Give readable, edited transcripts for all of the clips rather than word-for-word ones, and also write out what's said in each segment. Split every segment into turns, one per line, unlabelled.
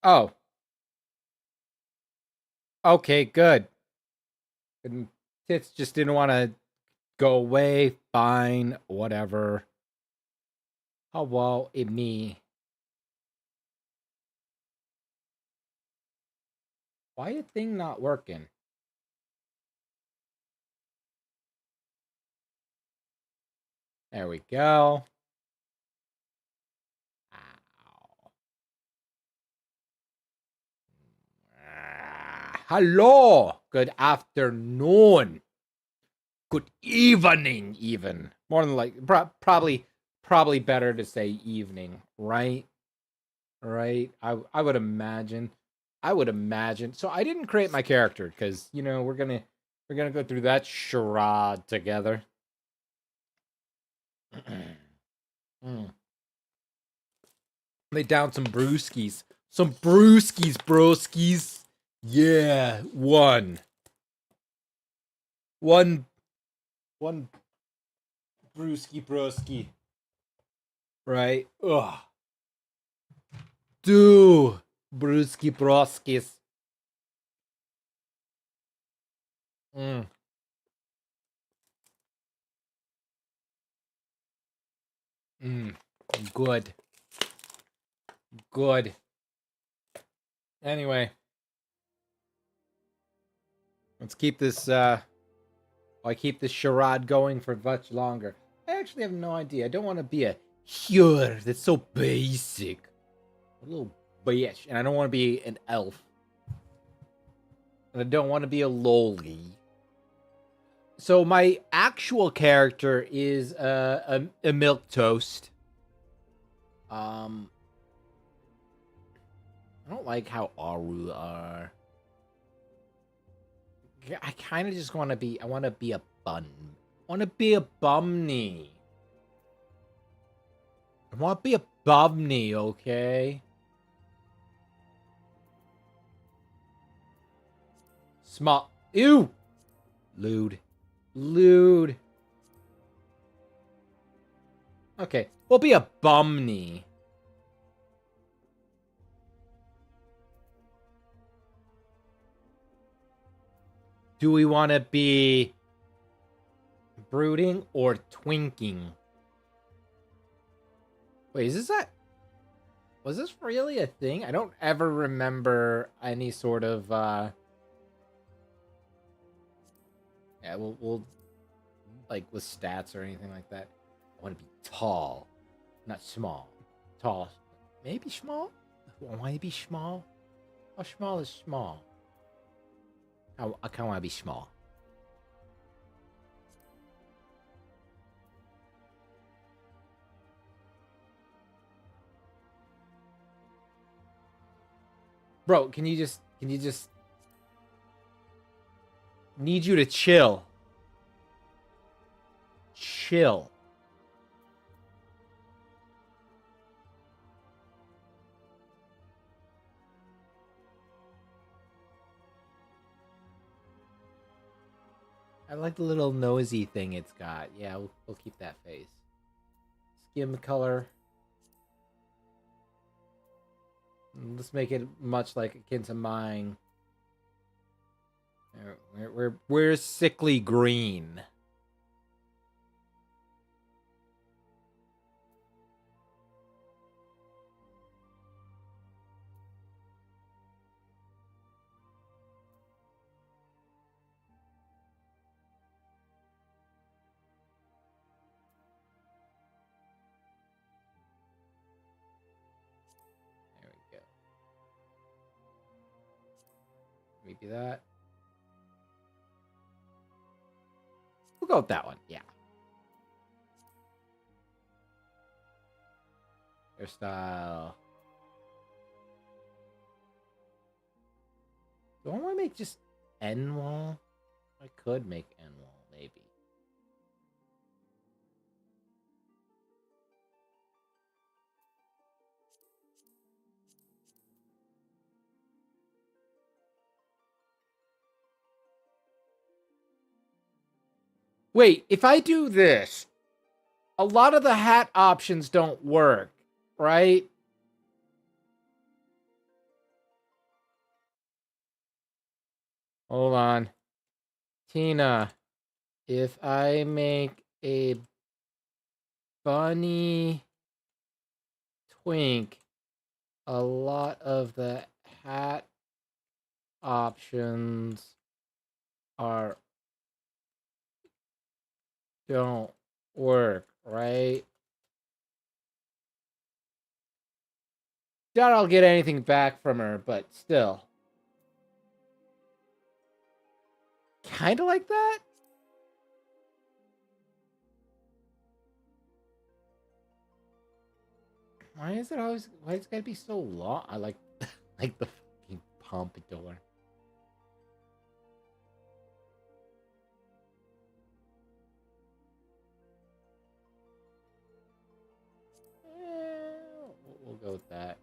Oh, okay, good. And Tits just didn't want to go away. Fine, whatever. How about it me? Why a thing not working? There we go. Ow. Hello. Good afternoon. Good evening, even. More than like probably better to say evening, right? Right? I would imagine. I would imagine. So I didn't create my character because we're gonna go through that charade together. Mm. Lay down some brewskis. Some brewskis, broskis. Yeah, one. One brewski broski. Right? Ugh. Two brewski broskis. Mm. Mm. Good. Good. Anyway, let's keep this I keep this charade going for much longer. I actually have no idea. I don't want to be a Hyur. That's so basic. A little bitch. And I don't want to be an elf. And I don't want to be a loli. So my actual character is a milk toast. I don't like how Aru are. I kind of just want to be. I want to be a bun. I want to be a bumney. I want to be a bumney, okay? Small. Ew! Lewd. Lewd. Okay, we'll be a bumney. Do we want to be brooding or twinking? Wait, is this that? Was this really a thing? I don't ever remember any sort of yeah, we'll like with stats or anything like that. I want to be tall, not small. Tall, maybe small. I want to be small. How small is small? I kind of want to be small. Bro, can you just need you to chill. Chill. I like the little nosy thing it's got. Yeah, we'll keep that face. Skin color. Let's make it much like akin to mine. We're sickly green. There we go. Maybe that. We'll go with that one. Yeah. Hairstyle. Do I want to make just N wall? I could make N wall, maybe. Wait, if I do this, a lot of the hat options don't work, right? Hold on. Tina, if I make a bunny twink, a lot of the hat options are don't work, right? Doubt I'll get anything back from her, but still. Kinda like that? Why is it always why is it gotta be so long? I like like the fucking pompadour. We'll go with that.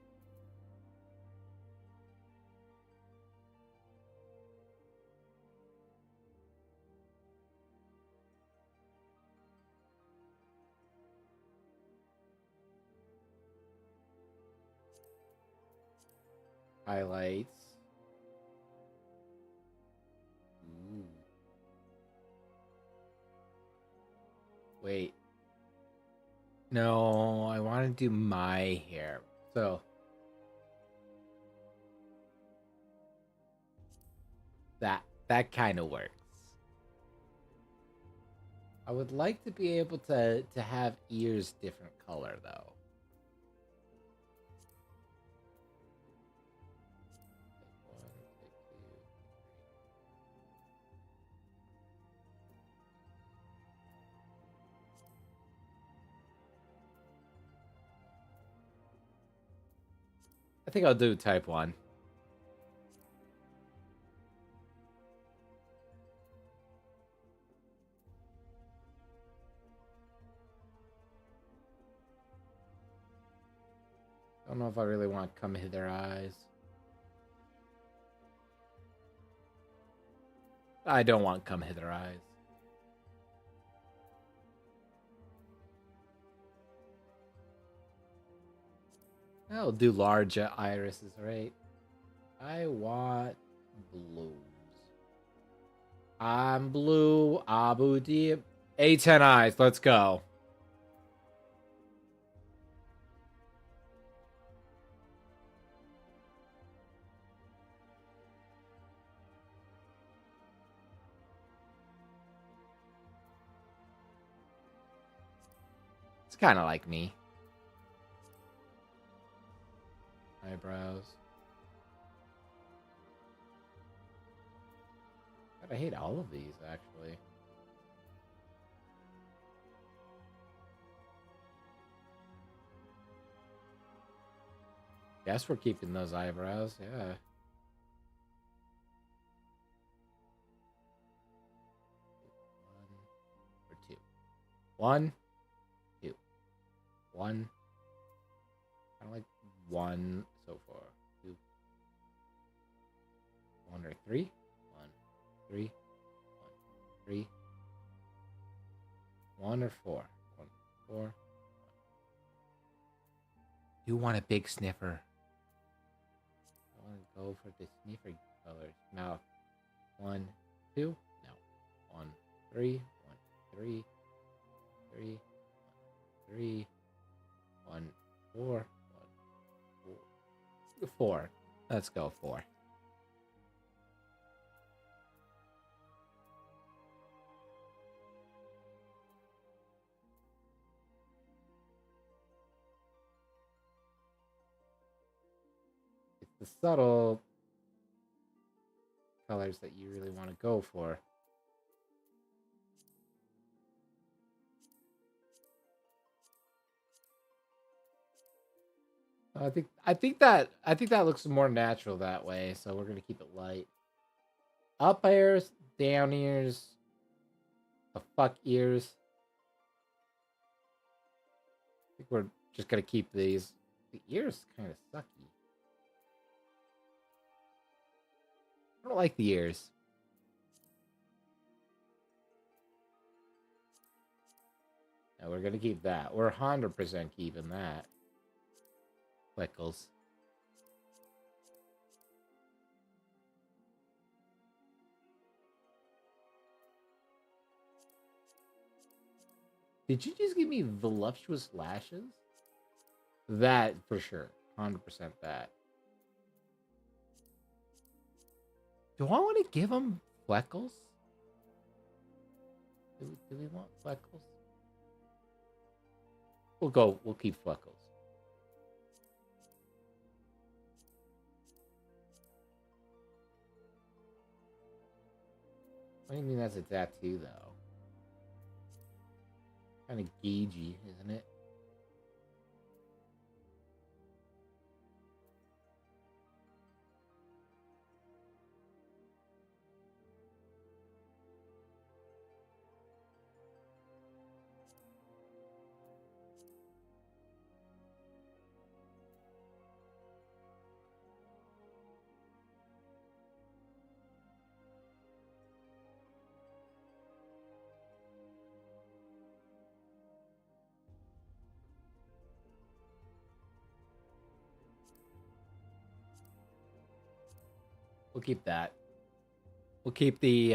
Highlights. Ooh. Wait. No, I want to do my hair. So that kind of works. I would like to be able to have ears different color though. Take one, take two, take three. I think I'll do type 1. Don't know if I really want to come hither eyes. I don't want come hither eyes. I'll do large irises, right? I want blues. I'm blue. Abu Dhabi. A10 eyes. Let's go. It's kind of like me. Eyebrows. God, I hate all of these, actually. Guess we're keeping those eyebrows, yeah. One or two. One, two. One. Kind of like one so far. Two. One or three. One, three. One, three. One or four. One, four. You want a big sniffer. I want to go for the sniffer colors. Mouth. One, two. No. One, three. One, three. Three. One, three. One, four. One, four. Four. Let's go four. It's the subtle colors that you really want to go for. I think that looks more natural that way, so we're gonna keep it light. Up ears, down ears, the fuck ears. I think we're just gonna keep these. The ears kind of sucky. I don't like the ears. No, we're gonna keep that. We're 100% keeping that. Quickles. Did you just give me voluptuous lashes? That for sure. 100% that. Do I want to give him Fleckles? Do we want Fleckles? We'll keep Fleckles. What do you mean that's a tattoo, though? Kind of gagey, isn't it? We'll keep that. We'll keep the,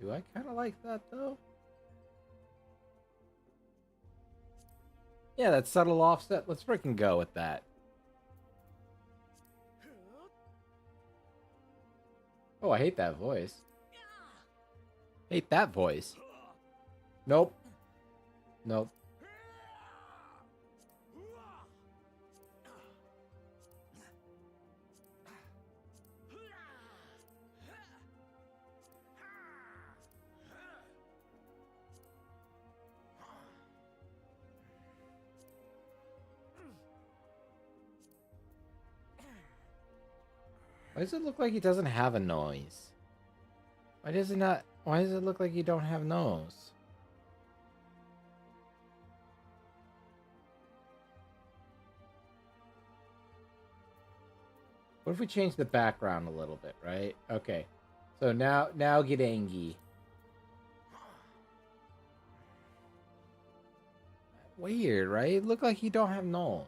Do I kind of like that, though? Yeah, that subtle offset. Let's freaking go with that. Oh, I hate that voice. Hate that voice. Nope. Nope. Why does it look like he doesn't have a nose? Why does it not? Why does it look like you don't have nose? What if we change the background a little bit, right? Okay. So now get angry. Weird, right? It look like you don't have nose.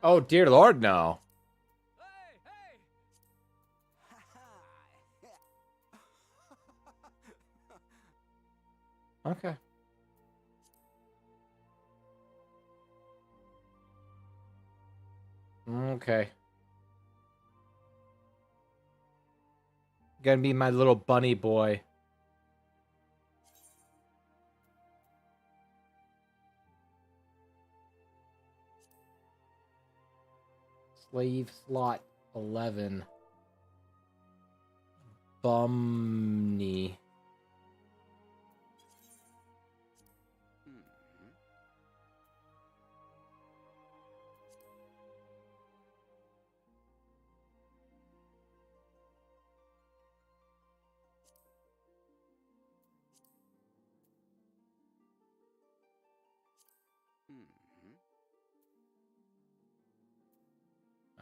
Oh dear Lord, no. Okay. Okay. Gonna be my little bunny boy. Slave slot 11. Bumney.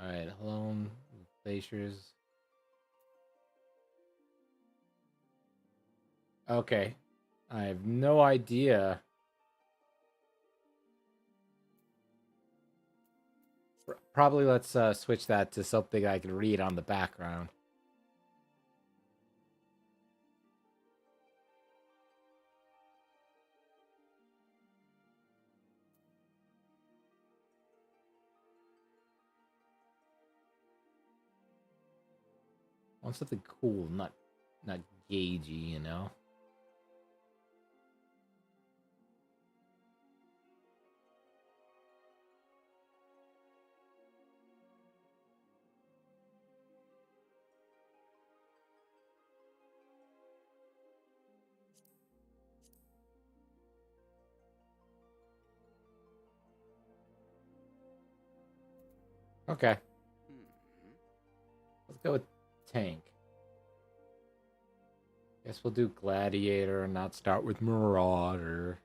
Alright, Hello, glaciers. Okay. I have no idea. Probably let's switch that to something I can read on the background. I want something cool, not gagey, you know? Okay. Let's go with tank. Guess we'll do Gladiator and not start with Marauder.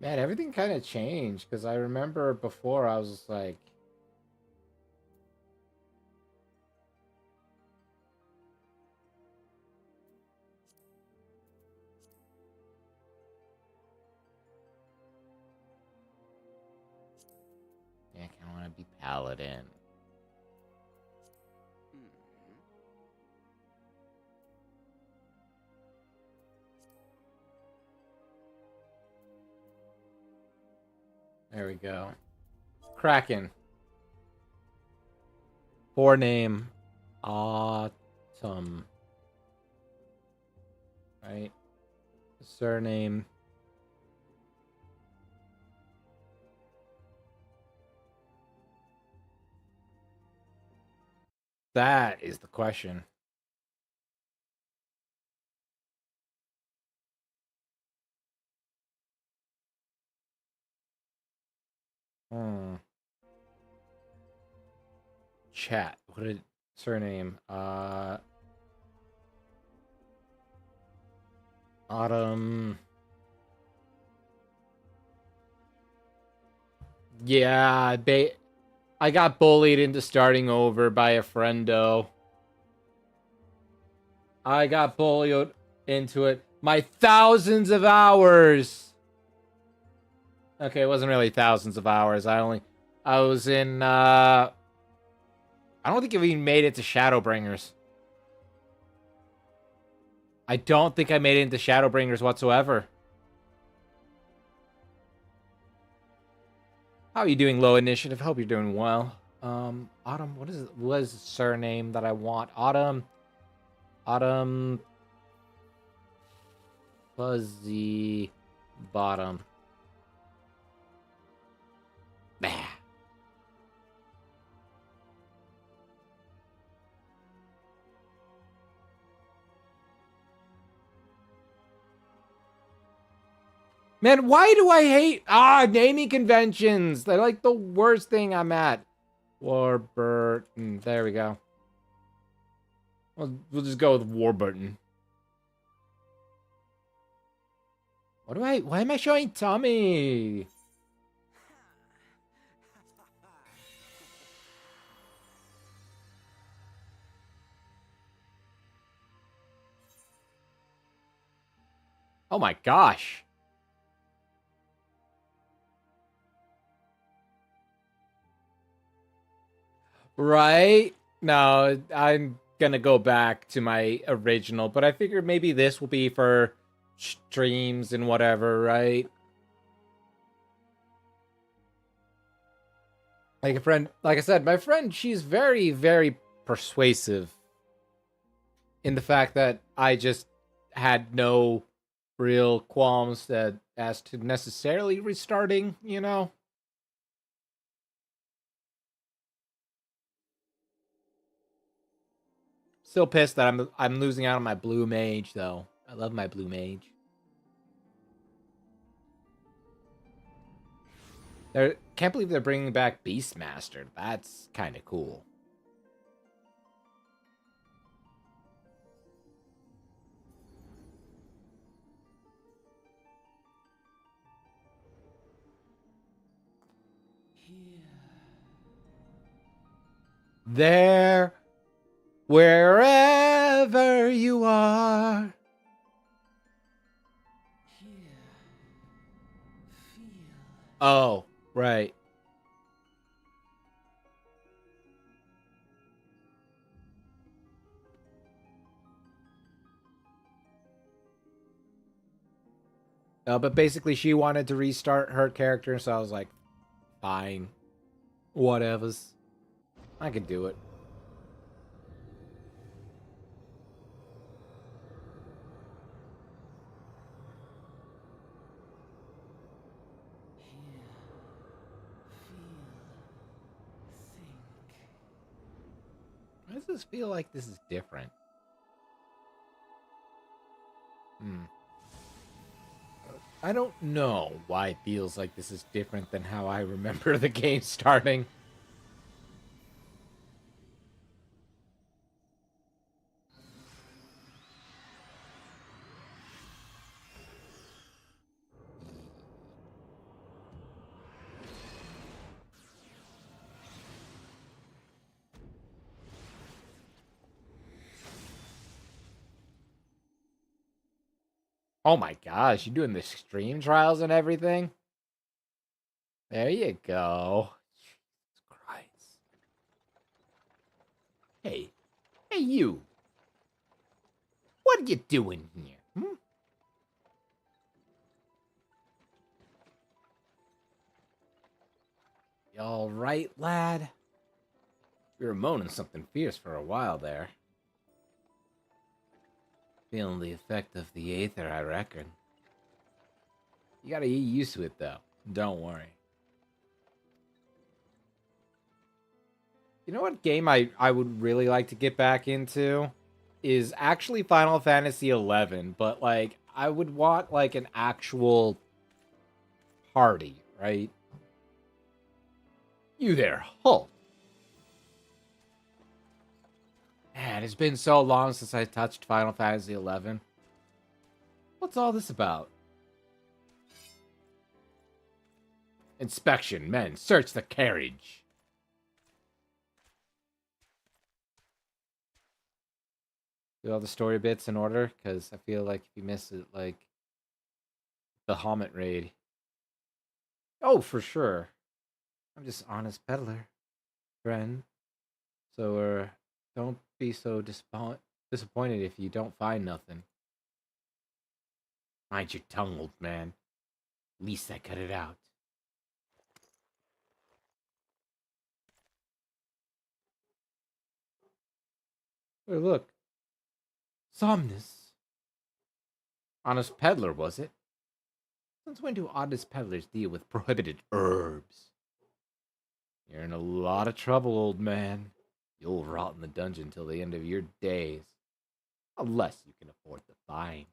Man, everything kind of changed, because I remember before I was just like... Yeah, I kind of want to be Paladin. There we go. Kraken. Forename. Autumn. Right? Surname. That is the question. Chat. What did surname? Autumn. Yeah, I got bullied into starting over by a friendo. I got bullied into it. My thousands of hours. Okay, it wasn't really thousands of hours. I was in, I don't think I even made it to Shadowbringers. I don't think I made it into Shadowbringers whatsoever. How are you doing, low initiative? Hope you're doing well. Autumn, what is the surname that I want? Autumn Fuzzy Bottom. Bah. Man, why do I hate naming conventions? They're like the worst thing I'm at. Warburton. There we go. We'll just go with Warburton. Why am I showing Tommy? Oh my gosh. Right? No, I'm gonna go back to my original, but I figured maybe this will be for streams and whatever, right? Like a friend, like I said, my friend, she's very, very persuasive in the fact that I just had no real qualms that as to necessarily restarting, you know? Still pissed that I'm losing out on my blue mage though. I love my blue mage. They can't believe they're bringing back Beastmaster. That's kind of cool. There, wherever you are. Oh, right. But basically, she wanted to restart her character, so I was like, fine. Whatevers. I could do it. Why does this feel like this is different? I don't know why it feels like this is different than how I remember the game starting. Oh my gosh, you doing the stream trials and everything? There you go. Jesus Christ. Hey, hey you. What are you doing here? Hmm? You all right, lad? You were moaning something fierce for a while there. Feeling the effect of the aether, I reckon. You gotta get used to it, though. Don't worry. You know what game I would really like to get back into? Is actually Final Fantasy 11, but, like, I would want, like, an actual party, right? You there, Hulk. Man, it's been so long since I touched Final Fantasy 11. What's all this about? Inspection, men, search the carriage. Do all the story bits in order, because I feel like if you miss it, like the Homet raid. Oh, for sure. I'm just honest peddler, friend. So, don't be so disappointed if you don't find nothing. Mind your tongue, old man. At least I cut it out. Hey, look. Somnus. Honest peddler, was it? Since when do honest peddlers deal with prohibited herbs? You're in a lot of trouble, old man. You'll rot in the dungeon till the end of your days. Unless you can afford the fine.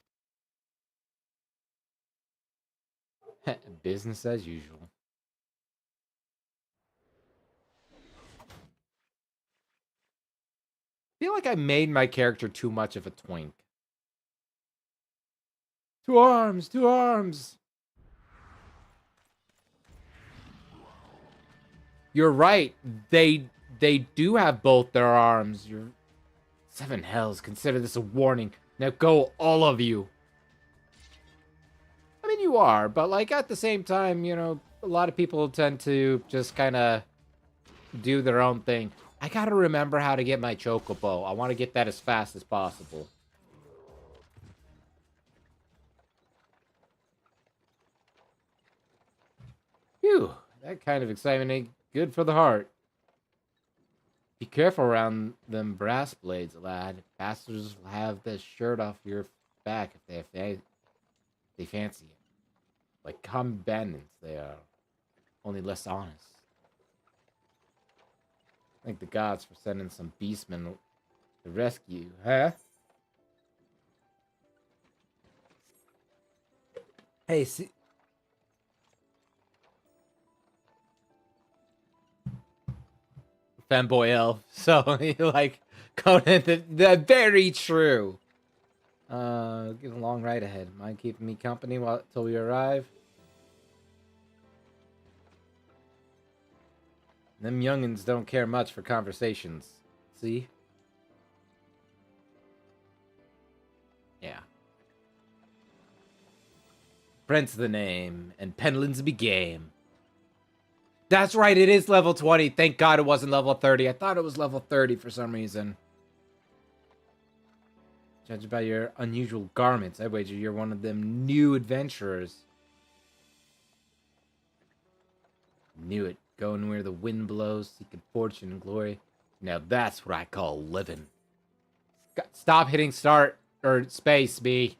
Business as usual. I feel like I made my character too much of a twink. 2 arms, 2 arms. You're right. They do have both their arms. You're 7 hells. Consider this a warning. Now go, all of you. I mean, you are, but like at the same time, you know, a lot of people tend to just kind of do their own thing. I gotta remember how to get my chocobo. I want to get that as fast as possible. Phew, that kind of excitement ain't good for the heart. Be careful around them brass blades, lad. Bastards will have the shirt off your back if they fancy it. Like common bandits, they are. Only less honest. Thank the gods for sending some beastmen to rescue you, huh? Hey, see... Fanboy elf. So, like, Conan, the very true. Get a long ride ahead. Mind keeping me company till we arrive? Them youngins don't care much for conversations. See? Yeah. Brent's the name, and Penlin's be game. That's right, it is level 20. Thank God it wasn't level 30. I thought it was level 30 for some reason. Judged by your unusual garments, I wager you're one of them new adventurers. Knew it. Going where the wind blows, seeking fortune and glory. Now that's what I call living. Stop hitting start or space, B.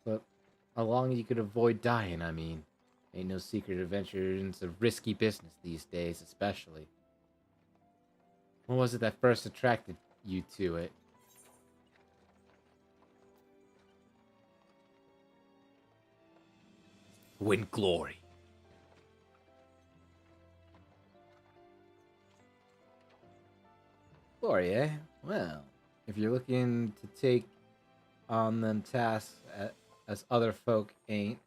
But how long you could avoid dying, I mean. Ain't no secret adventuring's a risky business these days, especially. What was it that first attracted you to it? Win glory. Glory, eh? Well, if you're looking to take on them tasks as other folk ain't,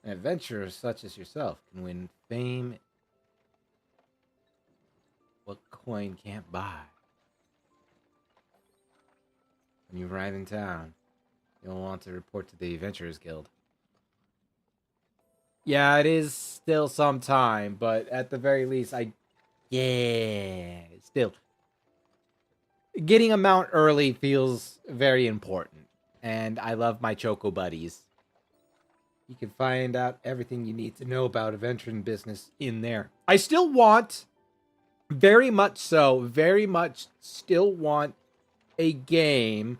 an adventurer such as yourself can win fame what coin can't buy. When you arrive in town, You'll want to report to the Adventurers Guild. Yeah, it is still some time, but at the very least, yeah, still. Getting a mount early feels very important, and I love my Choco Buddies. You can find out everything you need to know about adventuring business in there. I still want, very much so, very much still want a game,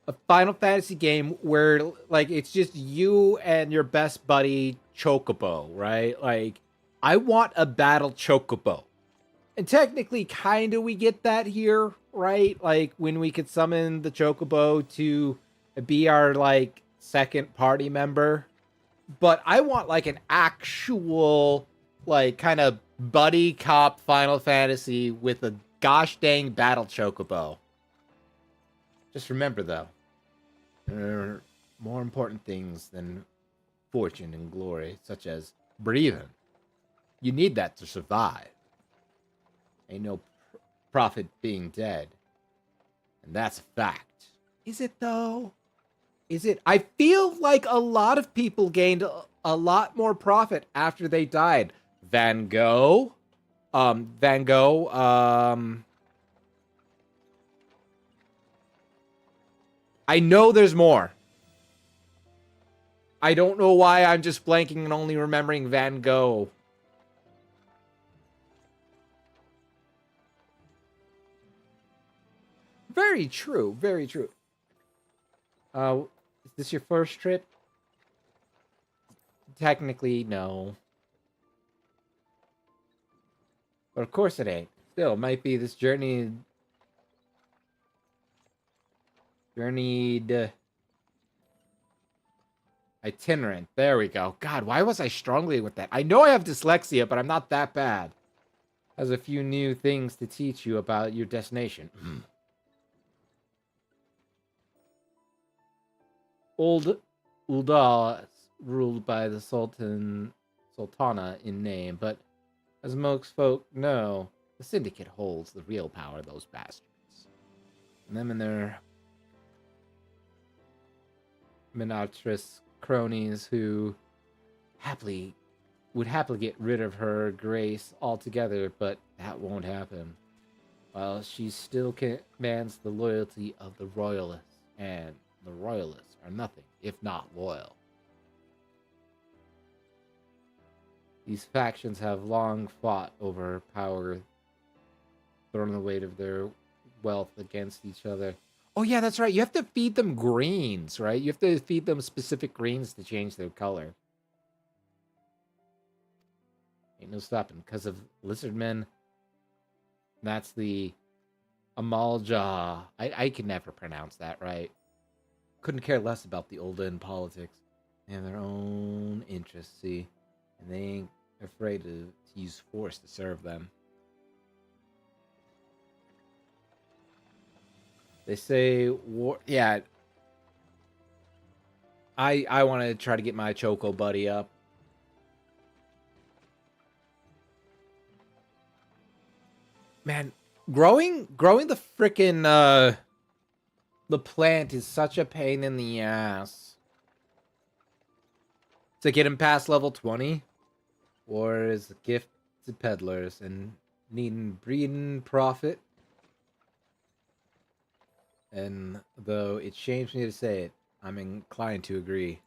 a Final Fantasy game where like it's just you and your best buddy Chocobo, right? Like I want a battle Chocobo. And technically kind of we get that here, right? Like when we could summon the Chocobo to be our like second party member. But I want like an actual like kind of buddy cop Final Fantasy with a gosh dang battle Chocobo. Just remember though, there are more important things than fortune and glory, such as breathing. You need that to survive. Ain't no profit being dead. And that's a fact. Is it though? Is it? I feel like a lot of people gained a lot more profit after they died. Van Gogh. Van Gogh. I know there's more. I don't know why I'm just blanking and only remembering Van Gogh. Very true. Very true. Is this your first trip? Technically, no. But of course it ain't. Still, it might be this journeyed itinerant. There we go. God, why was I struggling with that? I know I have dyslexia, but I'm not that bad. Has a few new things to teach you about your destination. Old Ul'dah ruled by the Sultana in name, but as most folk know, the Syndicate holds the real power of those bastards. And them and their Minatress cronies who would happily get rid of her grace altogether, but that won't happen. While she still commands the loyalty of the Royalists, and the Royalists are nothing if not loyal. These factions have long fought over power, throwing the weight of their wealth against each other. Oh yeah, that's right. You have to feed them greens, right? You have to feed them specific greens to change their color. Ain't no stopping. Because of lizardmen, that's the Amalja. I can never pronounce that right. Couldn't care less about the Ul'dah politics. They have their own interests, see? And they ain't afraid to use force to serve them. They say war. Yeah. I want to try to get my Choco buddy up. Man, growing the frickin' the plant is such a pain in the ass. To get him past level 20, or is a gift to peddlers and needing breeding profit. And though it shames me to say it, I'm inclined to agree.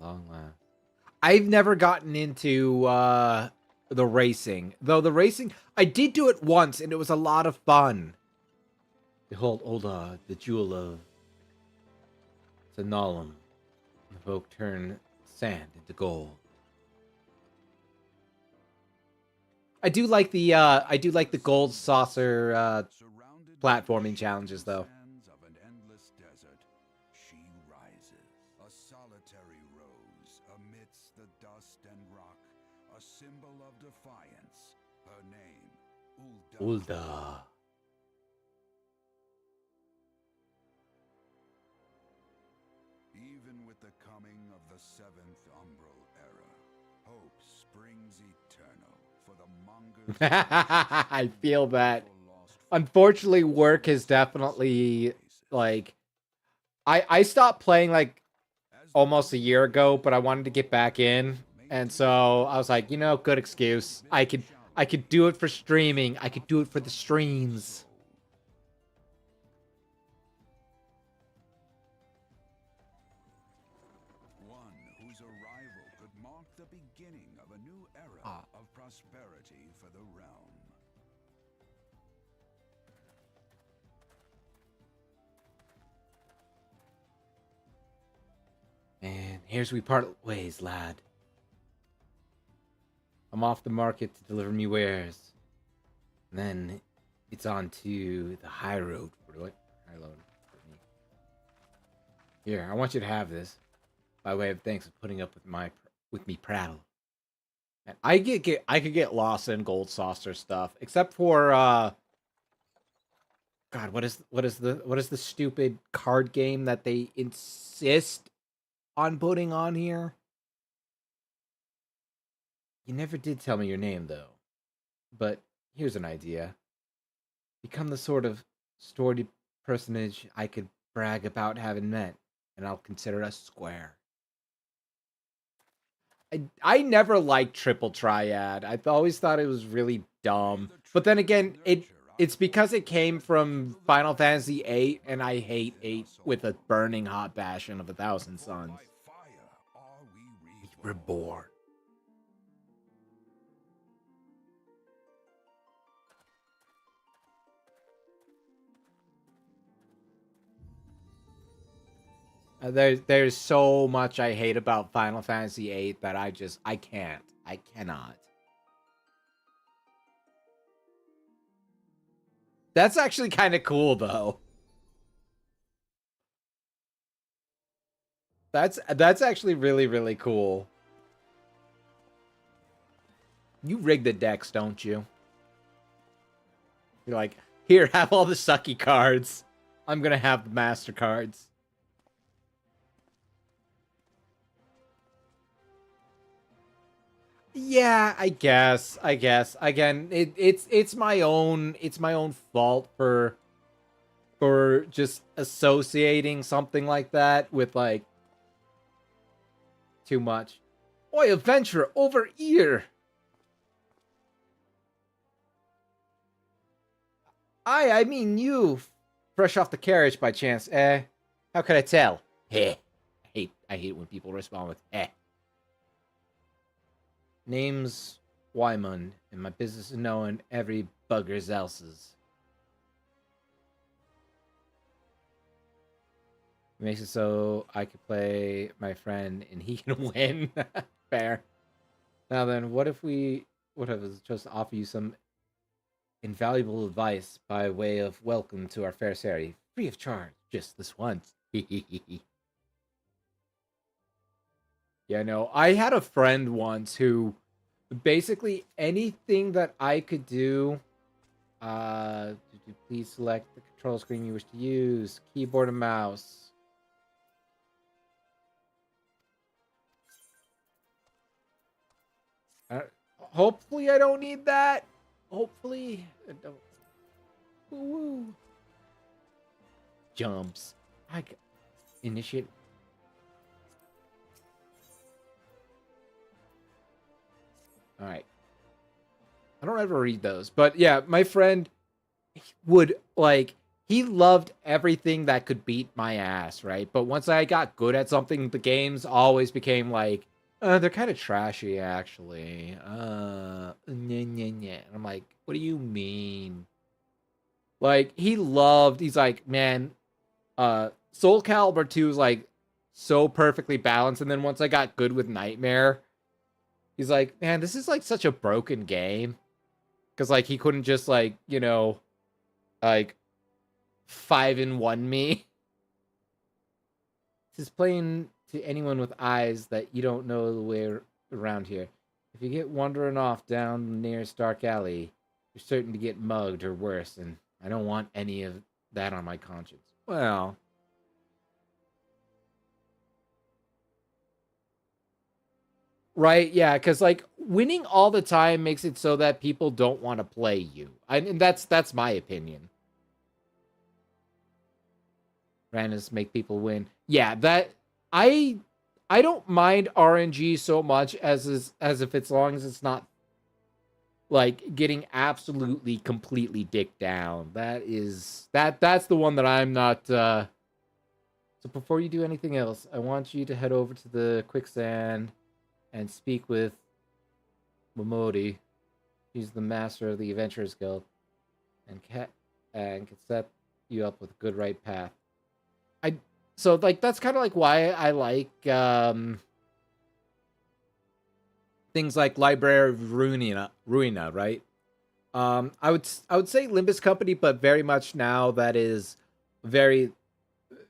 Long last. I've never gotten into the racing. Though the racing, I did do it once, and it was a lot of fun. Behold, Ul'dah, the jewel of Sanalam. The folk turn sand into gold. I do like the gold saucer platforming challenges though.
Of an endless desert, she rises, a solitary rose amidst the dust and rock, a symbol of defiance. Her name, Ul'dah.
Ul'dah.
Even with the coming of the seventh Umbral era, Hope springs eternal for the mongers.
I feel that. Unfortunately, work has definitely, like, I stopped playing, like, almost a year ago, but I wanted to get back in. And so I was like, you know, good excuse. I could do it for streaming. I could do it for the streams.
One whose arrival could mark the beginning of a new era of prosperity for the realm.
And here's we part ways, lad. I'm off the market to deliver me wares. And then it's on to the high road. What? High road. Here, I want you to have this, by way of thanks for putting up with me prattle. And I could get lost in Gold Saucer stuff, except for God, what is the stupid card game that they insist on putting on here? You never did tell me your name though. But here's an idea. Become the sort of storied personage I could brag about having met, and I'll consider us square. I never liked Triple Triad. I always thought it was really dumb. But then again, it's because it came from Final Fantasy VIII, and I hate 8 with a burning hot passion of 1,000 suns. Reborn. There's so much I hate about Final Fantasy VIII that I cannot. That's actually kind of cool though. That's actually really, really cool. You rig the decks, don't you? You're like, here, have all the sucky cards. I'm gonna have the master cards. Yeah, I guess. Again, it's my own fault for just associating something like that with like too much. Oi, adventurer, over here. I mean you. Fresh off the carriage by chance, eh? How could I tell? Heh. I hate when people respond with eh. Name's Wyman, and my business is knowing every bugger's else's. Makes it so I could play my friend and he can win. Fair. Now then, what if I was just to offer you some invaluable advice by way of welcome to our fair Sari, free of charge, just this once. Yeah, no, I had a friend once who basically anything that I could do, please select the control screen you wish to use, keyboard and mouse. Hopefully I don't need that. Hopefully I don't. Woo-woo. Jumps. Initiate. All right. I don't ever read those, but yeah, my friend would like he loved everything that could beat my ass, right? But once I got good at something, the games always became like, they're kind of trashy, actually. And I'm like, what do you mean? Like, he's like, man, Soul Calibur 2 is like so perfectly balanced. And then once I got good with Nightmare, he's like, man, this is like such a broken game. Because, like, he couldn't just, like, you know, like, 5-in-1 me. This is playing to anyone with eyes that you don't know the way around here. If you get wandering off down the nearest dark alley, you're certain to get mugged or worse, and I don't want any of that on my conscience. Well, Right? Yeah, because like winning all the time makes it so that people don't want to play you. And that's my opinion. Randoms make people win. Yeah, that I I don't mind RNG so much as if it's long as it's not like getting absolutely completely dick down. That's the one that I'm not so before you do anything else, I want you to head over to the quicksand and speak with Momodi. He's the master of the Adventurers Guild and can set you up with a good right path. I so like that's kind of like why I like things like Library of Ruina, right? I would say Limbus Company, but very much now that is very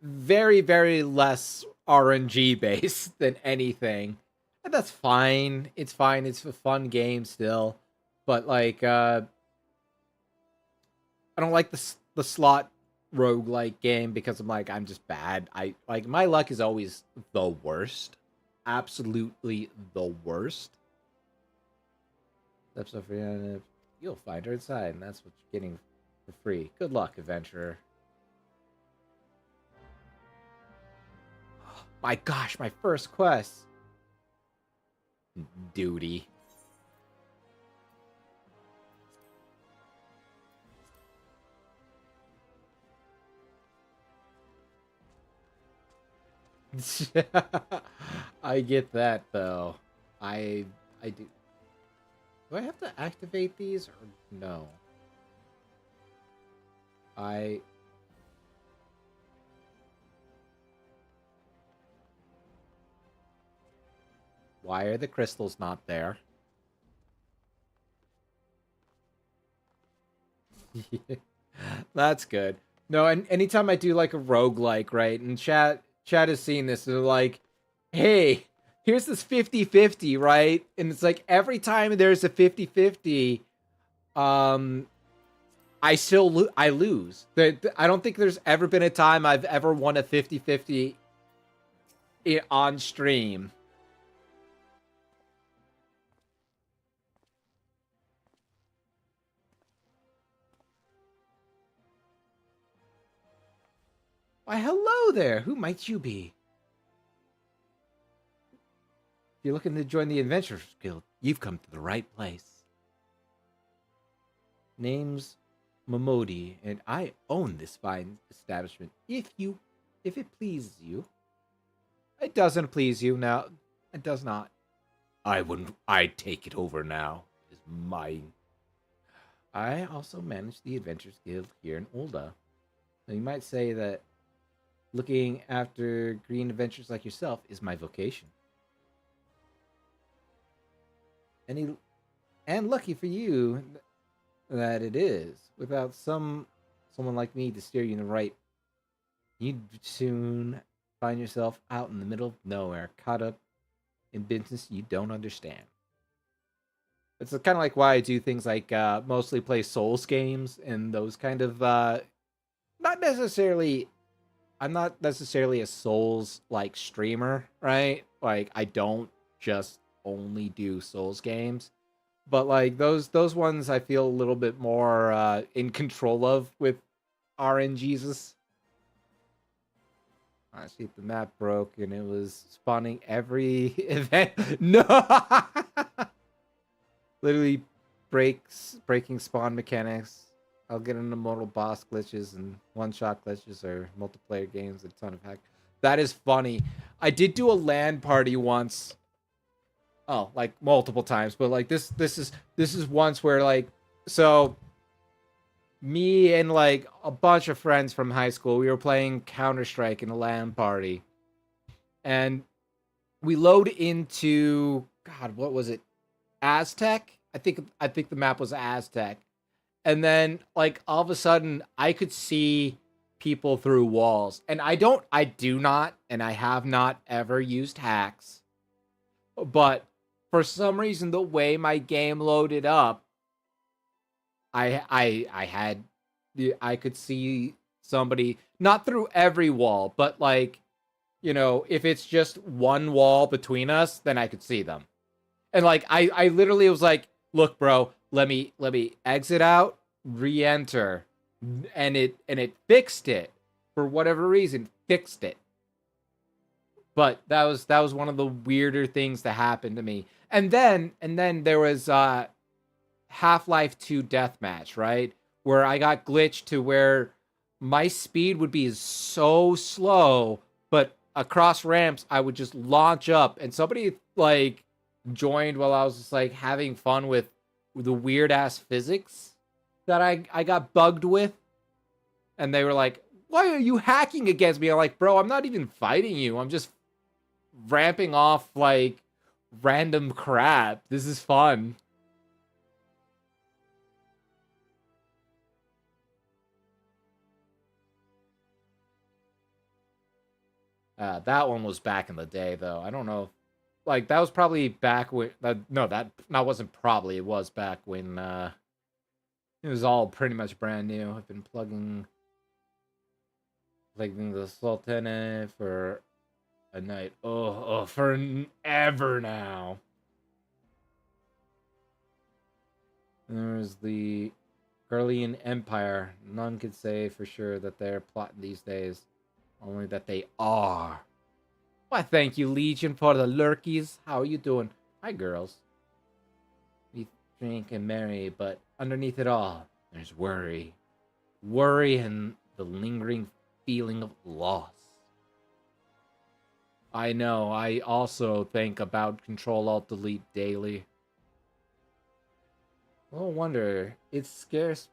very less RNG based than anything. And that's fine. It's fine. It's a fun game still. But like I don't like the slot roguelike game because I'm just bad. I like my luck is always the worst. Absolutely the worst. Steps up for you. You'll find her inside, and that's what you're getting for free. Good luck, adventurer. My gosh, my first quest. Duty. I get that though. I do. Do I have to activate these or no? I Why are the crystals not there? That's good. No, and anytime I do like a roguelike, right? And chat has seen this, they're like, hey, here's this 50-50, right? And it's like every time there's a 50-50, um I lose. I don't think there's ever been a time I've ever won a 50-50 on stream. Why, hello there. Who might you be? If you're looking to join the Adventurers Guild, you've come to the right place. Name's Momodi, and I own this fine establishment. If it pleases you. It doesn't please you now. It does not. I'd take it over now. It is mine. I also manage the Adventurers Guild here in Ul'dah. Now you might say that looking after green adventures like yourself is my vocation. And lucky for you that it is. Without someone like me to steer you in the right, you'd soon find yourself out in the middle of nowhere, caught up in business you don't understand. It's kind of like why I do things like mostly play Souls games and those kind of not necessarily. I'm not necessarily a Souls like streamer, right? Like I don't just only do Souls games, but like those ones I feel a little bit more in control of with RNGesus. I see the map broke and it was spawning every event. No, literally breaking spawn mechanics. I'll get into mortal boss glitches and one-shot glitches or multiplayer games, a ton of hack. That is funny. I did do a LAN party once. Oh, like multiple times, but like this is once where like so me and like a bunch of friends from high school, we were playing Counter-Strike in a LAN party. And we load into God, what was it? Aztec? I think the map was Aztec. And then like all of a sudden I could see people through walls. And I do not and I have not ever used hacks. But for some reason the way my game loaded up, I could see somebody not through every wall, but like, if it's just one wall between us, then I could see them. And like I literally was like, look, bro, let me exit out, re-enter, and it fixed it for whatever reason, fixed it. But that was one of the weirder things that happened to me. And then there was Half-Life 2 Deathmatch, right? Where I got glitched to where my speed would be so slow, but across ramps I would just launch up, and somebody like joined while I was just like having fun with the weird ass physics that I got bugged with, and they were like, "Why are you hacking against me?" I'm like, "Bro, I'm not even fighting you. I'm just ramping off like random crap. This is fun." That one was back in the day, though. I don't know. Like that was probably back when. No, that wasn't probably. It was back when it was all pretty much brand new. I've been plugging the Sultana for a night. Oh, forever now. There's the Garlean Empire. None could say for sure that they're plotting these days. Only that they are. Why, thank you, Legion, for the lurkies. How are you doing? Hi, girls. We drink and merry, but underneath it all, there's worry. Worry and the lingering feeling of loss. I know, I also think about Control-Alt-Delete daily. No wonder, it's scarce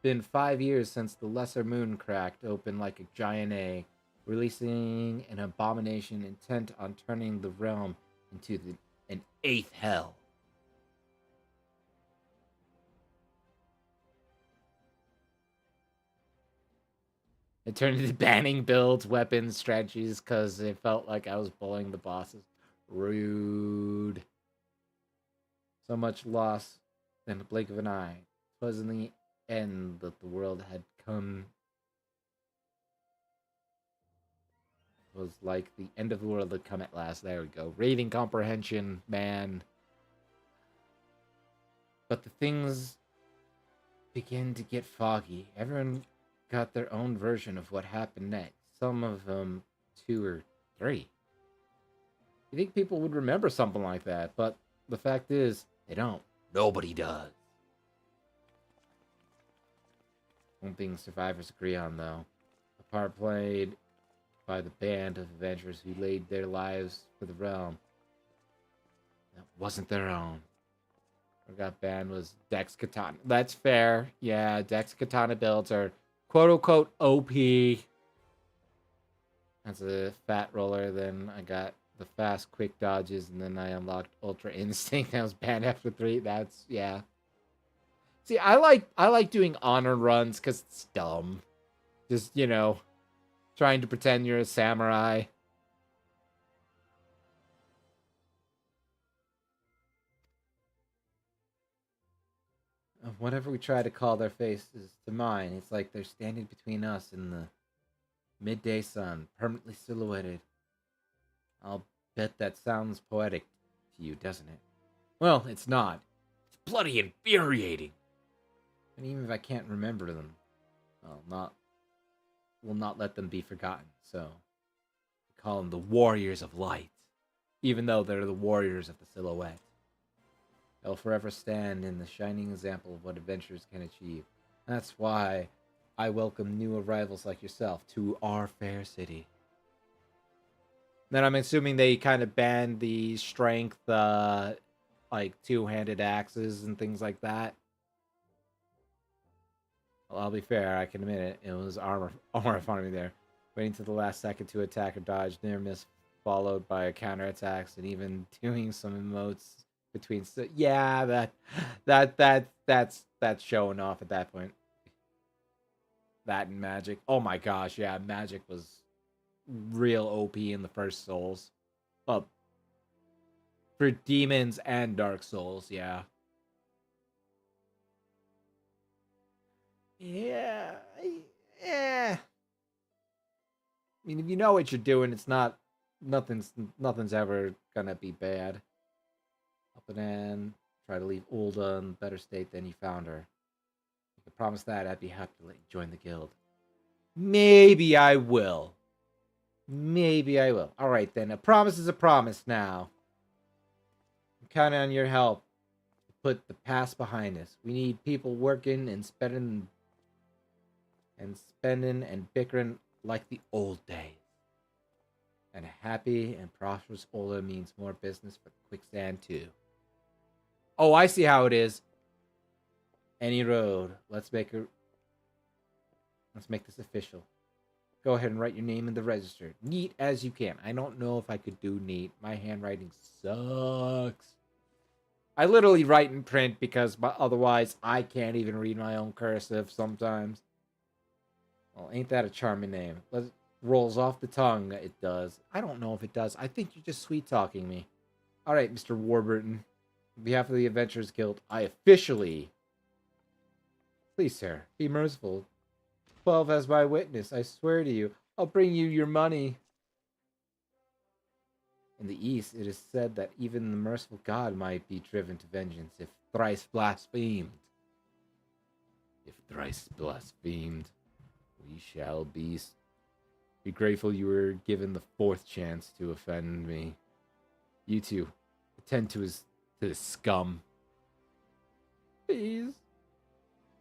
been 5 years since the Lesser Moon cracked open like a giant egg, releasing an abomination intent on turning the realm into an eighth hell. It turned into banning builds, weapons, strategies, because it felt like I was bullying the bosses. Rude. So much loss in the blink of an eye. 'Twas in the end that the world had come. It was like the end of the world had come at last. There we go. Reading comprehension, man. But the things begin to get foggy. Everyone got their own version of what happened next. Some of them 2 or 3. You think people would remember something like that, but the fact is, they don't. Nobody does. One thing survivors agree on, though: the part played by the band of adventurers who laid their lives for the realm that wasn't their own. What got banned was Dex Katana. That's fair. Yeah, Dex Katana builds are quote unquote OP. That's a fat roller. Then I got the fast quick dodges, and then I unlocked Ultra Instinct. That was banned after 3. That's yeah. See, I like doing honor runs because it's dumb. Just trying to pretend you're a samurai. Whatever we try to call their faces to mine, it's like they're standing between us and the midday sun, permanently silhouetted. I'll bet that sounds poetic to you, doesn't it? Well, it's not. It's bloody infuriating. And even if I can't remember them, will not let them be forgotten. So we call them the Warriors of Light, even though they're the Warriors of the Silhouette. They'll forever stand in the shining example of what adventurers can achieve. And that's why I welcome new arrivals like yourself to our fair city. Then I'm assuming they kind of banned the strength, like two-handed axes and things like that. Well, I'll be fair, I can admit it. It was armor in front of me there. Waiting to the last second to attack or dodge, near miss followed by a counterattacks, and even doing some emotes between. Yeah, that's showing off at that point. That and Magic. Oh my gosh, yeah, Magic was real OP in the first Souls. Well, for Demons and Dark Souls, yeah. Yeah, yeah. I mean, if you know what you're doing, it's not nothing's ever gonna be bad. Alpanan, try to leave Ulda in a better state than you found her. If I promise that, I'd be happy to let you join the guild. Maybe I will. Maybe I will. Alright then, a promise is a promise now. I'm counting on your help to put the past behind us. We need people working and spending and bickering like the old days. And a happy and prosperous Ola means more business for Quicksand too. Oh, I see how it is. Any road. Let's make this official. Go ahead and write your name in the register. Neat as you can. I don't know if I could do neat. My handwriting sucks. I literally write in print because otherwise I can't even read my own cursive sometimes. Well, ain't that a charming name? Rolls off the tongue. It does. I don't know if it does. I think you're just sweet-talking me. All right, Mr. Warburton. On behalf of the Adventurers Guild, I officially... Please, sir, be merciful. 12 as my witness. I swear to you, I'll bring you your money. In the East, it is said that even the merciful God might be driven to vengeance if thrice blasphemed. If thrice blasphemed, we shall be grateful you were given the fourth chance to offend me. You two, attend to the scum. Please.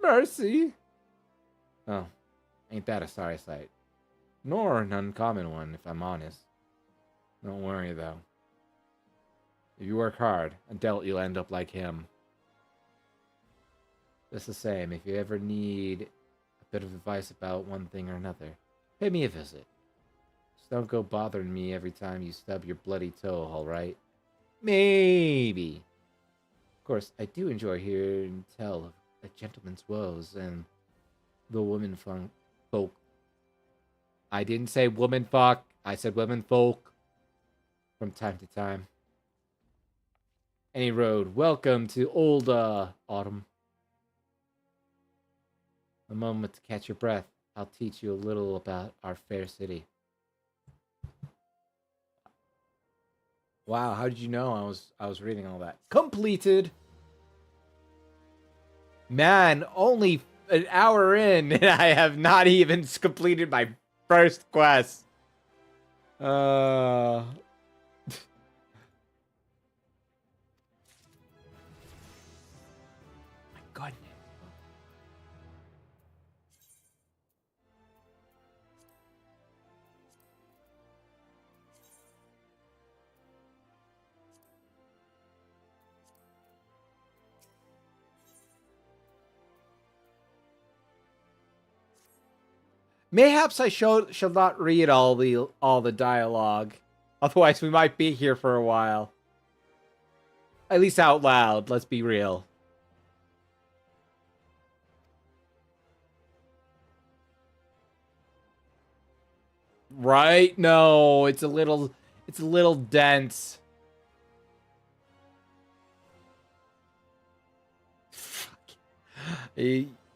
Mercy. Oh, ain't that a sorry sight? Nor an uncommon one, if I'm honest. Don't worry, though. If you work hard, undoubtedly you'll end up like him. Just the same, if you ever need a bit of advice about one thing or another, pay me a visit. Just don't go bothering me every time you stub your bloody toe, alright? Maybe. Of course, I do enjoy hearing tell of a gentleman's woes and the women folk. I didn't say woman fuck. I said women folk. From time to time. Any road. Welcome to old Autumn. A moment to catch your breath. I'll teach you a little about our fair city. Wow, how did you know I was reading all that? Completed. Man, only an hour in and I have not even completed my first quest. My goodness. Mayhaps I shall not read all the dialogue. Otherwise, we might be here for a while. At least out loud, let's be real. Right? No, it's a little dense.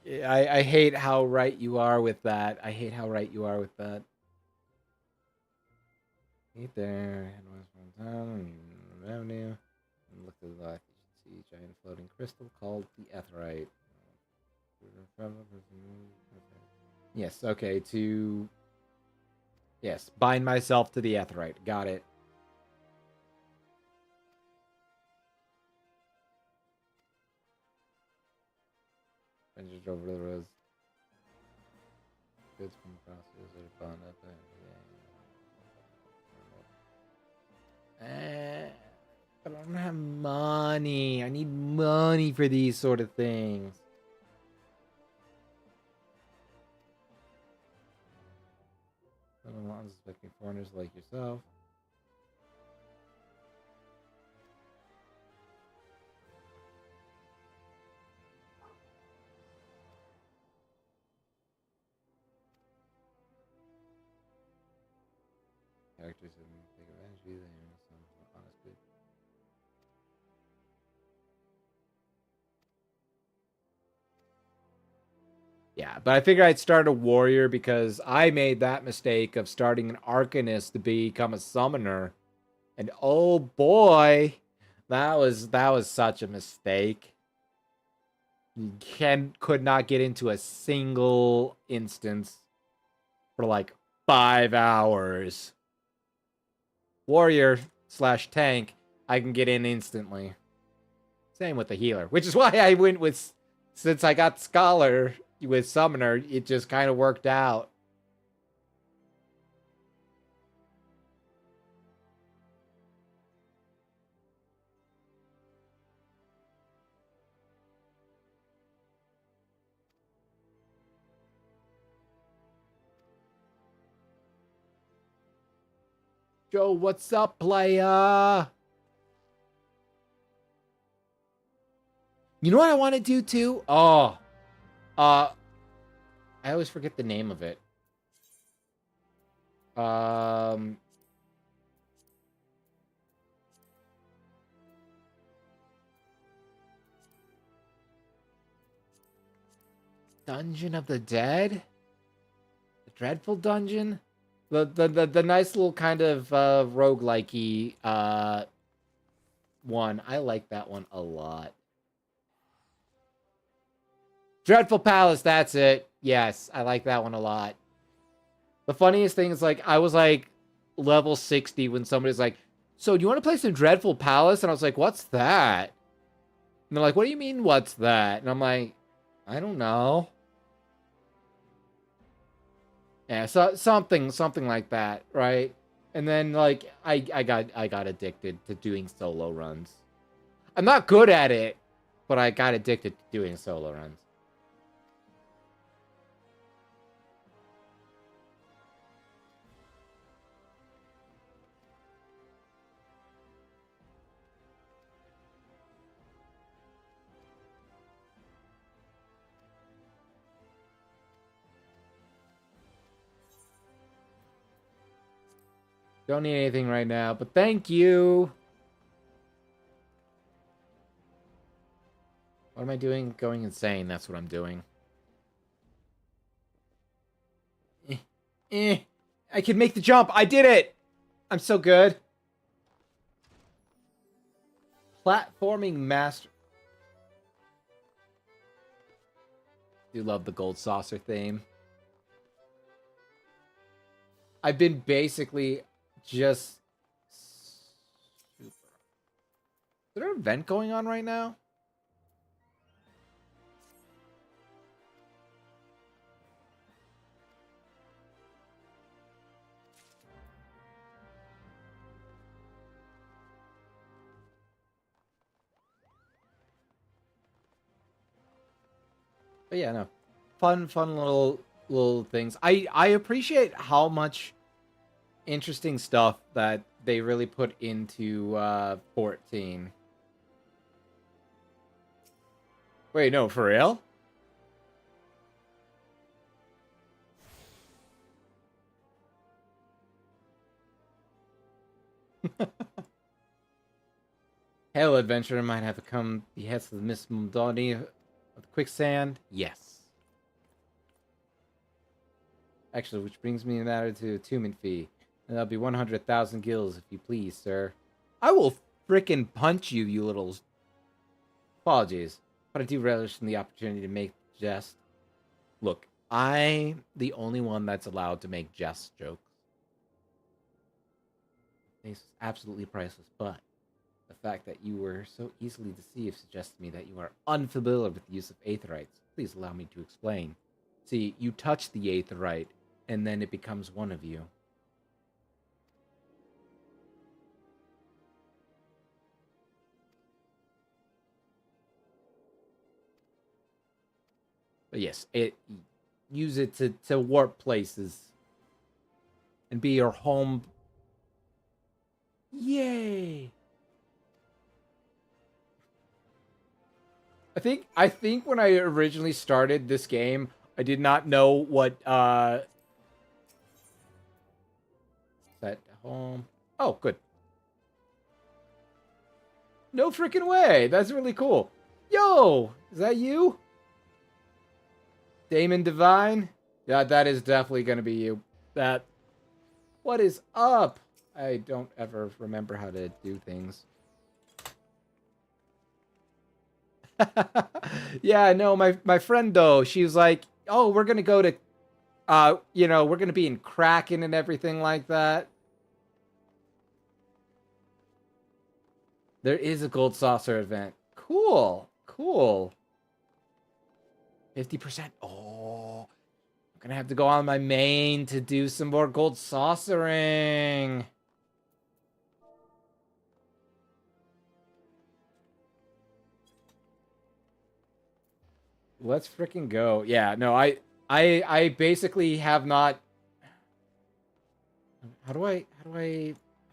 I hate how right you are with that. I hate how right you are with that. Right there. Revenue. And look to the left. You can see a giant floating crystal called the Aetheryte. Yes, okay, yes, bind myself to the Aetheryte. Got it. Ventured over the roads. Goods from across the desert bound up. I don't have money. I need money for these sort of things. I'm not suspecting foreigners like yourself. Characters have take advantage of you. Some honestly. Yeah, but I figured I'd start a warrior because I made that mistake of starting an arcanist to become a summoner. And oh boy, That was such a mistake. Could not get into a single instance for like 5 hours. Warrior / tank, I can get in instantly. Same with the healer, which is why I went with, since I got Scholar with Summoner, it just kind of worked out. Joe, what's up, playa? You know what I want to do too? Oh, I always forget the name of it. Dungeon of the Dead? The Dreadful Dungeon? The nice little kind of roguelike-y one. I like that one a lot. Dreadful Palace, that's it. Yes, I like that one a lot. The funniest thing is, like, I was like level 60 when somebody's like, so do you want to play some Dreadful Palace? And I was like, what's that? And they're like, what do you mean, what's that? And I'm like, I don't know. Yeah, so something like that, right? And then like I got addicted to doing solo runs. I'm not good at it, but I got addicted to doing solo runs. Don't need anything right now, but thank you. What am I doing? Going insane. That's what I'm doing. I can make the jump. I did it. I'm so good. Platforming master. Do love the gold saucer theme. I've been basically just super. Is there an event going on right now? But yeah, no. Fun little things. I appreciate how much interesting stuff that they really put into 14. Wait, no, for real? Hell, adventurer might have become the heads of the Miss Mundani of the quicksand. Yes. Actually, which brings me matter to attunement fee. And that'll be 100,000 gills, if you please, sir. I will frickin' punch you, you little... Apologies, but I do relish in the opportunity to make jest. Look, I'm the only one that's allowed to make jest jokes. It's absolutely priceless, but the fact that you were so easily deceived suggests to me that you are unfamiliar with the use of aetherites. Please allow me to explain. See, you touch the aetherite, and then it becomes one of you. But yes, use it to warp places and be your home. Yay! I think when I originally started this game, I did not know what set home. Oh, good. No freaking way. That's really cool. Yo, is that you? Damon Divine? Yeah, that is definitely going to be you. What is up? I don't ever remember how to do things. Yeah, no, my friend though, she's like, "Oh, we're gonna go to, we're gonna be in Kraken and everything like that." There is a gold saucer event. Cool, cool. 50%. Oh, I'm gonna have to go on my main to do some more gold saucering. Let's freaking go. Yeah, no, I basically have not. How do I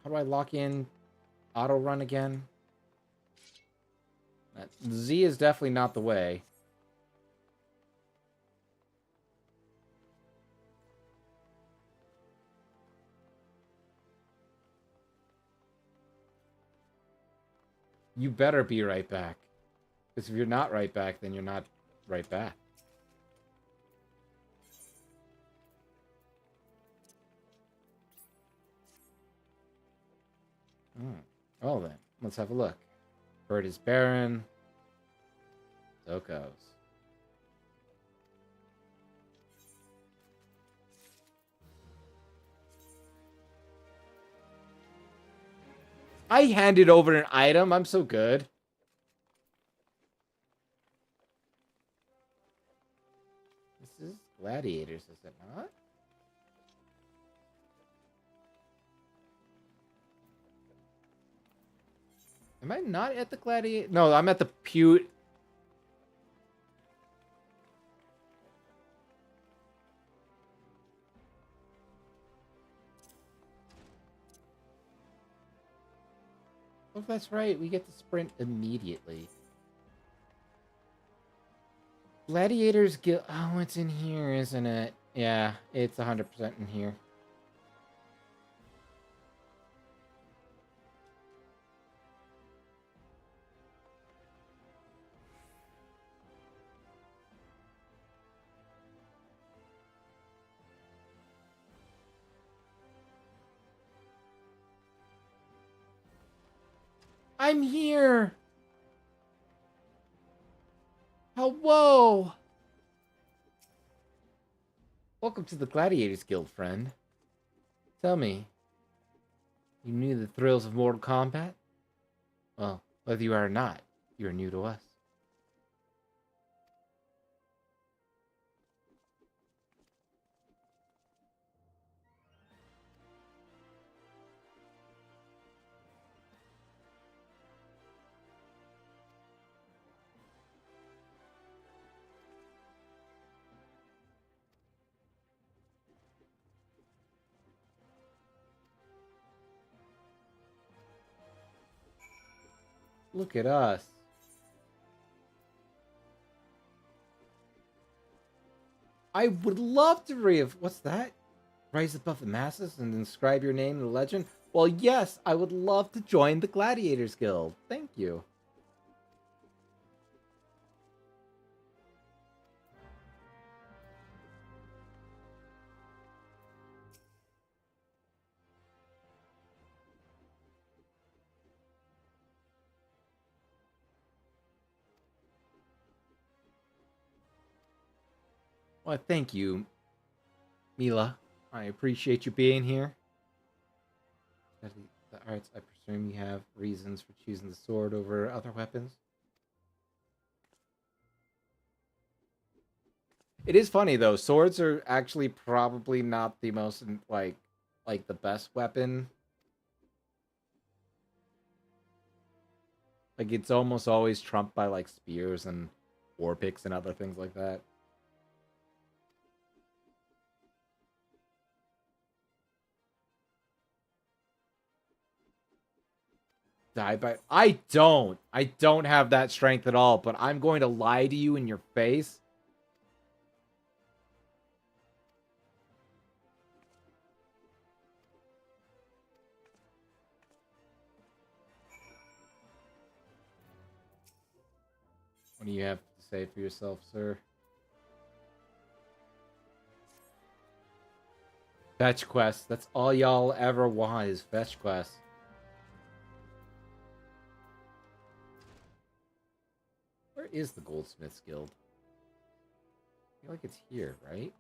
lock in auto run again? Z is definitely not the way. You better be right back. Because if you're not right back, then you're not right back. Well then, let's have a look. Bird is barren. So it goes. I handed over an item. I'm so good. This is Gladiators, is it not? Am I not at the Gladiator? No, I'm at the Pewt. Oh, that's right. We get to sprint immediately. Gladiators Guild. Oh, it's in here, isn't it? Yeah, it's 100% in here. I'm here! Hello! Welcome to the Gladiators Guild, friend. Tell me, you knew the thrills of Mortal Kombat? Well, whether you are or not, you are new to us. Look at us. I would love to what's that? Rise above the masses and inscribe your name in the legend? Well, yes, I would love to join the Gladiators Guild. Thank you. Well, thank you, Mila. I appreciate you being here. The arts, I presume you have reasons for choosing the sword over other weapons. It is funny though. Swords are actually probably not the most like the best weapon. Like it's almost always trumped by like spears and war picks and other things like that. Die by I don't have that strength at all, but I'm going to lie to you in your face. What do you have to say for yourself, sir? Fetch quest. That's all y'all ever want is fetch quest. Where is the Goldsmiths Guild? I feel like it's here, right?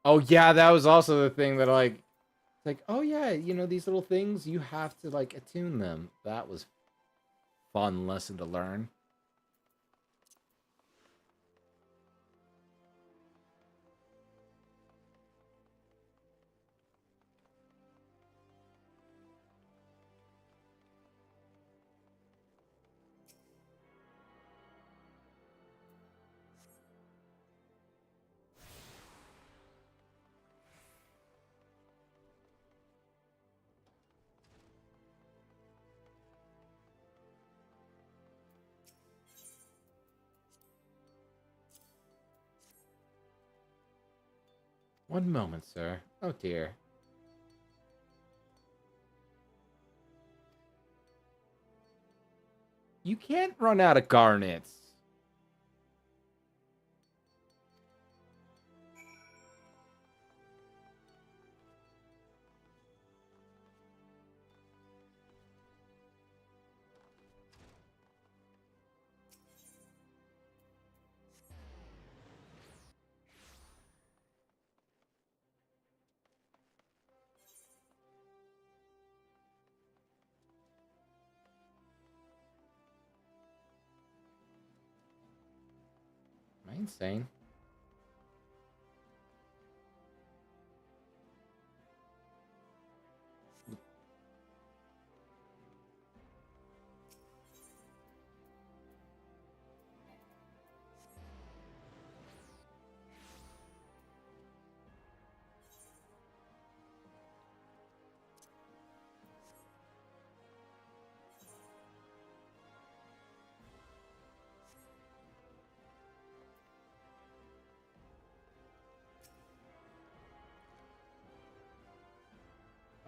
Oh yeah, that was also the thing that like, oh yeah, you know, these little things, you have to like attune them. That was fun lesson to learn. One moment, sir. Oh dear. You can't run out of garnets. Am I insane?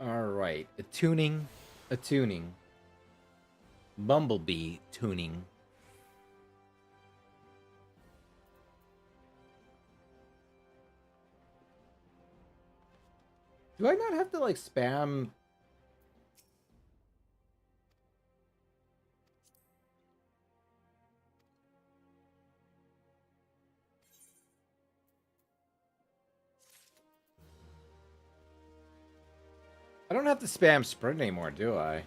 Alright. Attuning. Attuning. Bumblebee tuning. Do I not have to like spam? I don't have to spam sprint anymore, do I?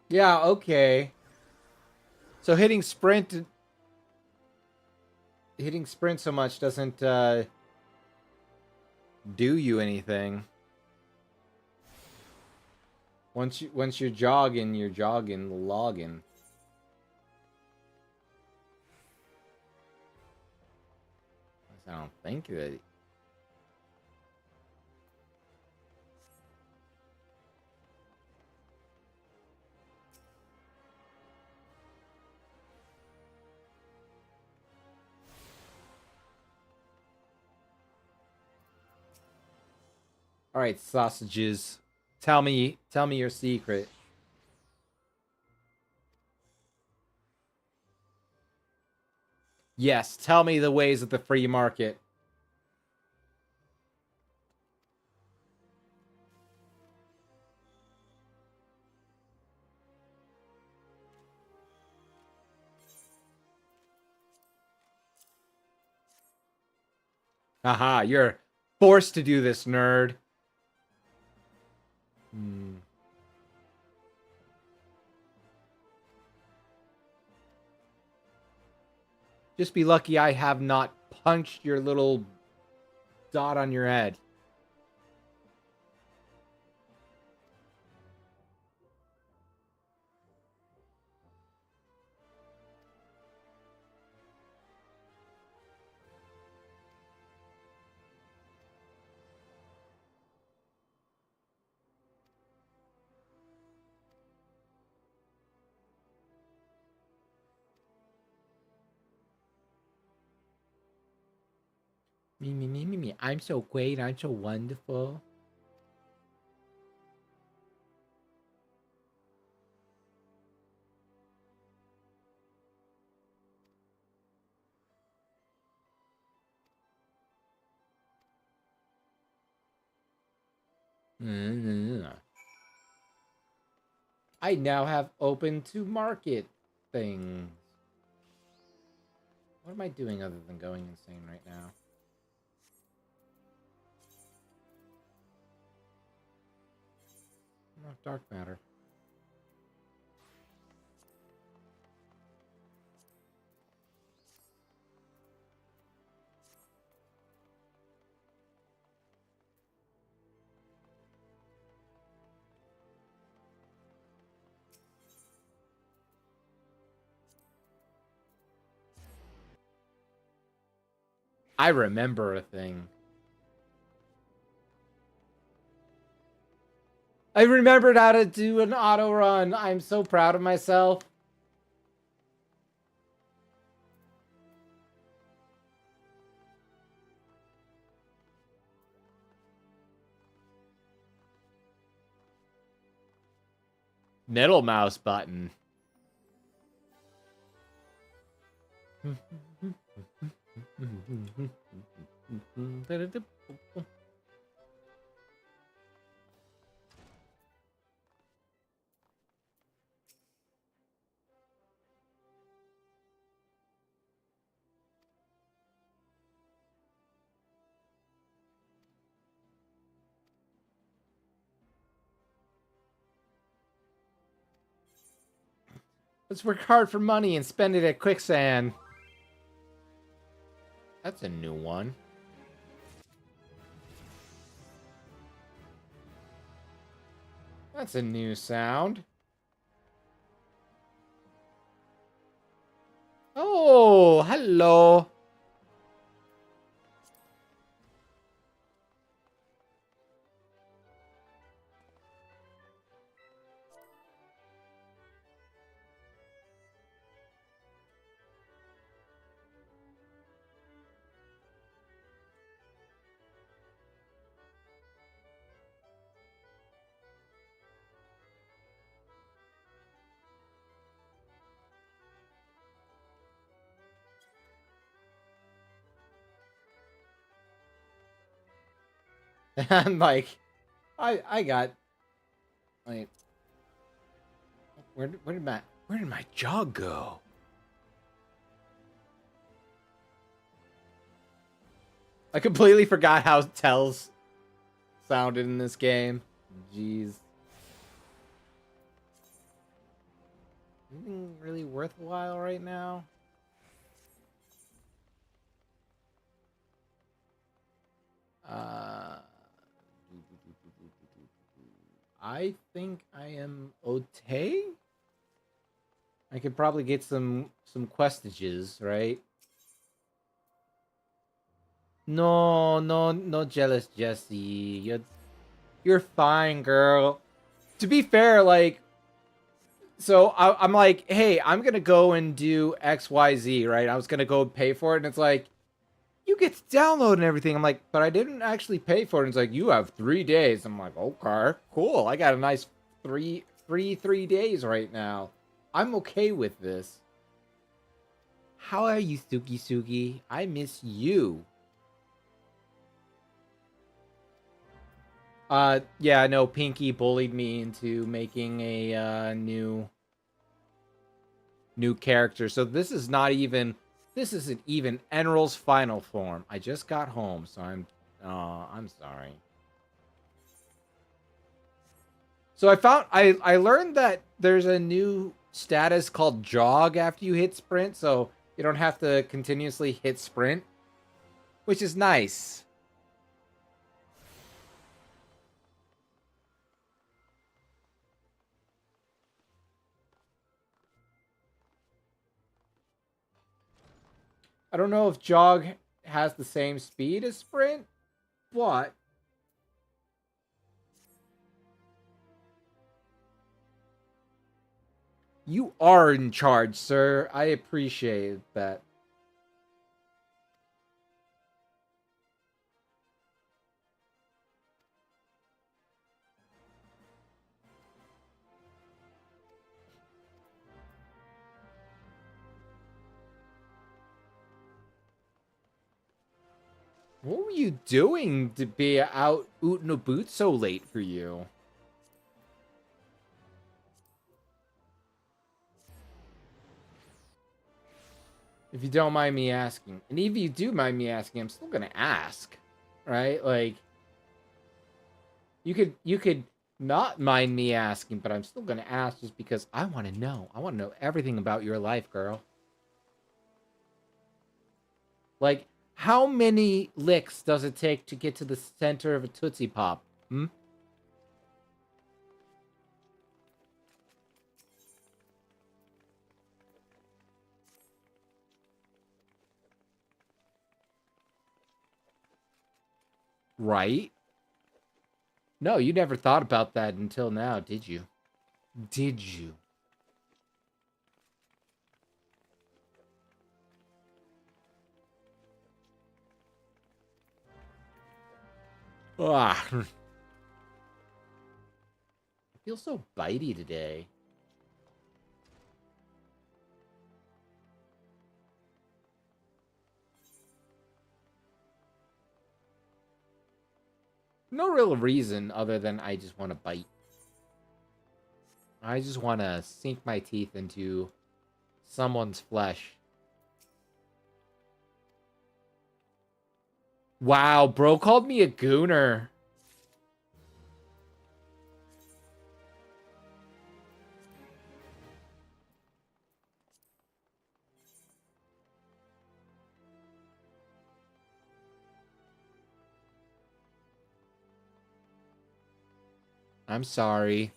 Yeah, okay. So hitting sprint so much doesn't do you anything. Once you're jogging, logging. I don't think that. All right, sausages. Tell me your secret. Yes, tell me the ways of the free market. Haha, you're forced to do this, nerd. Hmm. Just be lucky I have not punched your little dot on your head. Me. I'm so great. I'm so wonderful. I now have open to market things. What am I doing other than going insane right now? Oh, dark matter. I remember a thing. I remembered how to do an auto run. I'm so proud of myself. Middle mouse button. Let's work hard for money and spend it at Quicksand. That's a new one. That's a new sound. Oh, hello. I'm like, I got like, where did my jog go? I completely forgot how tells sounded in this game. Jeez. Anything really worthwhile right now? I think I am okay. I could probably get some questages, right? No jealous Jesse. You're fine, girl. To be fair, like, so I'm like, hey, I'm gonna go and do XYZ, right? I was gonna go pay for it, and it's like, you get to download and everything. I'm like, but I didn't actually pay for it. And it's like, you have 3 days. I'm like, okay, cool. I got a nice free 3 days right now. I'm okay with this. How are you, Suki? I miss you. Yeah, no, Pinky bullied me into making a new character. So this isn't even Enrol's final form. I just got home, so I'm sorry. So I learned that there's a new status called jog after you hit sprint, so you don't have to continuously hit sprint, which is nice. I don't know if jog has the same speed as sprint, but you are in charge, sir. I appreciate that. What were you doing to be out ootin' a boot so late for you? If you don't mind me asking. And if you do mind me asking, I'm still gonna ask. Right? Like, you could not mind me asking, but I'm still gonna ask just because I wanna know. I wanna know everything about your life, girl. Like, how many licks does it take to get to the center of a Tootsie Pop? Hmm? Right? No, you never thought about that until now, did you? Did you? Ah. I feel so bitey today. No real reason other than I just want to bite. I just want to sink my teeth into someone's flesh. Wow, bro called me a gooner. I'm sorry.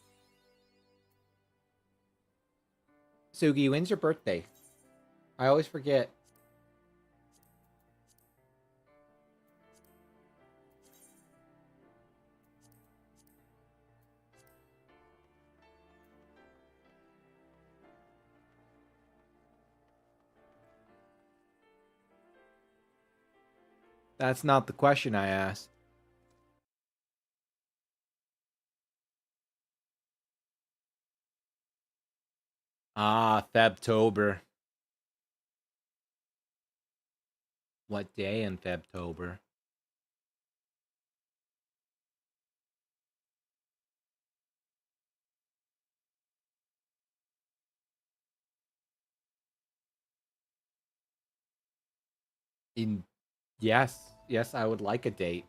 Sugi, when's your birthday? I always forget. That's not the question I asked. Ah, Febtober. What day in Febtober? In yes, I would like a date.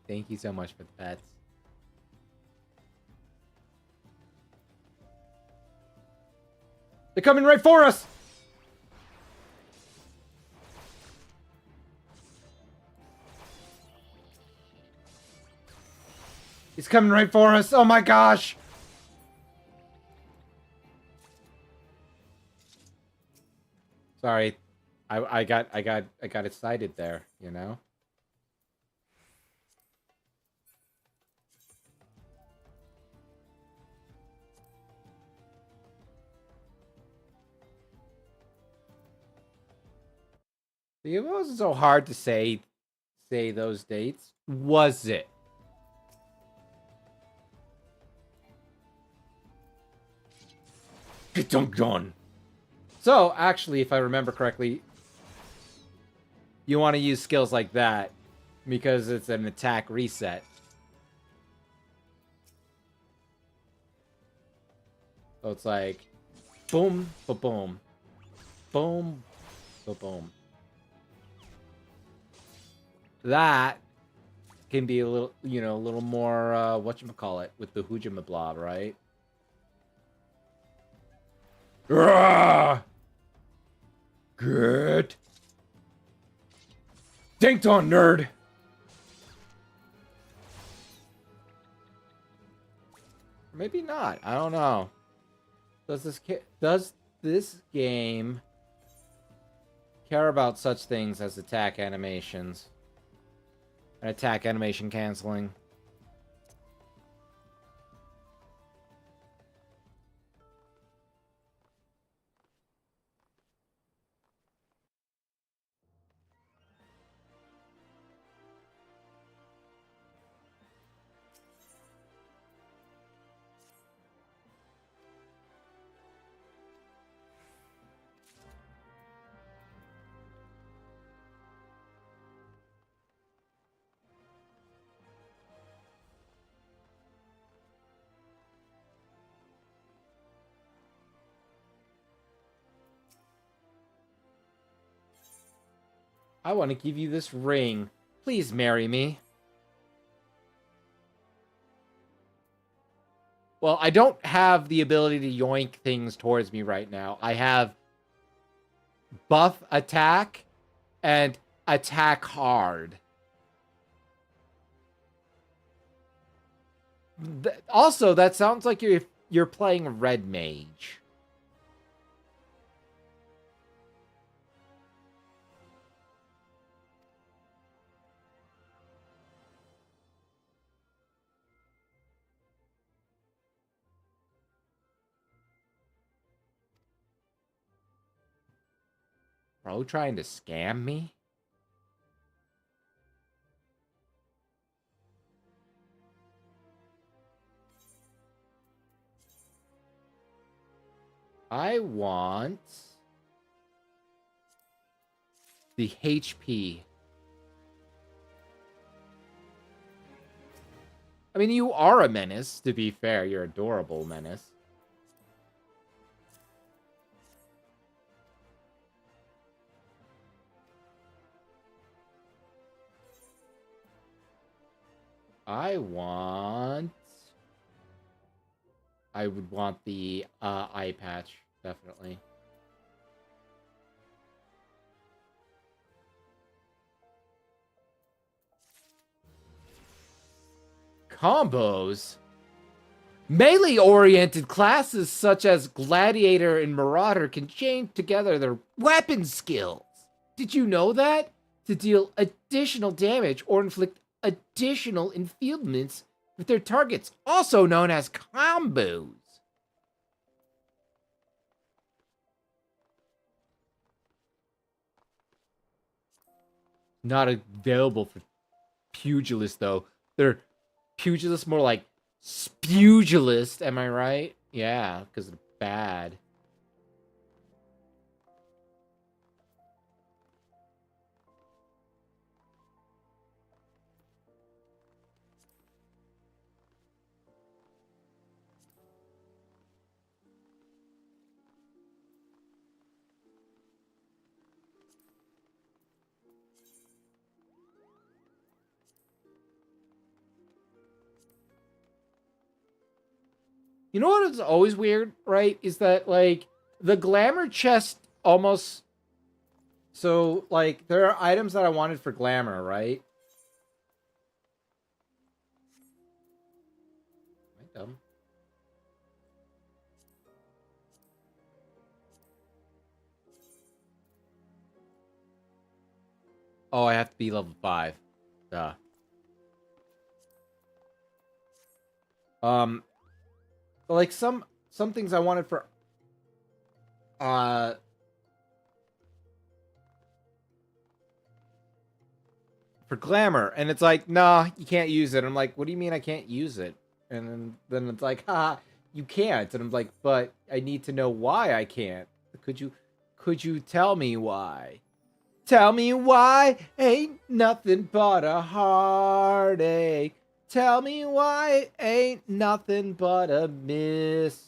Thank you so much for the pets. They're coming right for us! He's coming right for us. Oh my gosh. Sorry. I got excited there, you know? It wasn't so hard to say those dates, was it? Dun. So, actually, if I remember correctly, you want to use skills like that because it's an attack reset. So it's like boom, ba-boom, boom, ba-boom. That can be a little, a little more, whatchamacallit, with the Hujamablob, right? Rah! Good. Dinked on, nerd! Maybe not. I don't know. Does this game care about such things as attack animations and attack animation canceling? I want to give you this ring. Please marry me. Well, I don't have the ability to yoink things towards me right now. I have buff attack and attack hard. Also, that sounds like you're playing red mage. Bro, trying to scam me? I want the HP. I mean, you are a menace, to be fair. You're adorable menace. I would want the eye patch, definitely. Combos? Melee-oriented classes such as Gladiator and Marauder can chain together their weapon skills. Did you know that? To deal additional damage or inflict additional enfeeblements with their targets, also known as combos. Not available for pugilists, though. They're pugilists more like spugilist, am I right? Yeah, because they're bad. You know what is always weird, right? Is that, like, the glamour chest almost... So, like, there are items that I wanted for glamour, right? Am I dumb? Oh, I have to be level 5. Duh. Like, some things I wanted uh... for glamour, and it's like, nah, you can't use it. I'm like, what do you mean I can't use it? And then it's like, haha, you can't. And I'm like, but I need to know why I can't. Could you tell me why? Tell me why ain't nothing but a heartache. Tell me why ain't nothing but a mistake.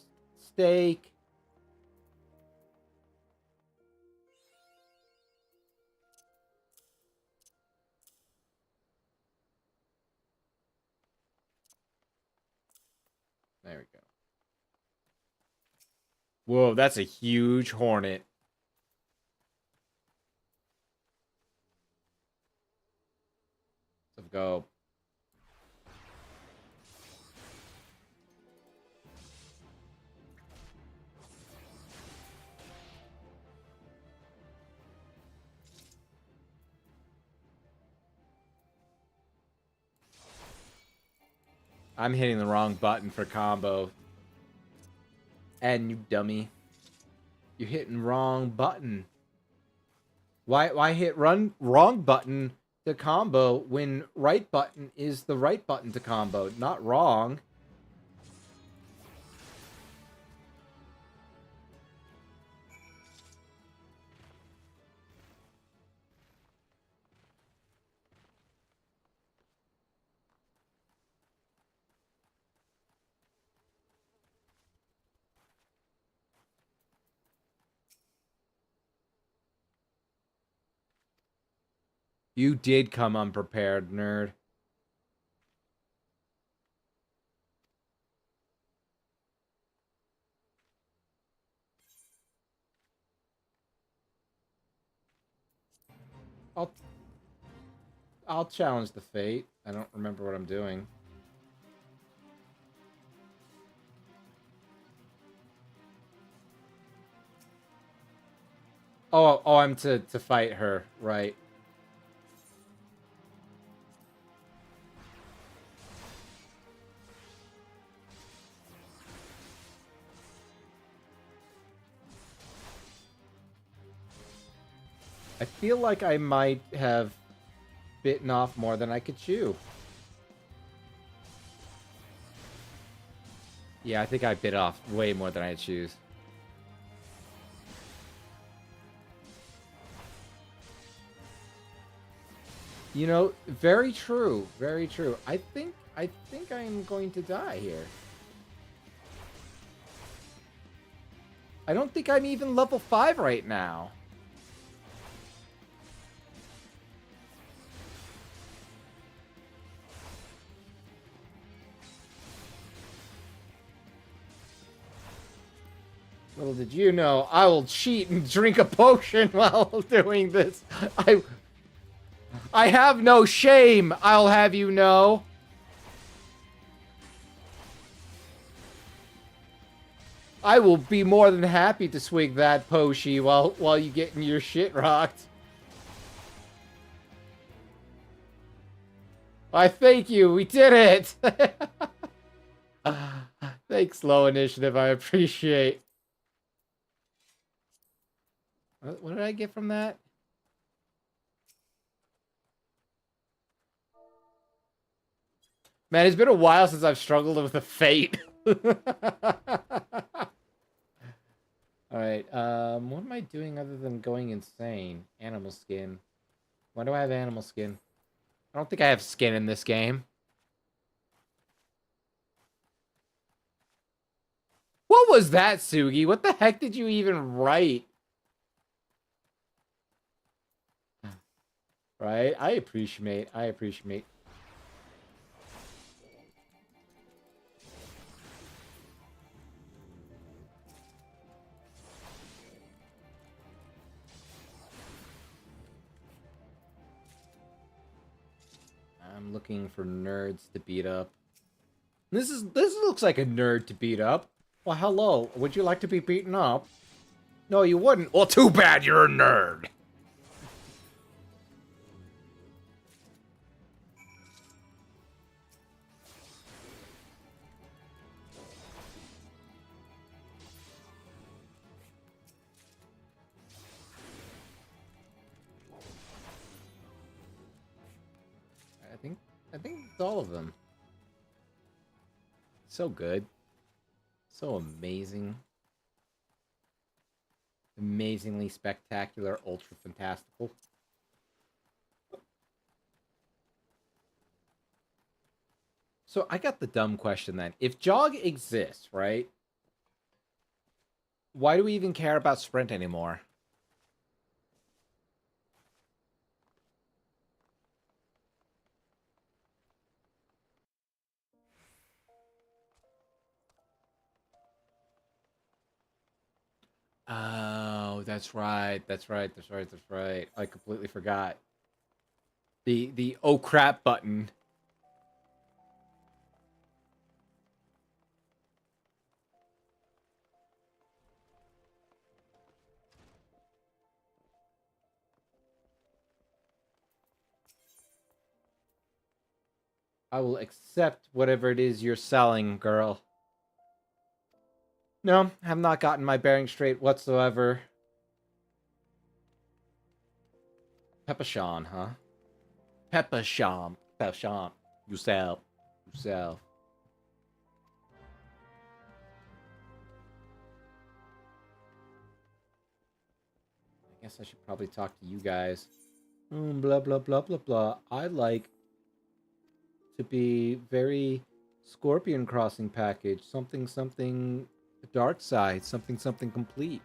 There we go. Whoa, that's a huge hornet. Let's go. I'm hitting the wrong button for combo. And you dummy. You're hitting wrong button. Why hit wrong button to combo when right button is the right button to combo, not wrong? You did come unprepared, nerd. I'll I'll challenge the fate. I don't remember what I'm doing. Oh, I'm to fight her, right? I feel like I might have bitten off more than I could chew. Yeah, I think I bit off way more than I chewed. You know, very true, very true. I think I'm going to die here. I don't think I'm even level 5 right now. Little did you know, I will cheat and drink a potion while doing this. I have no shame, I'll have you know. I will be more than happy to swig that potion while you getting your shit rocked. I thank you, we did it! Thanks, low initiative, I appreciate. What did I get from that? Man, it's been a while since I've struggled with a fate. Alright, what am I doing other than going insane? Animal skin. Why do I have animal skin? I don't think I have skin in this game. What was that, Sugi? What the heck did you even write? Right? I appreciate. I'm looking for nerds to beat up. This looks like a nerd to beat up. Well, hello. Would you like to be beaten up? No, you wouldn't. Well, too bad you're a nerd. I think it's all of them. So good. So amazing. Amazingly spectacular, ultra fantastical. So I got the dumb question then. If Jog exists, right? Why do we even care about Sprint anymore? Oh, that's right. I completely forgot. The oh crap button. I will accept whatever it is you're selling, girl. No, have not gotten my bearing straight whatsoever. Pepachon, huh? Pepachon. Yourself. I guess I should probably talk to you guys. Blah, blah, blah, blah, blah. I like to be very Scorpion Crossing package. Something dark side. Something complete.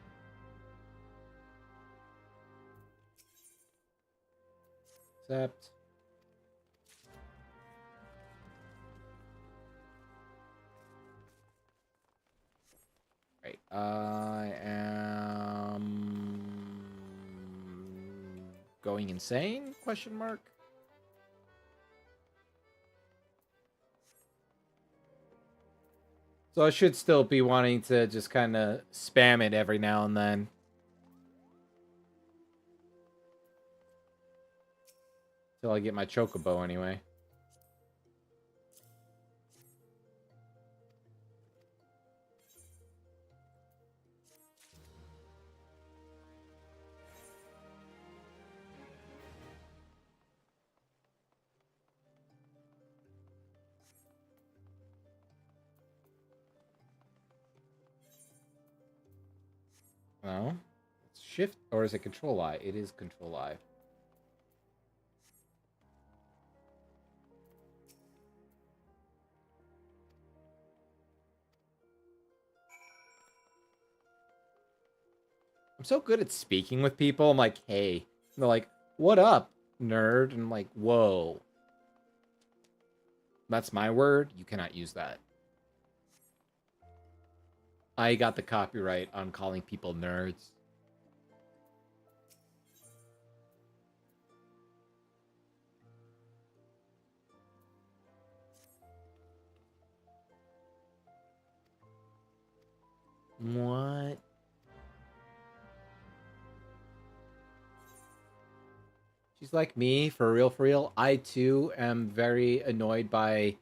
Accept. Right. I am going insane? Question mark. So I should still be wanting to just kind of spam it every now and then. Till I get my chocobo anyway. No. It's shift, or is it control I? It is control I. I'm so good at speaking with people. I'm like, hey. And they're like, what up, nerd? And I'm like, whoa. That's my word. You cannot use that. I got the copyright on calling people nerds. What? She's like me, for real, for real. I too am very annoyed by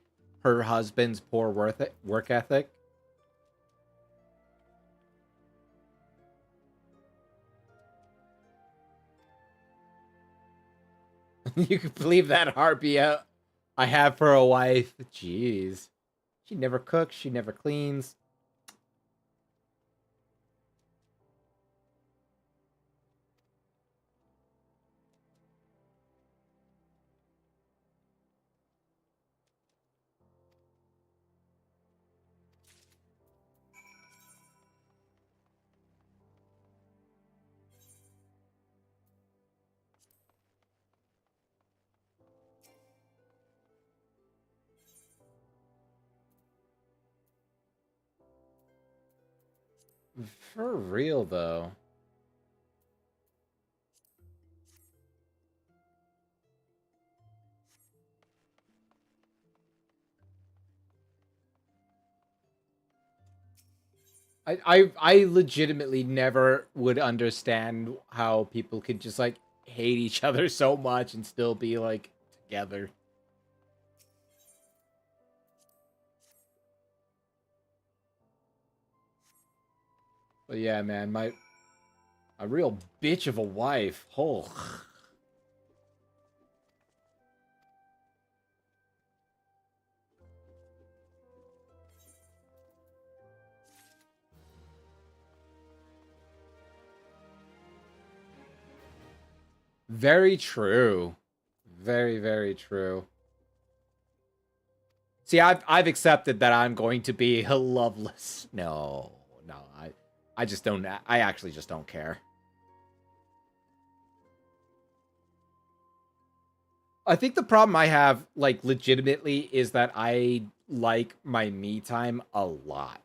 her husband's poor work ethic. You can believe that harpy I have for a wife. Jeez. She never cooks, she never cleans. For real, though. I legitimately never would understand how people could just like hate each other so much and still be like together. But yeah, man, a real bitch of a wife. Oh. Very true. Very, very true. See, I've accepted that I'm going to be loveless. No, no, I just don't. I actually just don't care. I think the problem I have, like, legitimately, is that I like my me time a lot,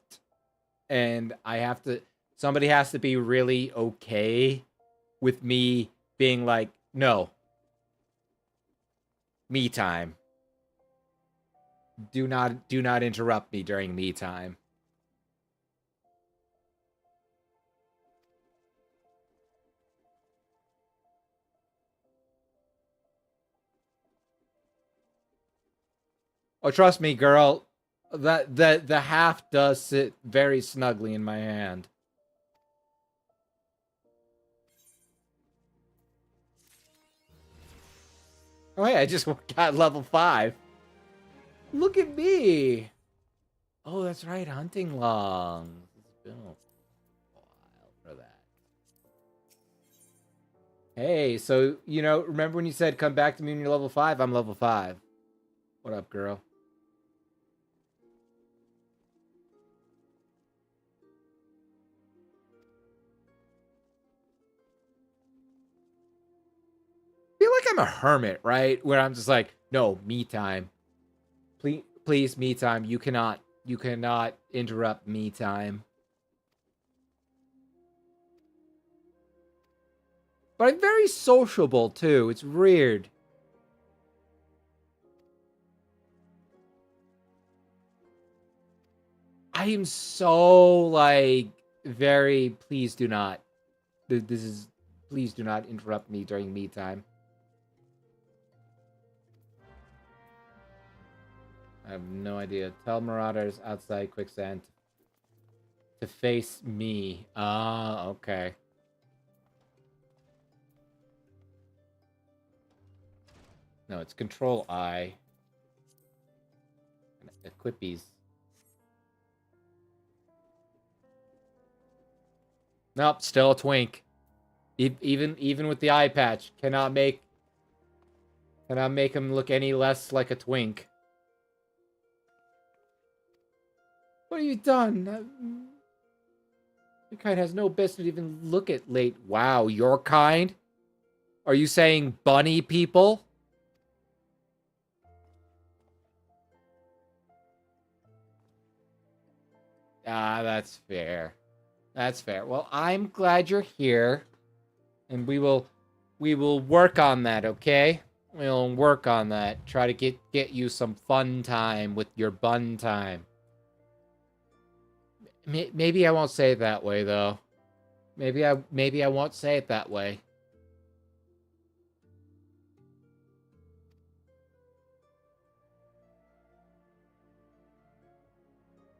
and I have to. Somebody has to be really okay with me being like, no, me time. Do not interrupt me during me time. Oh, trust me, girl. The half does sit very snugly in my hand. Oh, hey, I just got level 5. Look at me. Oh, that's right, hunting lungs. It's been a while for that. Hey, so, you know, remember when you said come back to me when you're level 5? I'm level 5. What up, girl? feel like I'm a hermit, right? Where I'm just like, no, me time. Please, me time. You cannot interrupt me time. But I'm very sociable too. It's weird. I am so like very. Please do not. This is. Please do not interrupt me during me time. I have no idea. Tell Marauders outside quicksand to face me. Ah, okay. No, it's Control I. Equippies. Nope, still a twink. Even with the eye patch, cannot make him look any less like a twink. What have you done? Your kind has no business to even look at late. Wow, your kind? Are you saying bunny people? Ah, that's fair. That's fair. Well, I'm glad you're here. And we will work on that, okay? We'll work on that. Try to get you some fun time with your bun time. Maybe I won't say it that way though. Maybe I won't say it that way.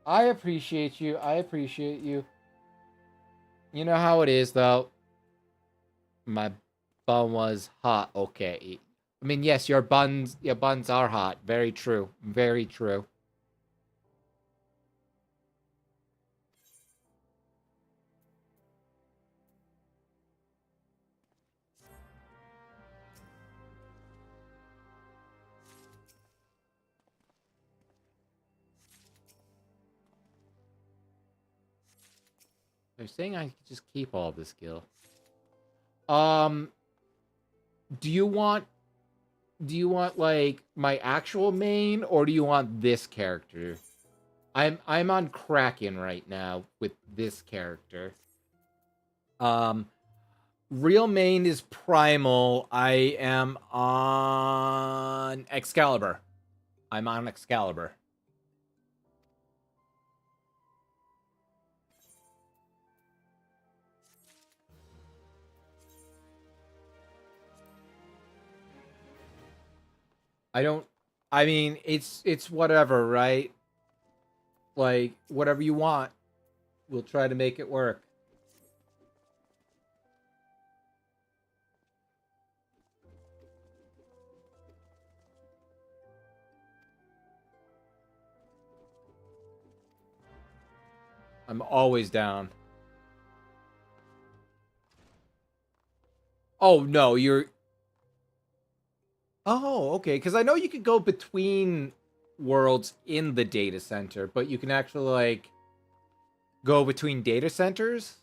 I appreciate you. I appreciate you. You know how it is though. My bun was hot. Okay. I mean, yes, your buns are hot. Very true. Very true. They're saying I could just keep all this skill. Do you want like my actual main, or do you want this character? I'm on Kraken right now with this character. Real main is Primal. I am on Excalibur. I'm on Excalibur. I mean, it's whatever, right? Like, whatever you want. We'll try to make it work. I'm always down. Oh, no, you're... Oh, okay, because I know you could go between worlds in the data center, but you can actually, like, go between data centers?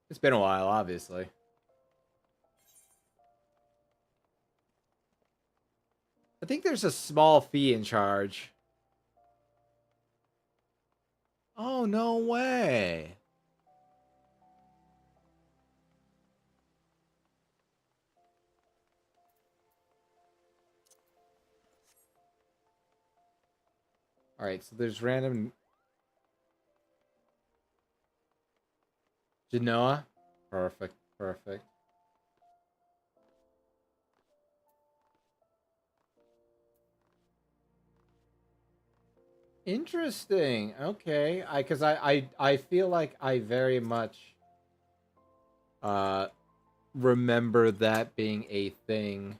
It's been a while, obviously. I think there's a small fee in charge. Oh, no way. Alright, so there's random... Genoa? Perfect, perfect. Interesting. Okay. Because I feel like I very much uh remember that being a thing.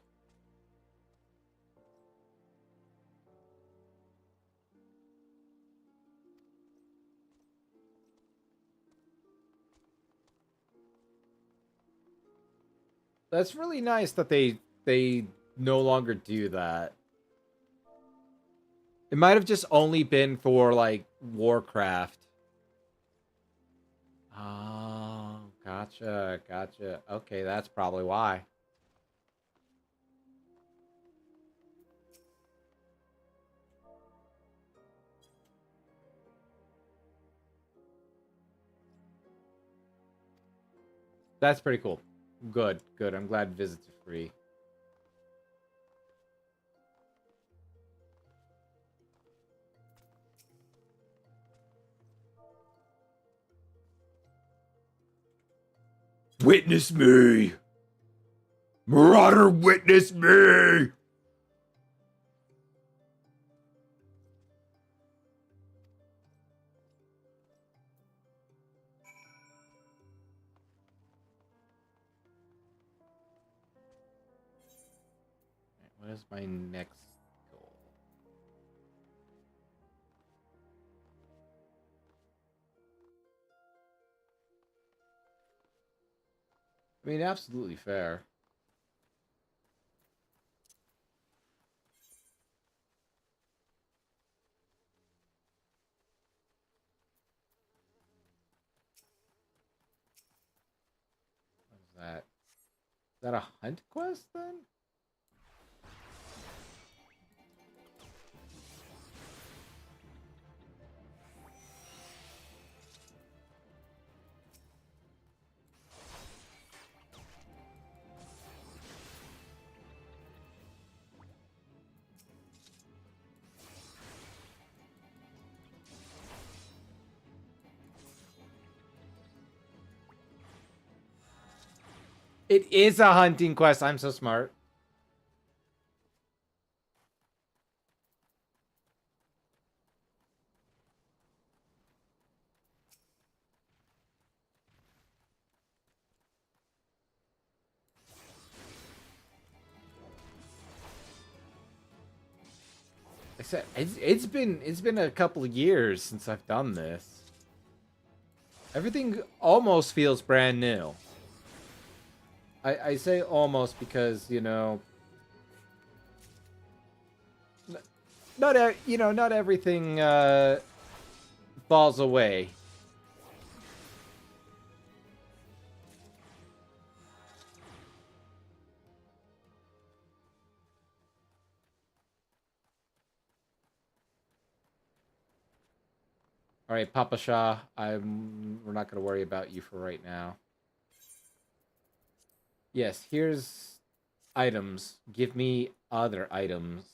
That's really nice that they no longer do that. It might have just only been for like Warcraft. Oh. Gotcha, gotcha. Okay, that's probably why. That's pretty cool. Good, good. I'm glad visits are free. Witness me! Marauder, witness me! What is my next goal? I mean, absolutely fair. What is that? Is that a hunt quest then? It is a hunting quest. I'm so smart. I said it's been a couple of years since I've done this. Everything almost feels brand new. I say almost because, you know, not everything falls away. All right, Papa Shah, we're not going to worry about you for right now. Yes, here's items. Give me other items.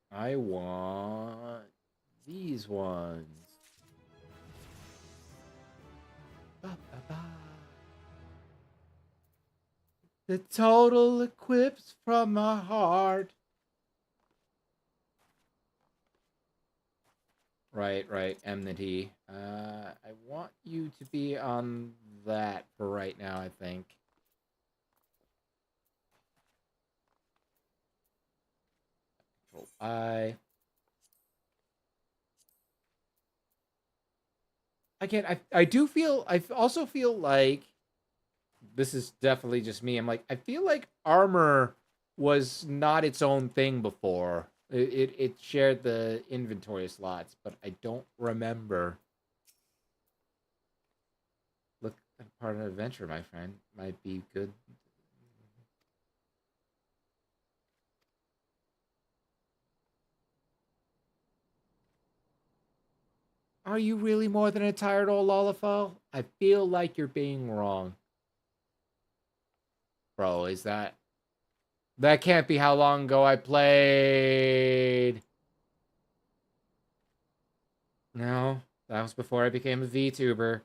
I want these ones. Ba, ba, ba. The total eclipse from my heart. Right, right, enmity. I want you to be on that for right now, I think. Control I. Again, I also feel like this is definitely just me. I'm like, I feel like armor was not its own thing before. It shared the inventory slots, but I don't remember. Look, part of an adventure, my friend. Might be good. Are you really more than a tired old Olafo? I feel like you're being wrong. Bro, is that... That can't be how long ago I played. No, that was before I became a VTuber.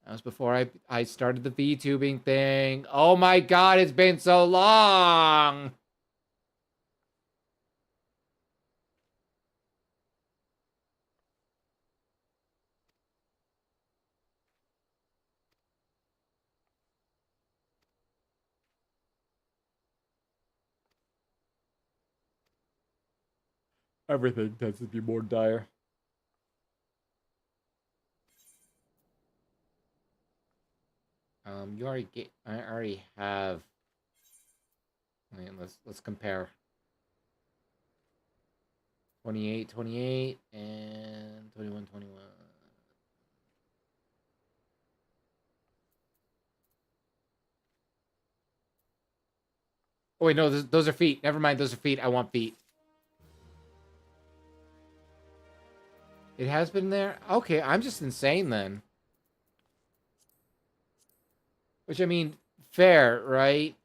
That was before I started the VTubing thing. Oh my god, it's been so long! Everything tends to be more dire. You already get... I already have... Wait, let's compare. 28, 28, and 21, 21. Oh wait, no, those are feet. Never mind, those are feet. I want feet. It has been there? Okay, I'm just insane then. Which, I mean, fair, right?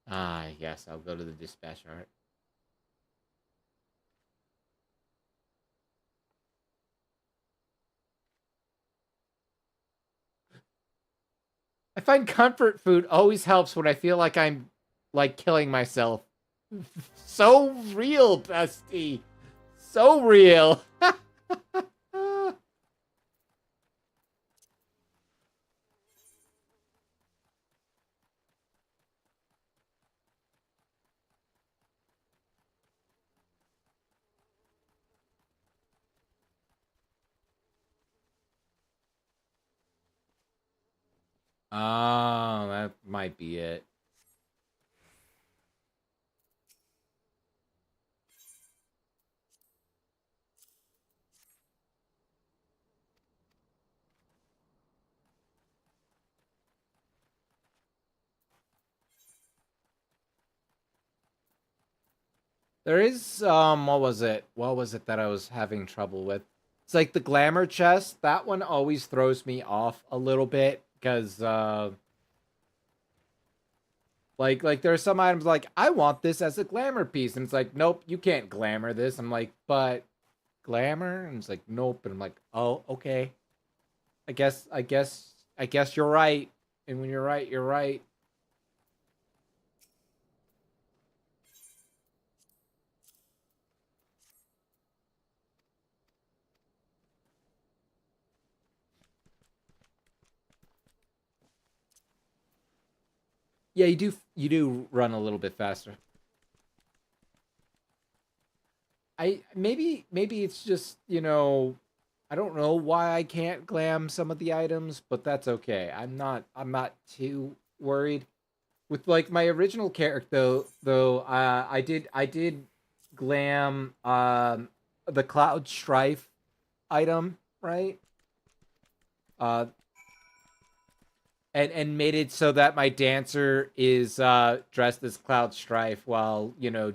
Ah, yes, I'll go to the dispatch art. I find comfort food always helps when I feel like I'm, like, killing myself. So real, bestie. So real. Oh, that might be it. There is what was it? What was it that I was having trouble with? It's like the glamour chest. That one always throws me off a little bit because like there are some items like I want this as a glamour piece and it's like nope, you can't glamour this. I'm like, "But glamour?" And it's like, "Nope." And I'm like, "Oh, okay. I guess you're right." And when you're right, you're right. Yeah, you do run a little bit faster. Maybe it's just, I don't know why I can't glam some of the items, but that's okay. I'm not too worried. With like my original character though, I did glam the Cloud Strife item, right? Uh and made it so that my dancer is dressed as Cloud Strife while,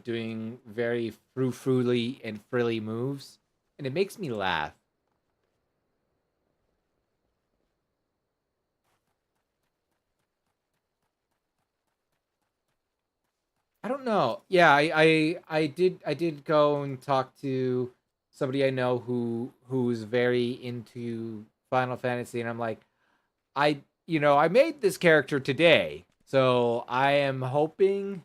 doing very frou-frou and frilly moves. And it makes me laugh. I don't know. Yeah, I did go and talk to somebody I know who's very into Final Fantasy, and I'm like, I made this character today, so I am hoping.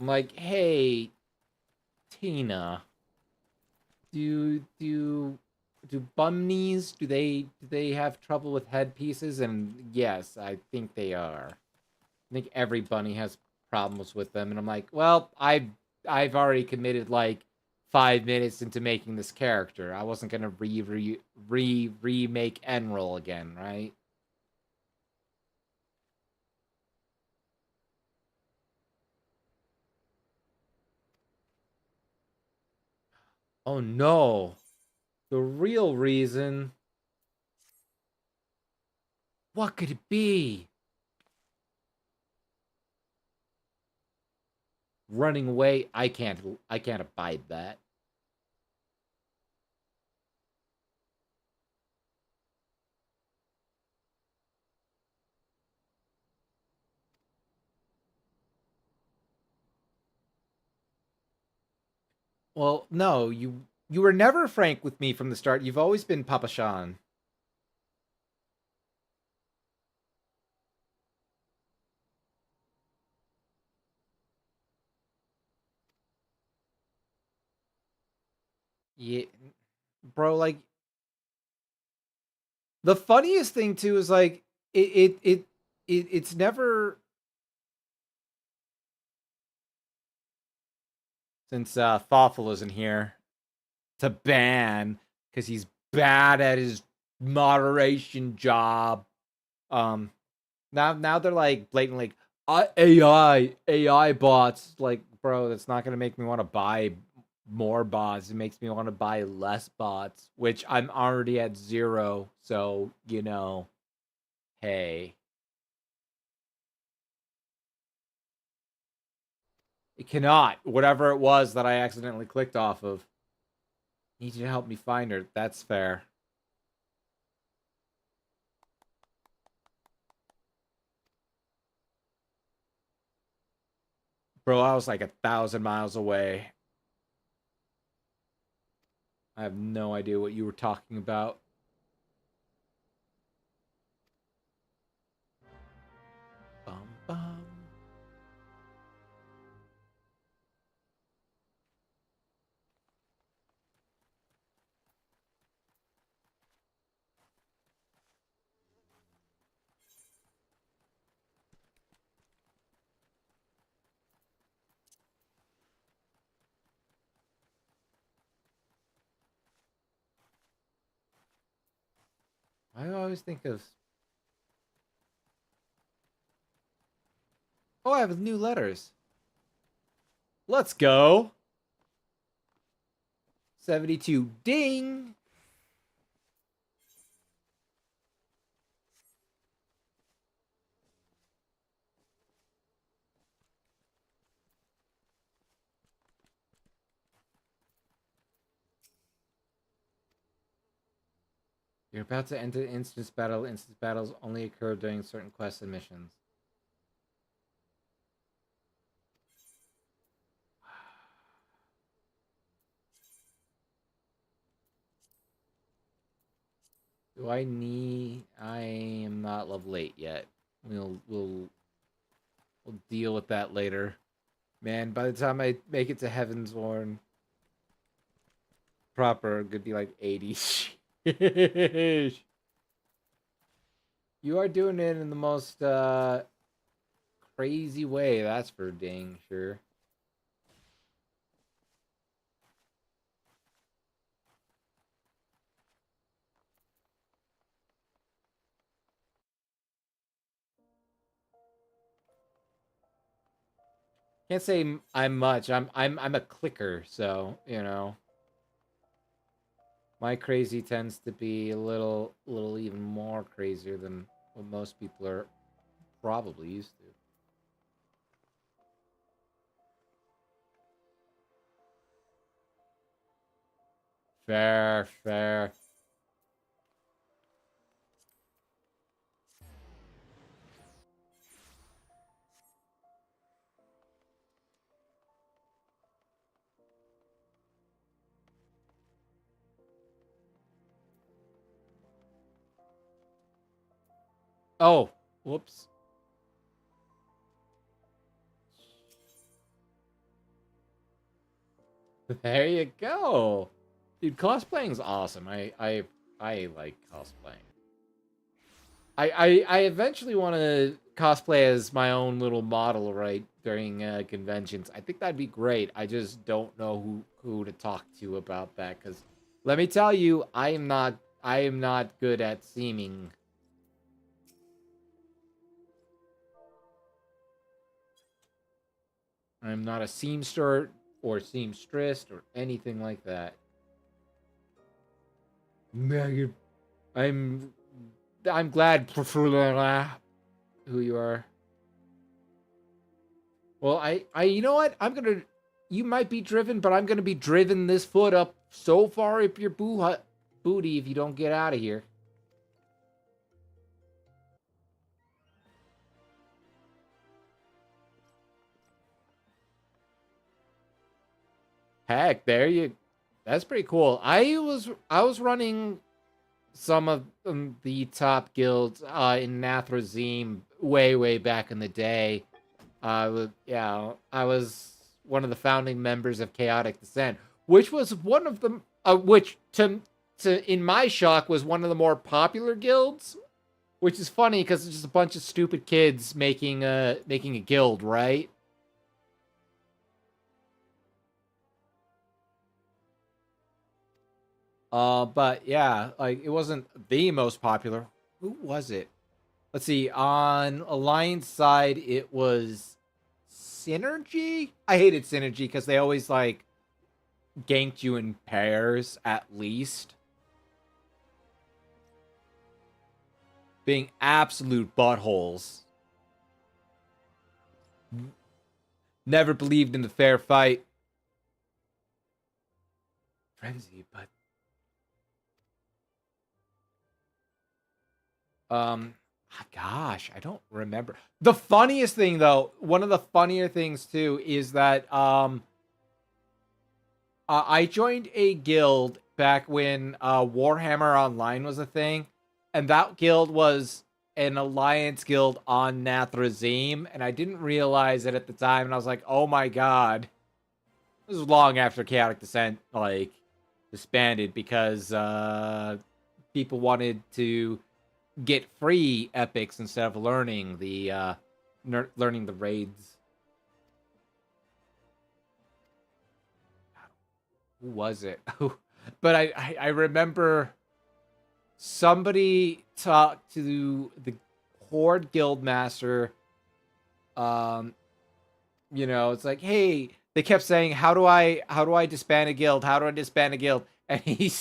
I'm like, hey, Tina, do do bum knees do they have trouble with headpieces? And yes, I think they are. I think every bunny has problems with them, and I'm like, well, I've already committed like 5 minutes into making this character. I wasn't gonna remake Enroll again, right? Oh no, the real reason. What could it be? Running away? I can't abide that. Well, no, you were never frank with me from the start. You've always been Papa Sean. Yeah, bro. Like the funniest thing too is like it's never, since Thoughtful isn't here to ban because he's bad at his moderation job. Um, now they're like blatantly like AI bots. Like, bro, that's not gonna make me want to buy more bots. It makes me want to buy less bots, which I'm already at 0. So hey, it cannot. Whatever it was that I accidentally clicked off of. Need you to help me find her. That's fair. Bro, I was like 1,000 miles away. I have no idea what you were talking about. Bum, bum. I always think of... Oh, I have new letters. Let's go. 72. Ding. You're about to enter instance battle. Instance battles only occur during certain quests and missions. Do I need... I am not level 8 yet. We'll deal with that later. Man, by the time I make it to Heavensborn proper, it could be like 80. You are doing it in the most crazy way, that's for dang sure. Can't say I'm much. I'm a clicker, so my crazy tends to be a little even more crazier than what most people are probably used to. Fair, fair. Oh, whoops. There you go. Dude, cosplaying's awesome. I like cosplaying. I eventually want to cosplay as my own little model, right, during conventions. I think that'd be great. I just don't know who to talk to about that, because let me tell you, I am not good at seaming. I'm not a seamster or seamstress or anything like that. I'm glad who you are. Well, you know what? You might be driven, but I'm gonna be driven this foot up so far up your booty if you don't get out of here. Heck, that's pretty cool. I was running some of the top guilds in Nathrezim way back in the day. I was one of the founding members of Chaotic Descent, which was one of the which to in my shock was one of the more popular guilds. Which is funny because it's just a bunch of stupid kids making a guild, right? But yeah, like it wasn't the most popular. Who was it? Let's see. On Alliance side, it was Synergy. I hated Synergy because they always like ganked you in pairs at least. Being absolute buttholes. Never believed in the fair fight. Frenzy, but gosh, I don't remember. The funniest thing though, one of the funnier things too is that I joined a guild back when Warhammer Online was a thing, and that guild was an alliance guild on Nathrazim, and I didn't realize it at the time, and I was like, oh my god. This was long after Chaotic Descent, like, disbanded, because people wanted to get free epics instead of learning the raids. Who was it? But I remember somebody talked to the Horde Guildmaster. You know, it's like, hey, they kept saying, how do I disband a guild? How do I disband a guild? And he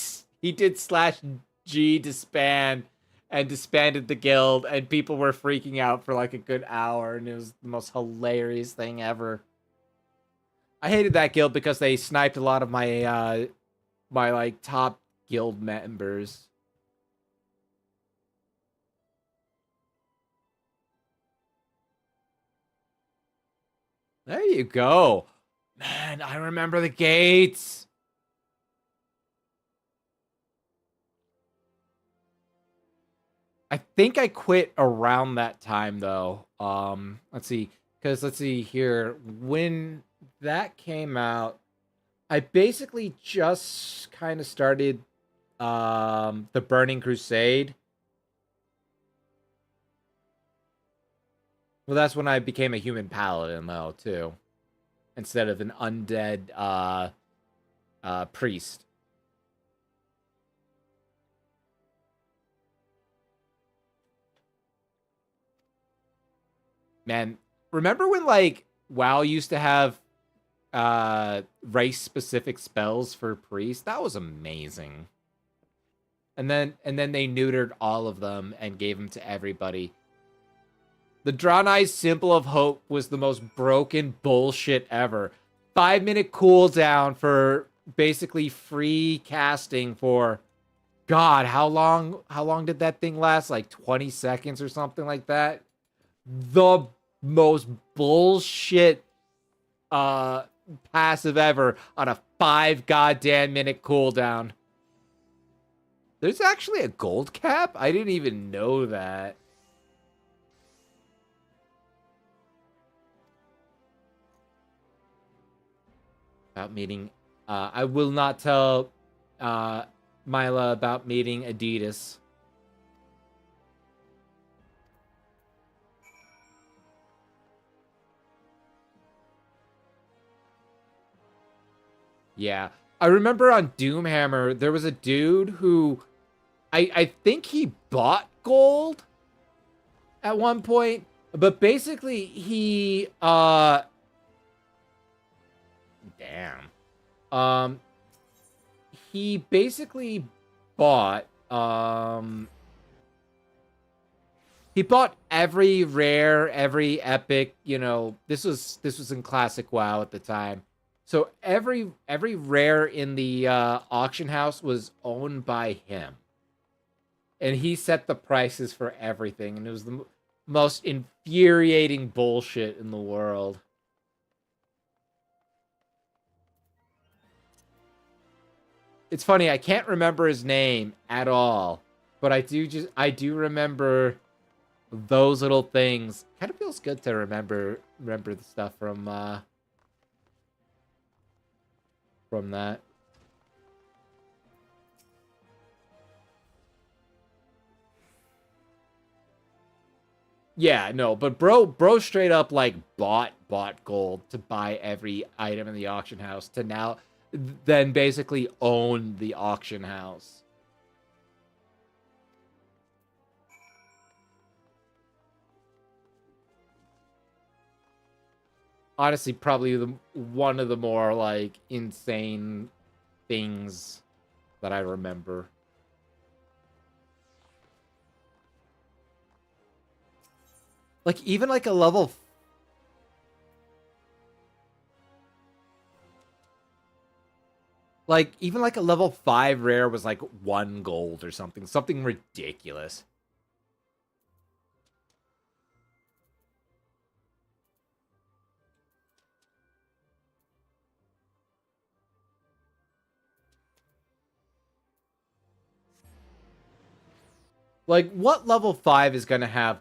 did /G disband and disbanded the guild, and people were freaking out for like a good hour, and it was the most hilarious thing ever. I hated that guild because they sniped a lot of my my like top guild members. There you go. Man, I remember the gates. I think I quit around that time though. Let's see. Cuz let's see here, when that came out, I basically just kind of started the Burning Crusade. Well, that's when I became a human paladin though, too, instead of an undead priest. Man, remember when like WoW used to have race specific spells for priests? That was amazing. And then they neutered all of them and gave them to everybody. The Draenei's Symbol of Hope was the most broken bullshit ever. 5-minute cooldown for basically free casting for, God, how long did that thing last? Like 20 seconds or something like that? The most bullshit passive ever on a 5 goddamn minute cooldown. There's actually a gold cap? I didn't even know that. About meeting, I will not tell Mila about meeting Adidas. Yeah. I remember on Doomhammer, there was a dude who I think he bought gold at one point, but basically he damn. He basically bought he bought every rare, every epic, you know, this was in classic WoW at the time. So every rare in the auction house was owned by him. And he set the prices for everything, and it was the most infuriating bullshit in the world. It's funny, I can't remember his name at all, but I do remember those little things. Kind of feels good to remember the stuff from that. Yeah, no, but bro straight up like bought gold to buy every item in the auction house to now then basically own the auction house. Honestly, probably one of the more like insane things that I remember. Like even like a level like even like a level 5 rare was like 1 gold or something ridiculous. Like what level 5 is going to have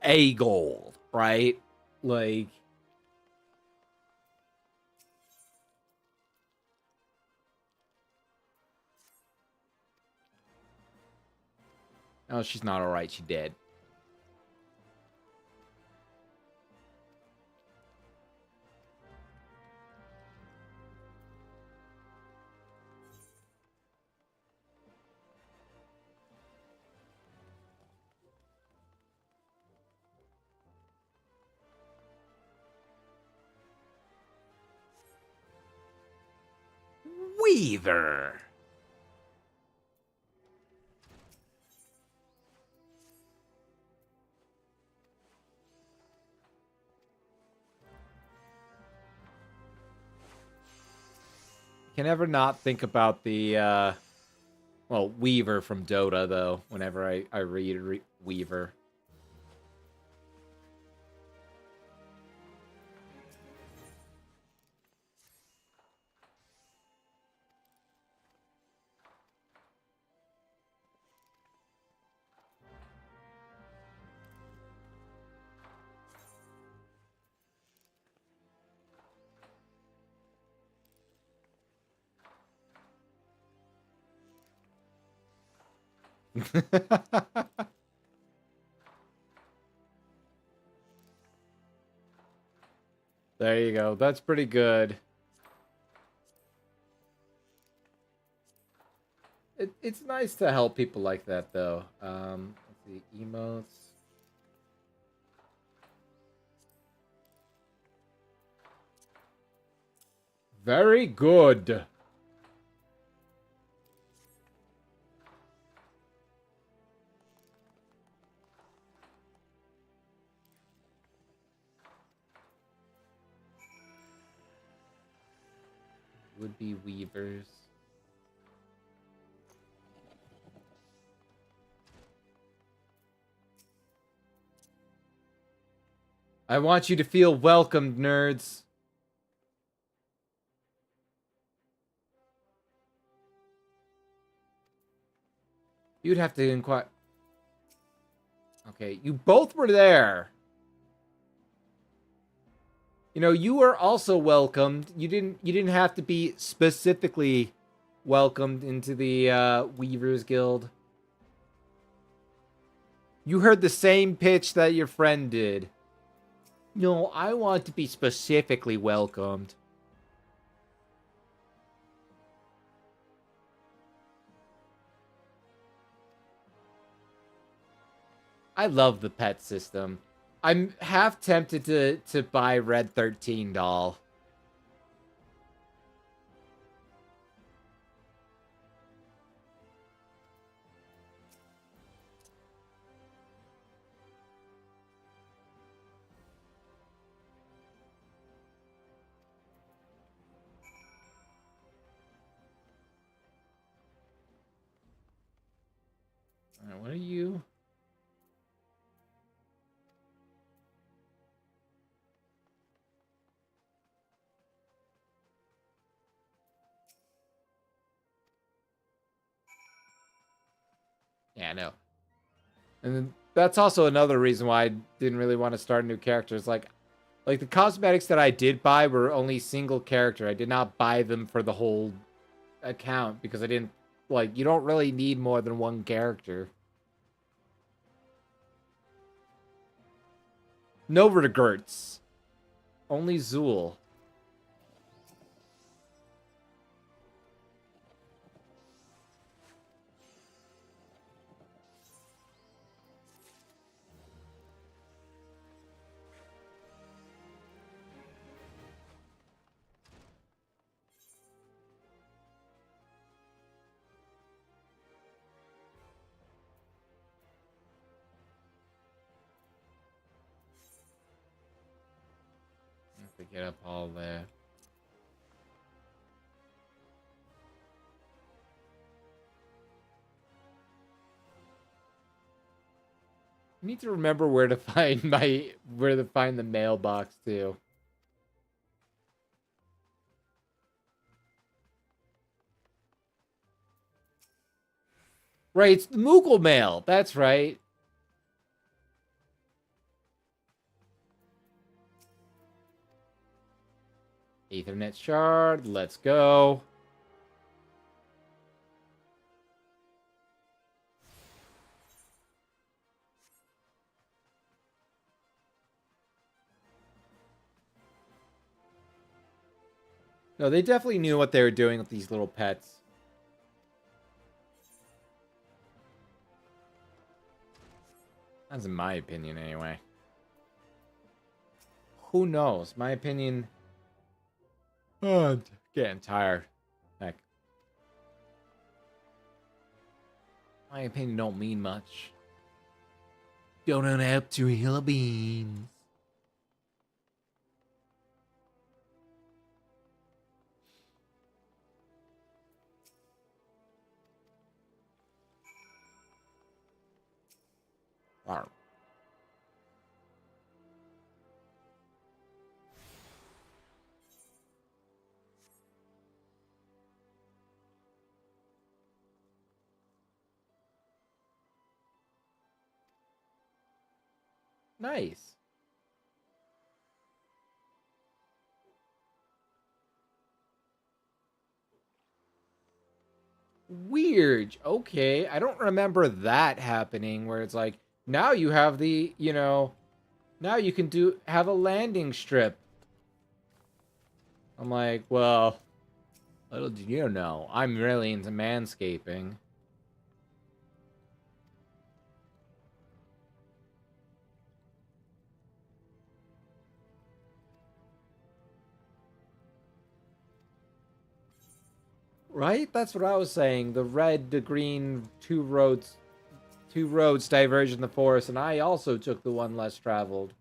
a gold, right? Like oh, she's not all right. She dead. Weaver. Can ever not think about the well, Weaver from Dota though whenever I read Weaver. There you go. That's pretty good. It's nice to help people like that, though. Let's see, emotes. Very good. Would be weavers. I want you to feel welcomed, nerds. You'd have to inquire. Okay, you both were there. You know, you were also welcomed. You didn't have to be specifically welcomed into the Weavers Guild. You heard the same pitch that your friend did. No, I want to be specifically welcomed. I love the pet system. I'm half tempted to buy Red 13 doll. Alright, what are you? Yeah, I know. And then that's also another reason why I didn't really want to start new characters. Like the cosmetics that I did buy were only single character. I did not buy them for the whole account because I didn't like you don't really need more than one character. No regrets. Only Zool. To get up all there. I need to remember where to find the mailbox too. Right, it's the Moogle mail. That's right. Ethernet shard. Let's go. No, they definitely knew what they were doing with these little pets. That's in my opinion, anyway. Who knows? My opinion... Oh, I'm getting tired. Heck. My opinion don't mean much. Don't own up to a hill of beans. Arr. Nice. Weird. Okay. I don't remember that happening where it's like, now you have the, now you can have a landing strip. I'm like, well, little do you know, I'm really into manscaping. Right? That's what I was saying. The red, the green, two roads diverge in the forest, and I also took the one less traveled.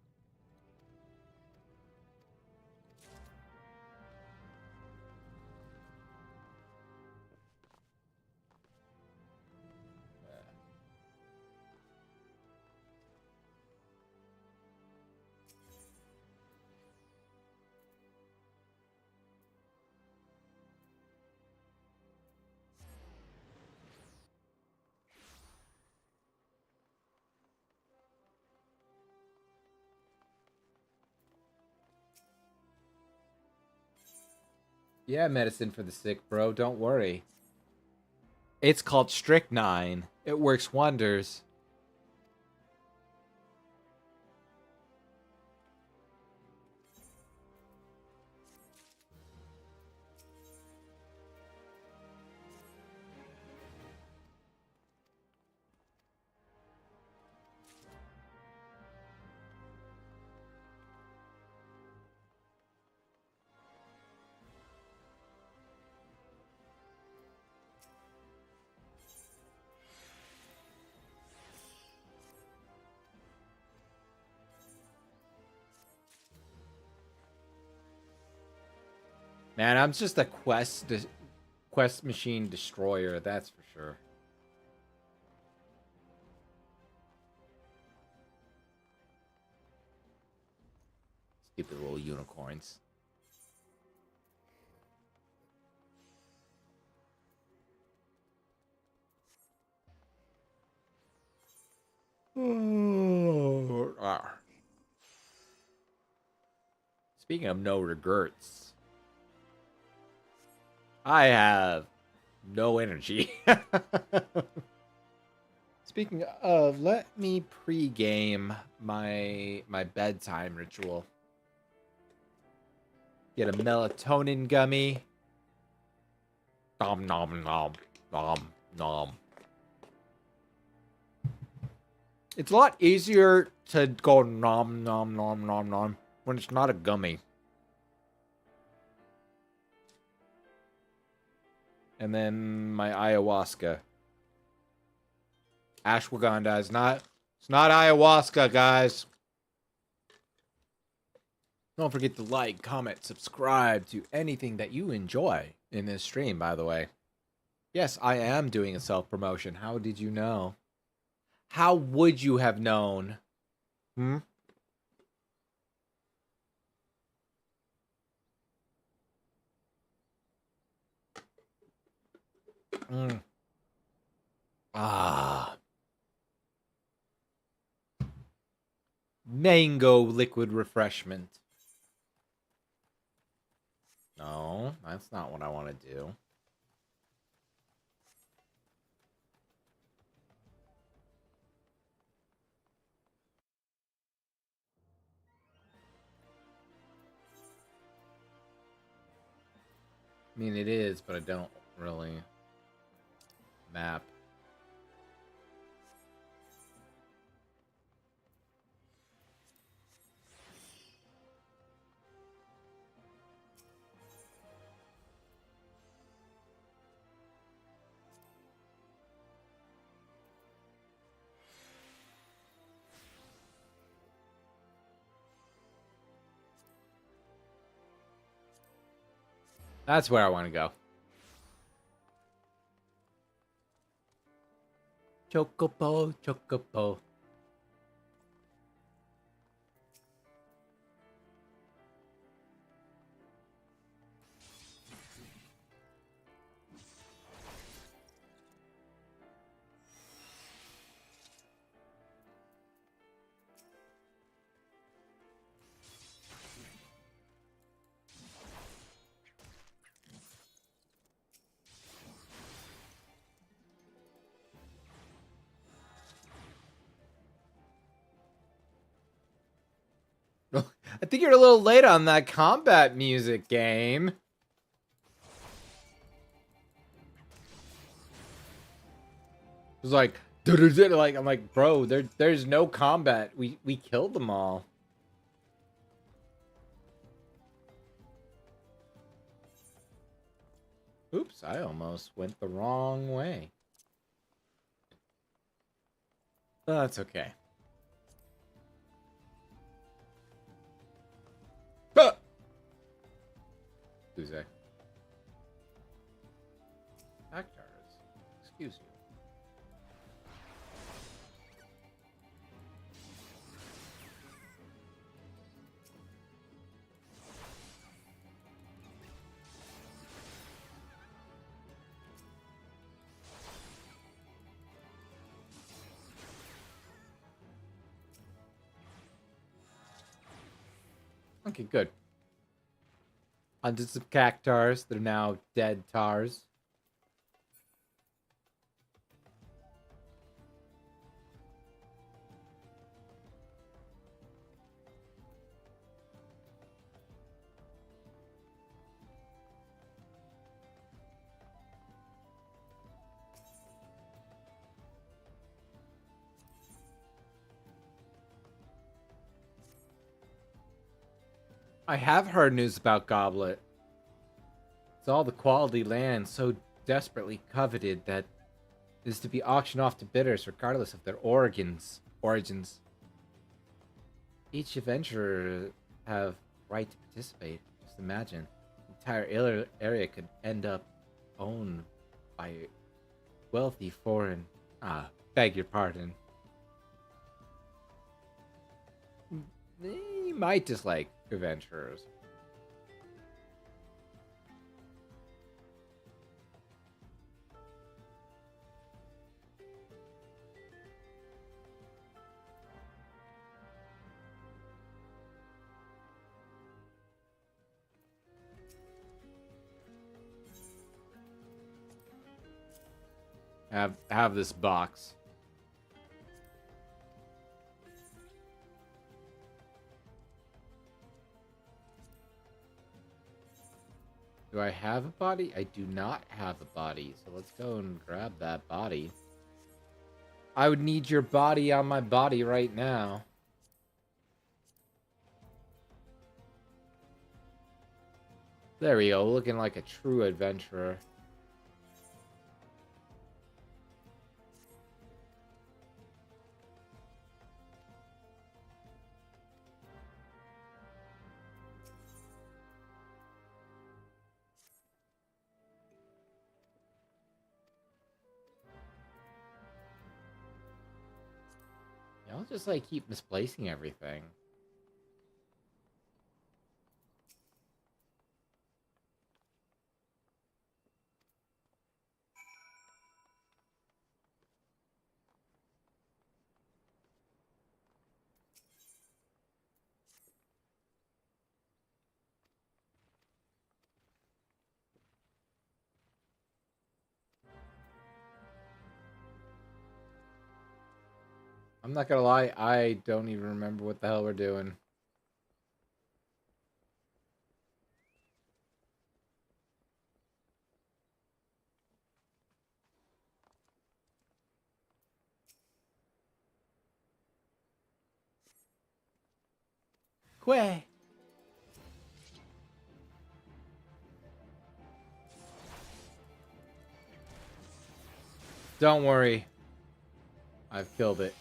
Yeah, medicine for the sick, bro. Don't worry. It's called strychnine. It works wonders. Man, I'm just a quest machine destroyer, that's for sure. Stupid little unicorns. Speaking of no regrets, I have no energy. Speaking of, let me pre-game my bedtime ritual. Get a melatonin gummy. Nom nom nom nom nom. It's a lot easier to go nom nom nom nom nom when it's not a gummy. And then my ayahuasca. Ashwagandha is not. It's not ayahuasca, guys. Don't forget to like, comment, subscribe to anything that you enjoy in this stream, by the way. Yes, I am doing a self-promotion. How did you know? How would you have known? Hmm? Mm. Ah. Mango liquid refreshment. No, that's not what I want to do. I mean, it is, but I don't really map. That's where I want to go. Chocobo, chocobo. I think you're a little late on that combat music game. It was like, like I'm like, bro, there's no combat. We killed them all. Oops, I almost went the wrong way. But that's okay. Ah! Tuesday. Actors, excuse you. Okay, good. Hundreds of cactars. They're now dead tars. I have heard news about Goblet. It's all the quality land so desperately coveted that is to be auctioned off to bidders regardless of their origins. Each adventurer have right to participate. Just imagine, the entire area could end up owned by wealthy foreign. Beg your pardon. You might dislike adventurers. Have this box. Do I have a body? I do not have a body, so let's go and grab that body. I would need your body on my body right now. There we go, looking like a true adventurer. I'll just like keep misplacing everything. I'm not gonna lie, I don't even remember what the hell we're doing. Quay. Don't worry. I've killed it.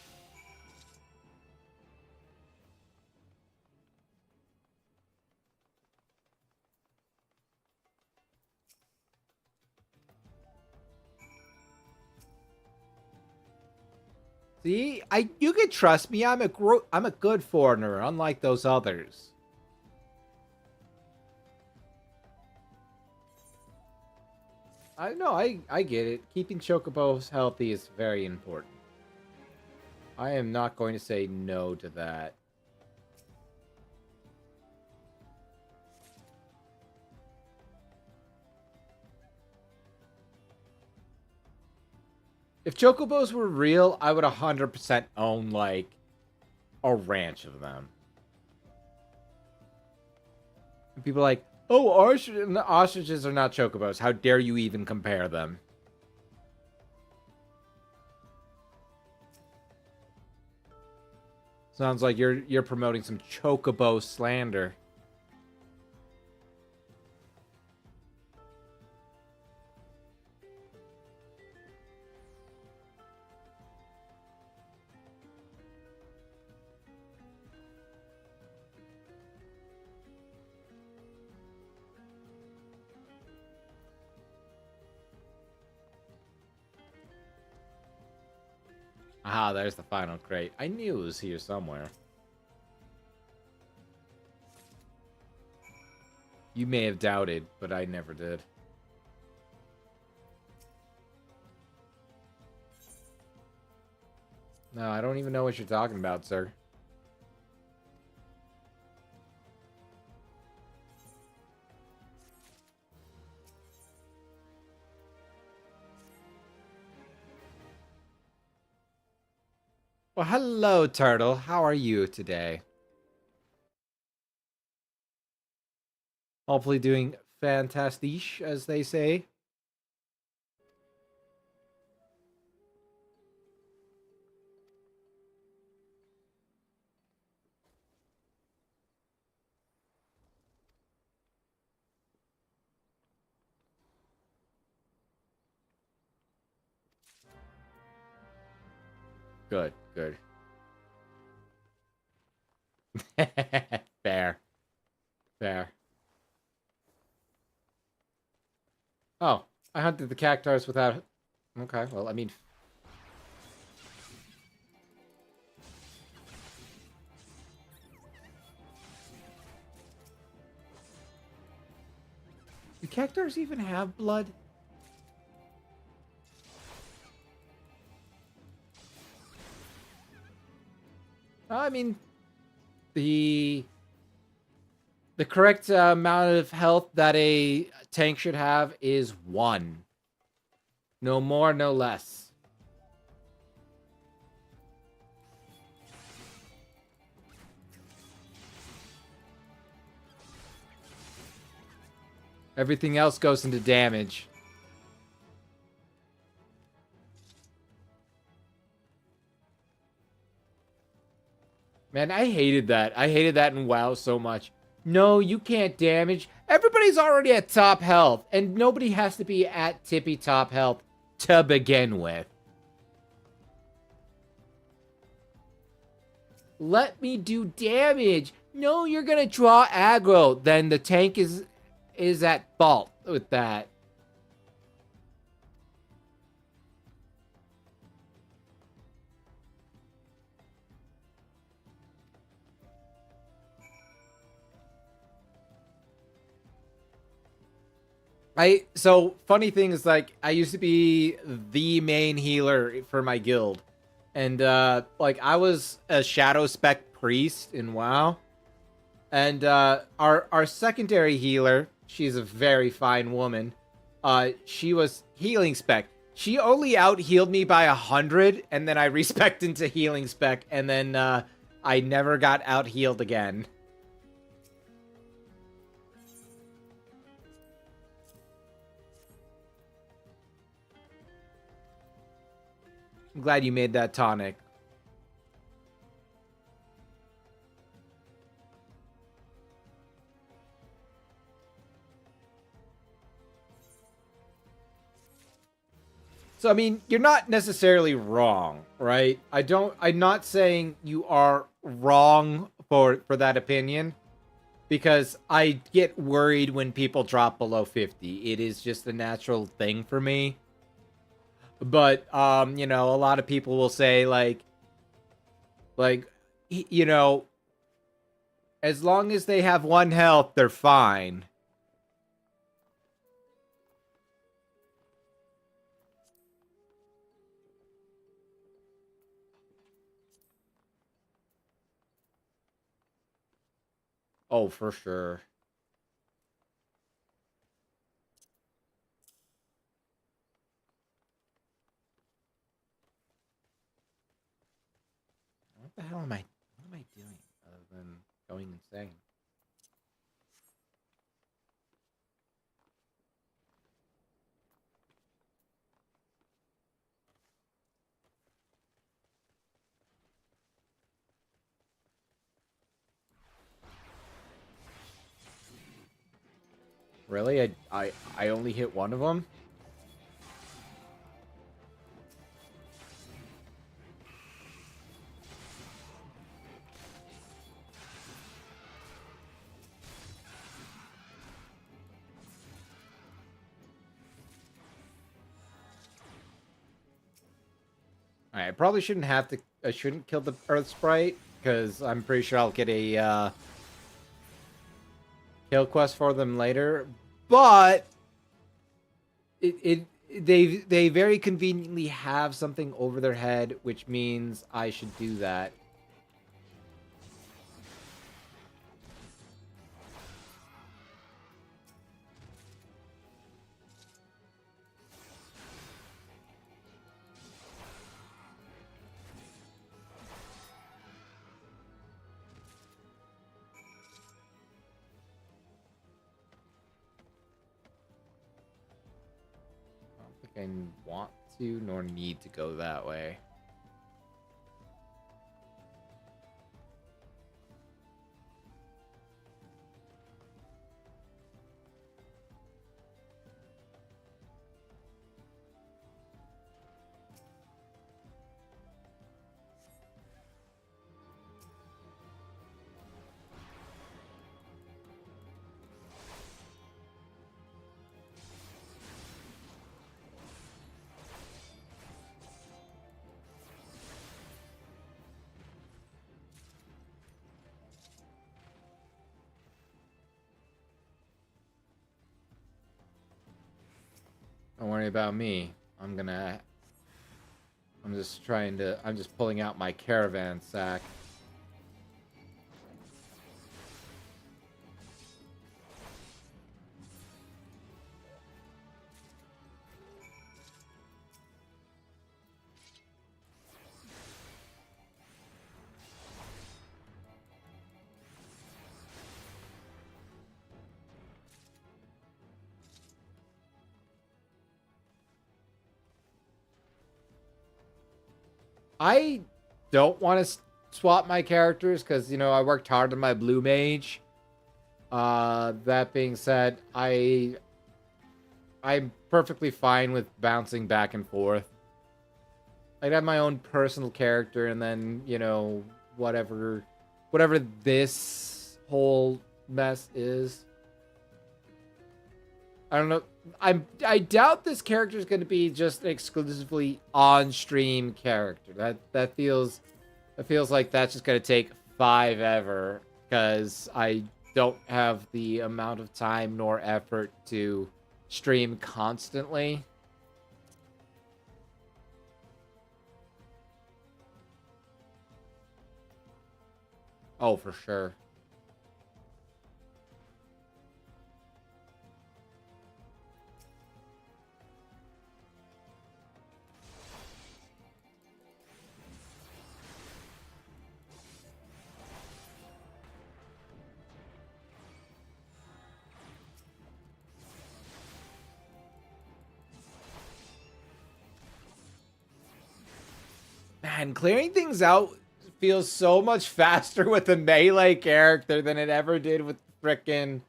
See, you can trust me. I'm a good foreigner, unlike those others. I know, I get it. Keeping chocobos healthy is very important. I am not going to say no to that. If chocobos were real, I would 100% own, like, a ranch of them. And people are like, oh, ostriches are not chocobos. How dare you even compare them? Sounds like you're promoting some chocobo slander. Aha, there's the final crate. I knew it was here somewhere. You may have doubted, but I never did. No, I don't even know what you're talking about, sir. Well, hello, Turtle. How are you today? Hopefully doing fantastic, as they say. Good, good. Fair. Fair. Oh, I hunted the cactuars without... Okay, well, I mean... Do cactuars even have blood? I mean, the correct amount of health that a tank should have is 1. No more, no less. Everything else goes into damage. Man, I hated that. I hated that in WoW so much. No, you can't damage. Everybody's already at top health, and nobody has to be at tippy top health to begin with. Let me do damage. No, you're gonna draw aggro. Then the tank is at fault with that. So funny thing is, like, I used to be the main healer for my guild. And like, I was a shadow spec priest in WoW. And our secondary healer, she's a very fine woman. She was healing spec. She only out healed me by 100, and then I respec'd into healing spec, and then I never got out healed again. I'm glad you made that tonic. So, I mean, you're not necessarily wrong, right? I'm not saying you are wrong for that opinion, because I get worried when people drop below 50. It is just a natural thing for me. But, you know, a lot of people will say, like, you know, as long as they have 1 health, they're fine. Oh, for sure. What the hell am I doing other than going insane? Really? I only hit one of them? Alright, I probably shouldn't have to... I shouldn't kill the Earth Sprite, because I'm pretty sure I'll get a, kill quest for them later. But... They very conveniently have something over their head, which means I should do that. I don't think I want to nor need to go that way. Don't worry about me. I'm just pulling out my caravan sack. I don't want to swap my characters because, you know, I worked hard on my blue mage. That being said, I'm perfectly fine with bouncing back and forth. I'd have my own personal character, and then, you know, whatever this whole mess is. I don't know. I doubt this character is going to be just an exclusively on-stream character. That feels like that's just going to take 5 ever because I don't have the amount of time nor effort to stream constantly. Oh, for sure. Man, clearing things out feels so much faster with a melee character than it ever did with frickin'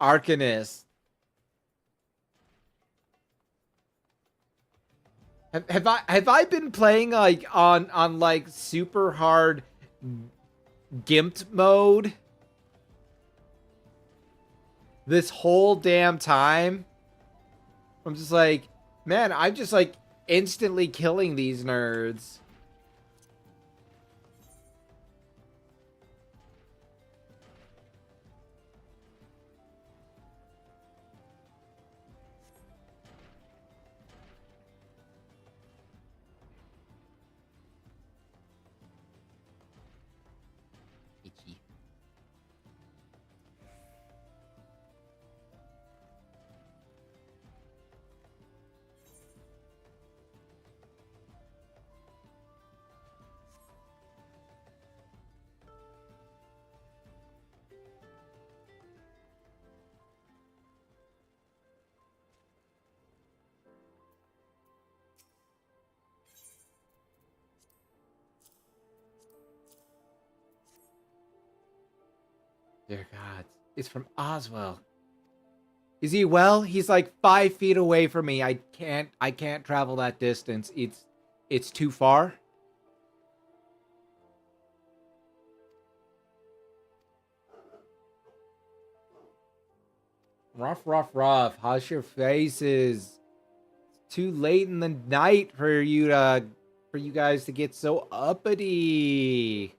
Arcanist. Have I been playing like on like super hard gimped mode this whole damn time? I'm just like, man, I'm just like instantly killing these nerds. Itchy. Dear God, it's from Oswell. Is he well? He's like 5 feet away from me. I can't travel that distance. It's too far. Rough. How's your faces? It's too late in the night for you guys to get so uppity.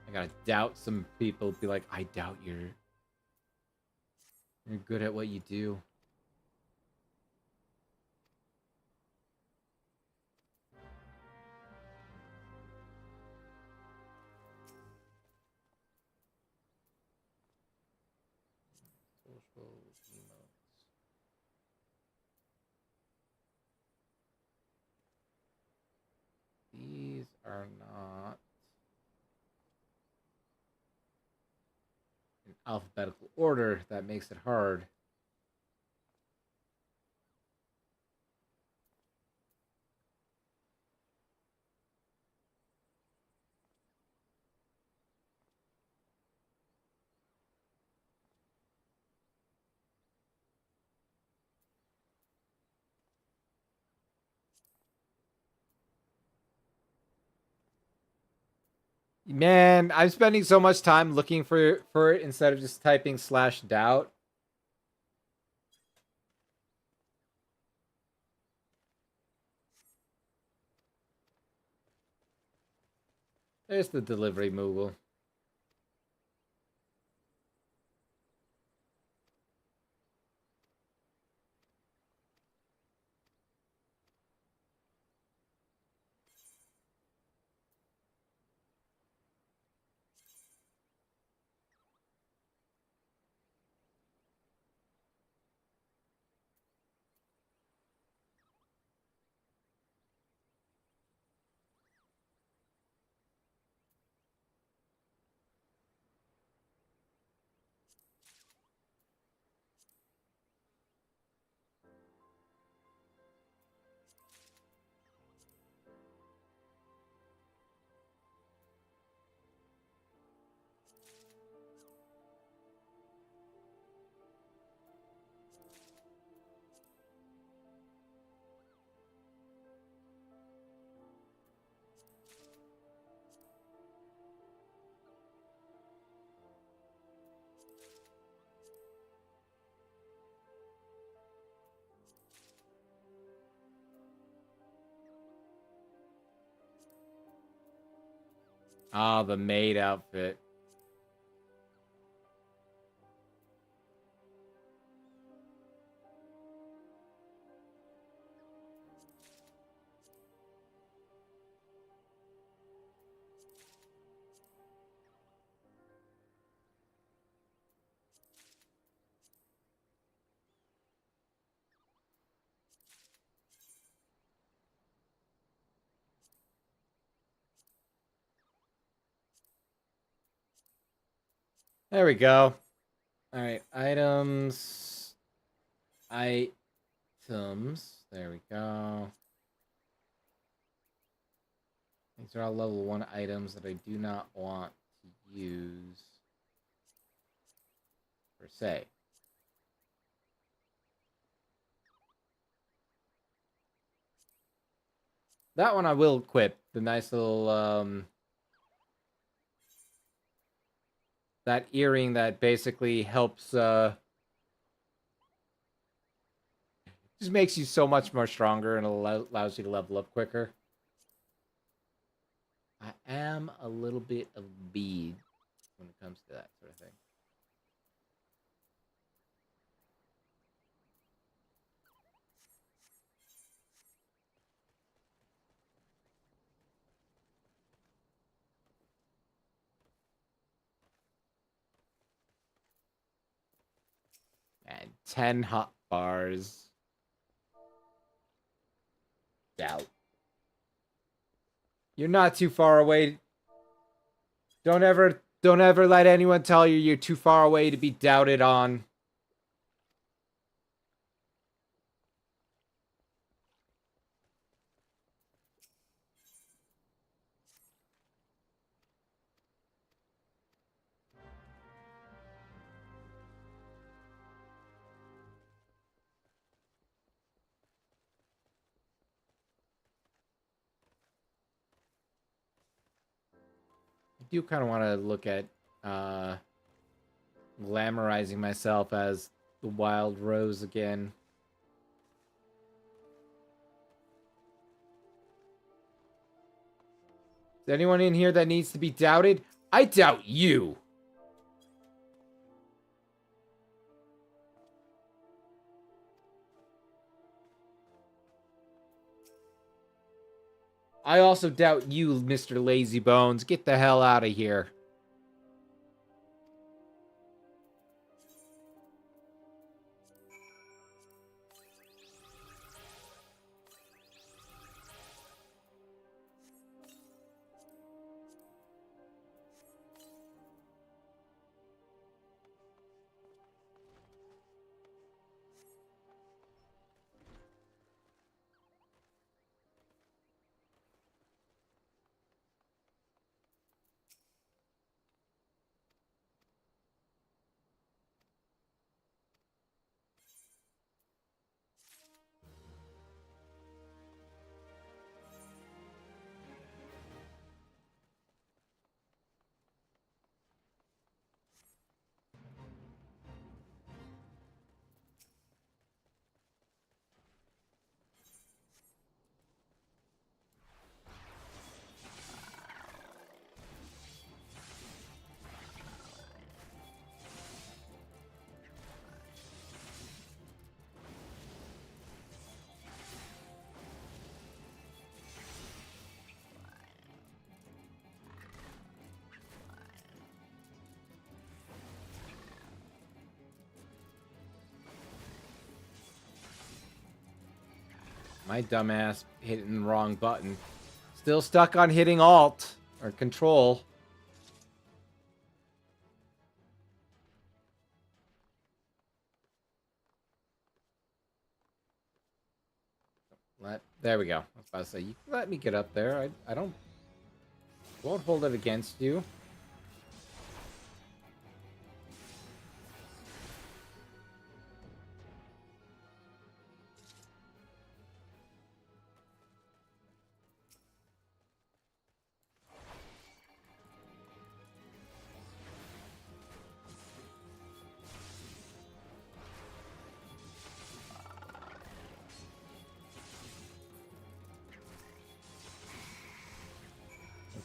I gotta doubt some people. Be like, I doubt you're good at what you do. Social emotes. These are not in alphabetical order. That makes it hard. Man, I'm spending so much time looking for it instead of just typing /doubt. There's the delivery Moogle. Ah, the maid outfit. There we go. All right, items. Items. There we go. These are all level 1 items that I do not want to use per se. That one I will equip. The nice little that earring that basically helps just makes you so much more stronger and allows you to level up quicker. I am a little bit of a bead when it comes to that sort of thing. And 10 hot bars. Doubt. You're not too far away. Don't ever let anyone tell you you're too far away to be doubted on. I do kind of want to look at glamorizing myself as the Wild Rose again. Is anyone in here that needs to be doubted? I doubt you. I also doubt you, Mr. Lazy Bones. Get the hell out of here. My dumbass hitting the wrong button. Still stuck on hitting Alt or Control. There we go. I was about to say, you can let me get up there. I won't hold it against you.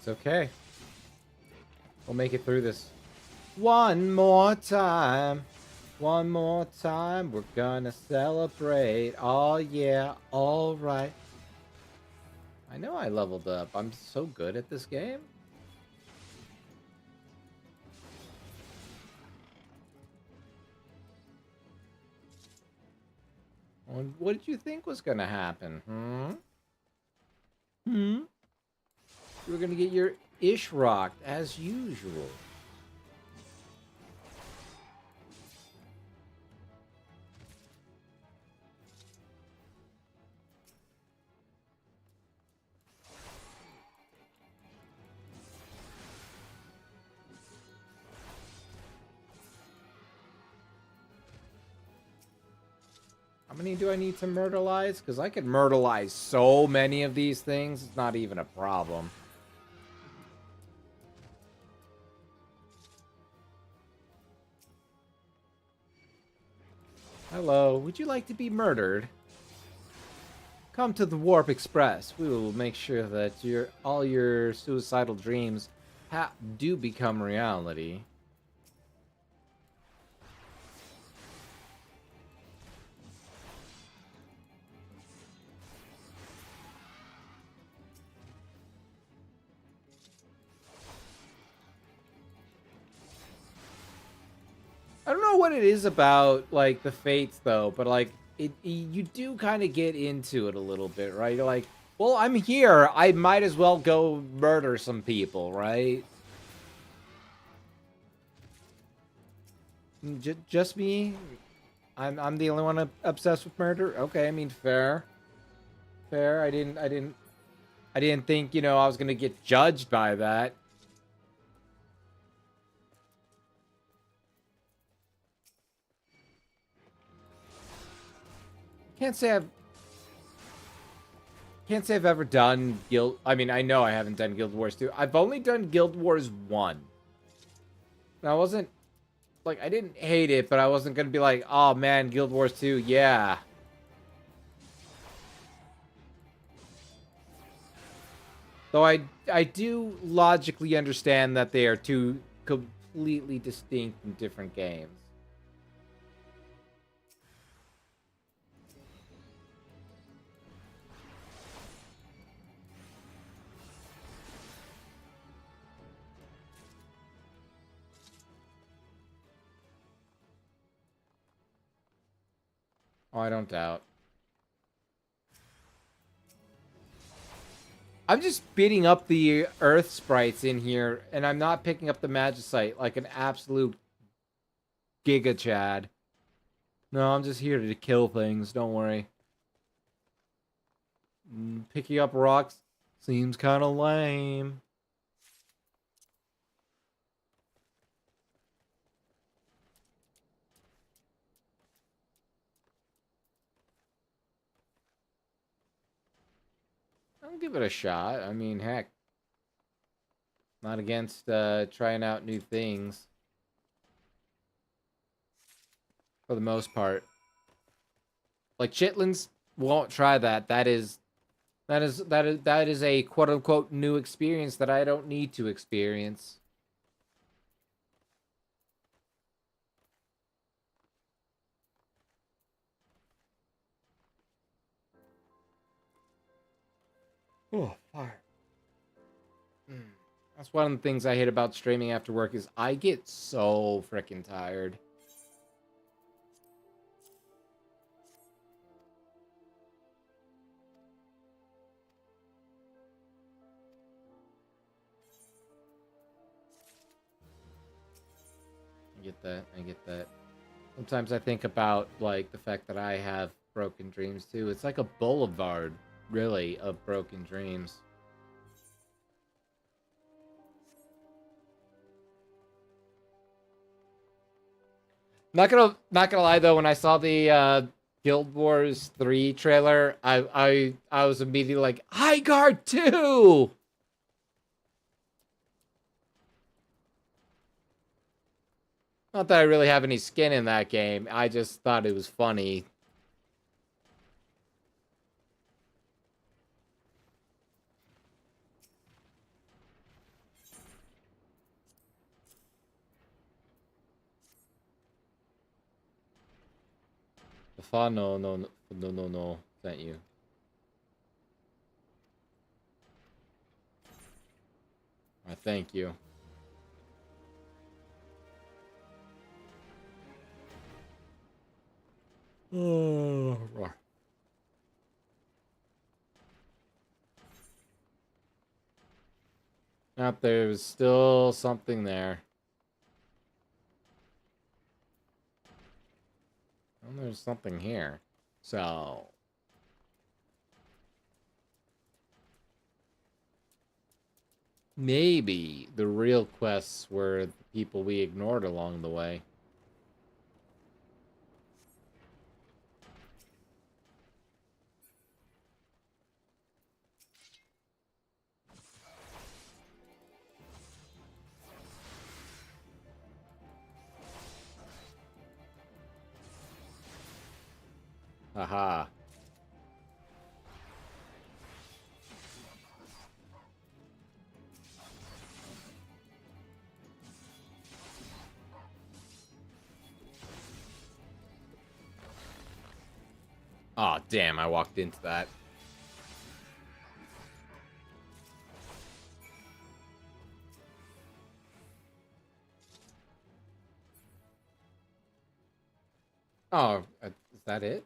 It's okay. We'll make it through this. One more time. One more time. We're gonna celebrate. Oh, yeah. All right. I know I leveled up. I'm so good at this game. What did you think was gonna happen? You were gonna get your ish rocked as usual. How many do I need to myrtleize? Because I could myrtleize so many of these things, it's not even a problem. Hello, would you like to be murdered? Come to the Warp Express. We will make sure that all your suicidal dreams do become reality. I don't know what it is about, like, the fates, though, but, like, you do kind of get into it a little bit, right? You're like, well, I'm here. I might as well go murder some people, right? Just me? I'm the only one obsessed with murder? Okay, I mean, fair. Fair. I didn't think, I was gonna get judged by that. Can't say I've ever done Guild... I mean, I know I haven't done Guild Wars 2. I've only done Guild Wars 1. And I wasn't... Like, I didn't hate it, but I wasn't gonna be like, oh man, Guild Wars 2, yeah. Though I do logically understand that they are two completely distinct and different games. Oh, I don't doubt. I'm just beating up the Earth sprites in here, and I'm not picking up the Magicite like an absolute Giga Chad. No, I'm just here to kill things, don't worry. Picking up rocks seems kind of lame. I'll give it a shot. I mean, heck. Not against trying out new things. For the most part. Like, chitlins won't try that. That is a quote-unquote new experience that I don't need to experience. Oh, fire. That's one of the things I hate about streaming after work is I get so freaking tired. I get that. Sometimes I think about, like, the fact that I have broken dreams, too. It's like a boulevard, really, of broken dreams. Not gonna lie, though, when I saw the, Guild Wars 3 trailer, I was immediately like, Highguard 2! Not that I really have any skin in that game. I just thought it was funny. No, no, no, no, no, no. Thank you. I thank you. Oh, Nope, there's still something there. And there's something here. So... maybe the real quests were the people we ignored along the way. Haha. Oh, damn, I walked into that. Oh, is that it?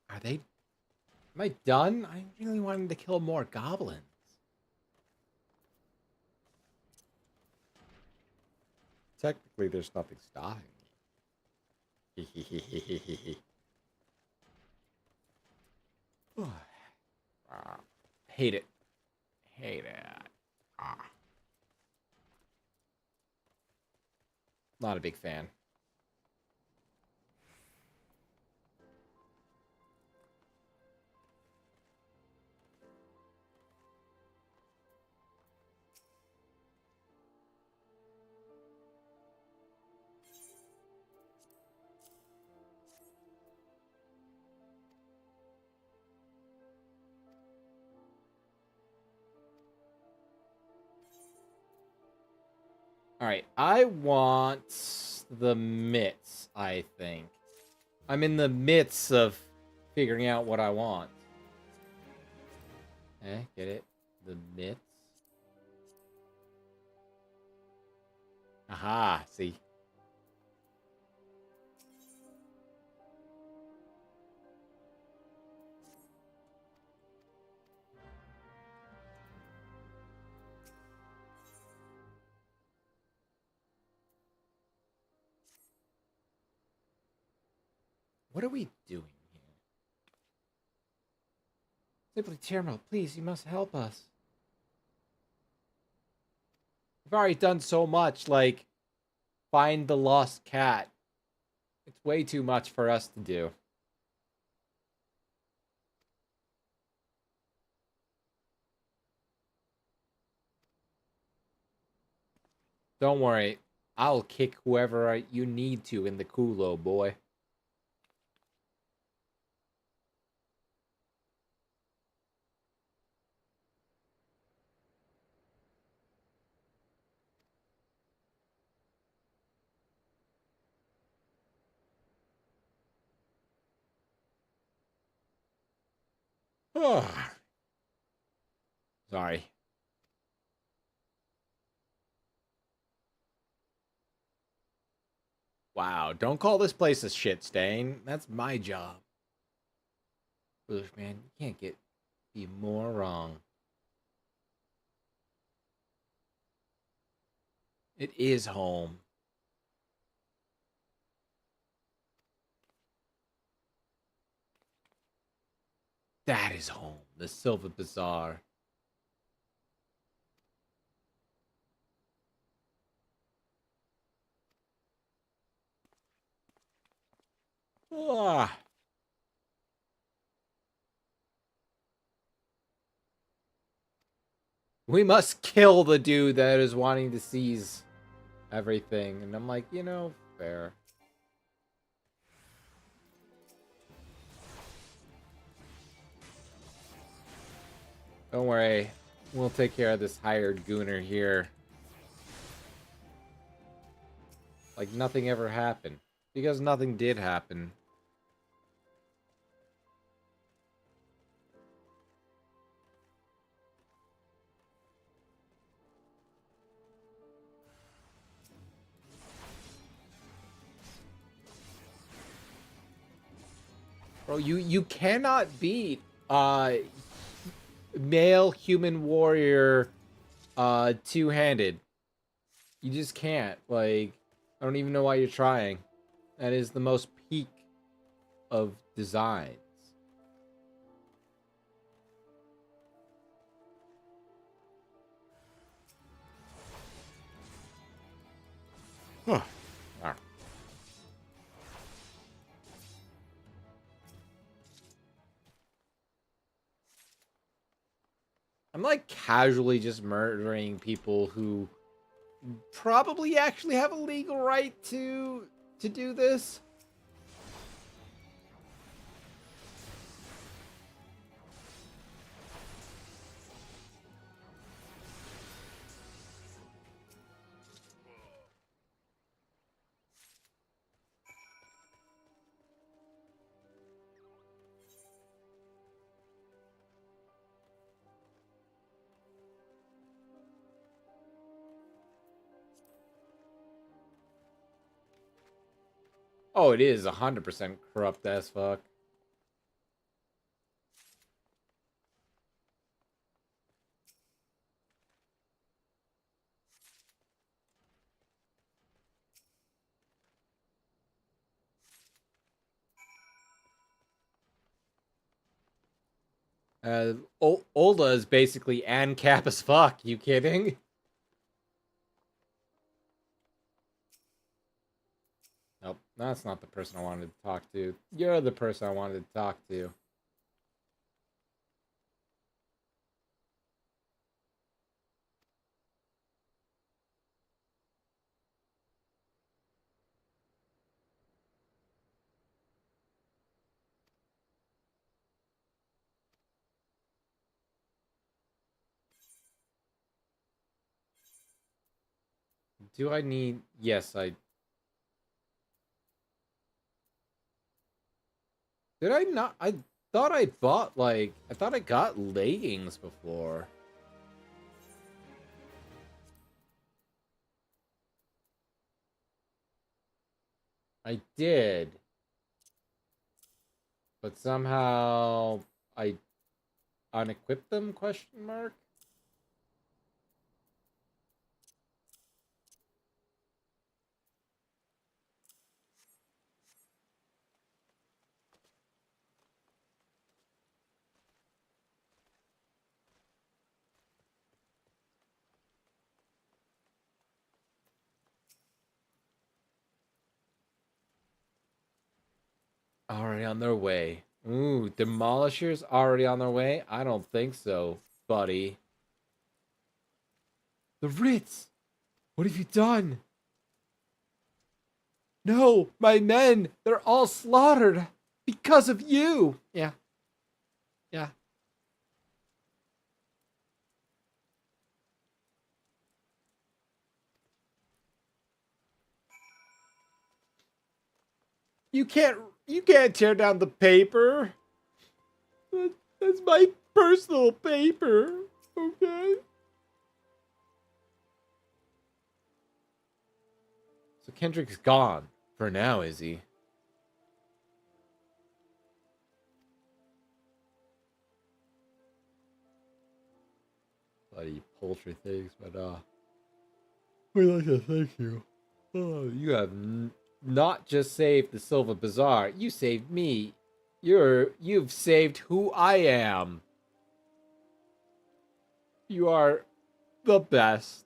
Are they... am I done? I really wanted to kill more goblins. Technically, there's nothing stopping me. Hate it. Hate it. Not a big fan. Alright, I want the mitts, I think. I'm in the midst of figuring out what I want. Get it? The mitts? Aha, see. What are we doing here? Simply Terminal, please, you must help us. We've already done so much, like, find the lost cat. It's way too much for us to do. Don't worry. I'll kick whoever you need to in the culo, boy. Sorry. Wow, don't call this place a shit stain. That's my job. Foolish man, you can't be more wrong. It is home. That is home. The Silver Bazaar. Ah. We must kill the dude that is wanting to seize everything. And I'm like, you know, fair. Don't worry. We'll take care of this hired gooner here. Like nothing ever happened. Because nothing did happen. Bro, you cannot beat male human warrior two-handed. You just can't. Like, I don't even know why you're trying. That is the most peak of designs. Huh. Ah. I'm like casually just murdering people who probably actually have a legal right to do this. Oh, it is 100% corrupt as fuck. Olda is basically ANCAP as fuck. You kidding? Nope, that's not the person I wanted to talk to. You're the person I wanted to talk to. Do I need... Yes, I... Did I not... I thought I bought, like... I thought I got leggings before. I did. But somehow... I unequipped them, question mark? Already on their way. Ooh, Demolishers already on their way? I don't think so, buddy. The Ritz! What have you done? No, my men! They're all slaughtered! Because of you! Yeah. Yeah. You can't tear down the paper. That's my personal paper. Okay? So Kendrick's gone. For now, is he? Bloody poultry things, but we'd like to thank you. Oh, you have not just saved the Silver Bazaar, you saved me. You've saved who I am. You are the best.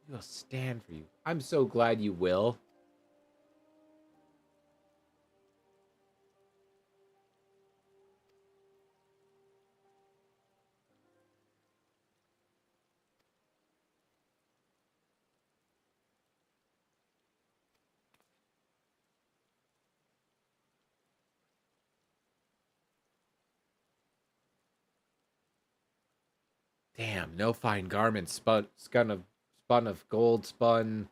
We'll stand for you. I'm so glad you will. Damn, no fine garments spun of gold spun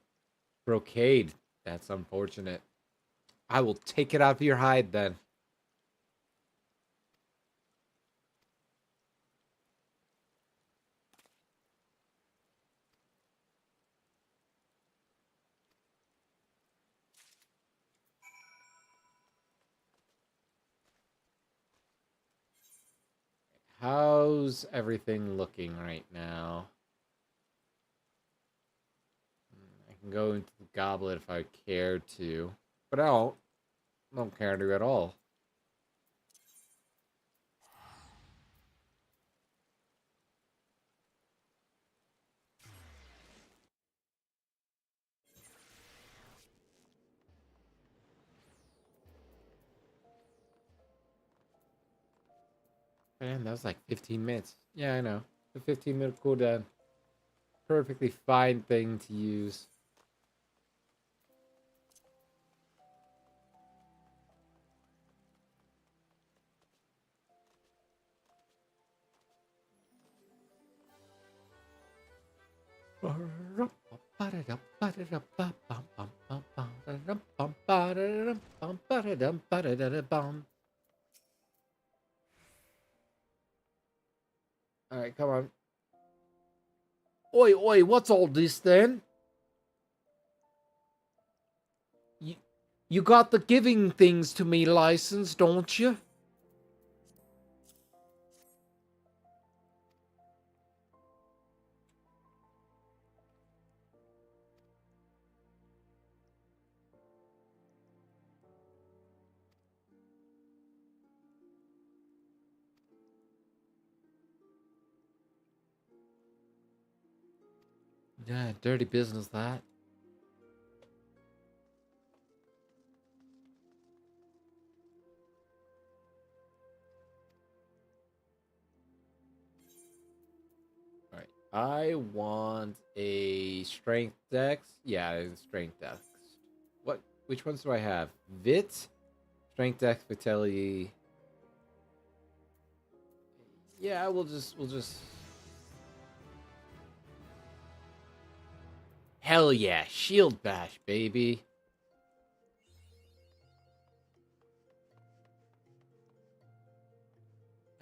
brocade. That's unfortunate. I will take it out of your hide then. How's everything looking right now? I can go into the goblet if I care to, but I don't care to at all. Man, that was like 15 minutes. Yeah, I know. The 15-minute cooldown. Perfectly fine thing to use. Alright, come on. Oi, oi, what's all this then? You, you got the giving things to me license, don't you? Yeah, dirty business that. Alright. I want a strength dex. Yeah, strength dex. What? Which ones do I have? Vit? Strength dex, vitality. Yeah, we'll just. Hell yeah, shield bash, baby.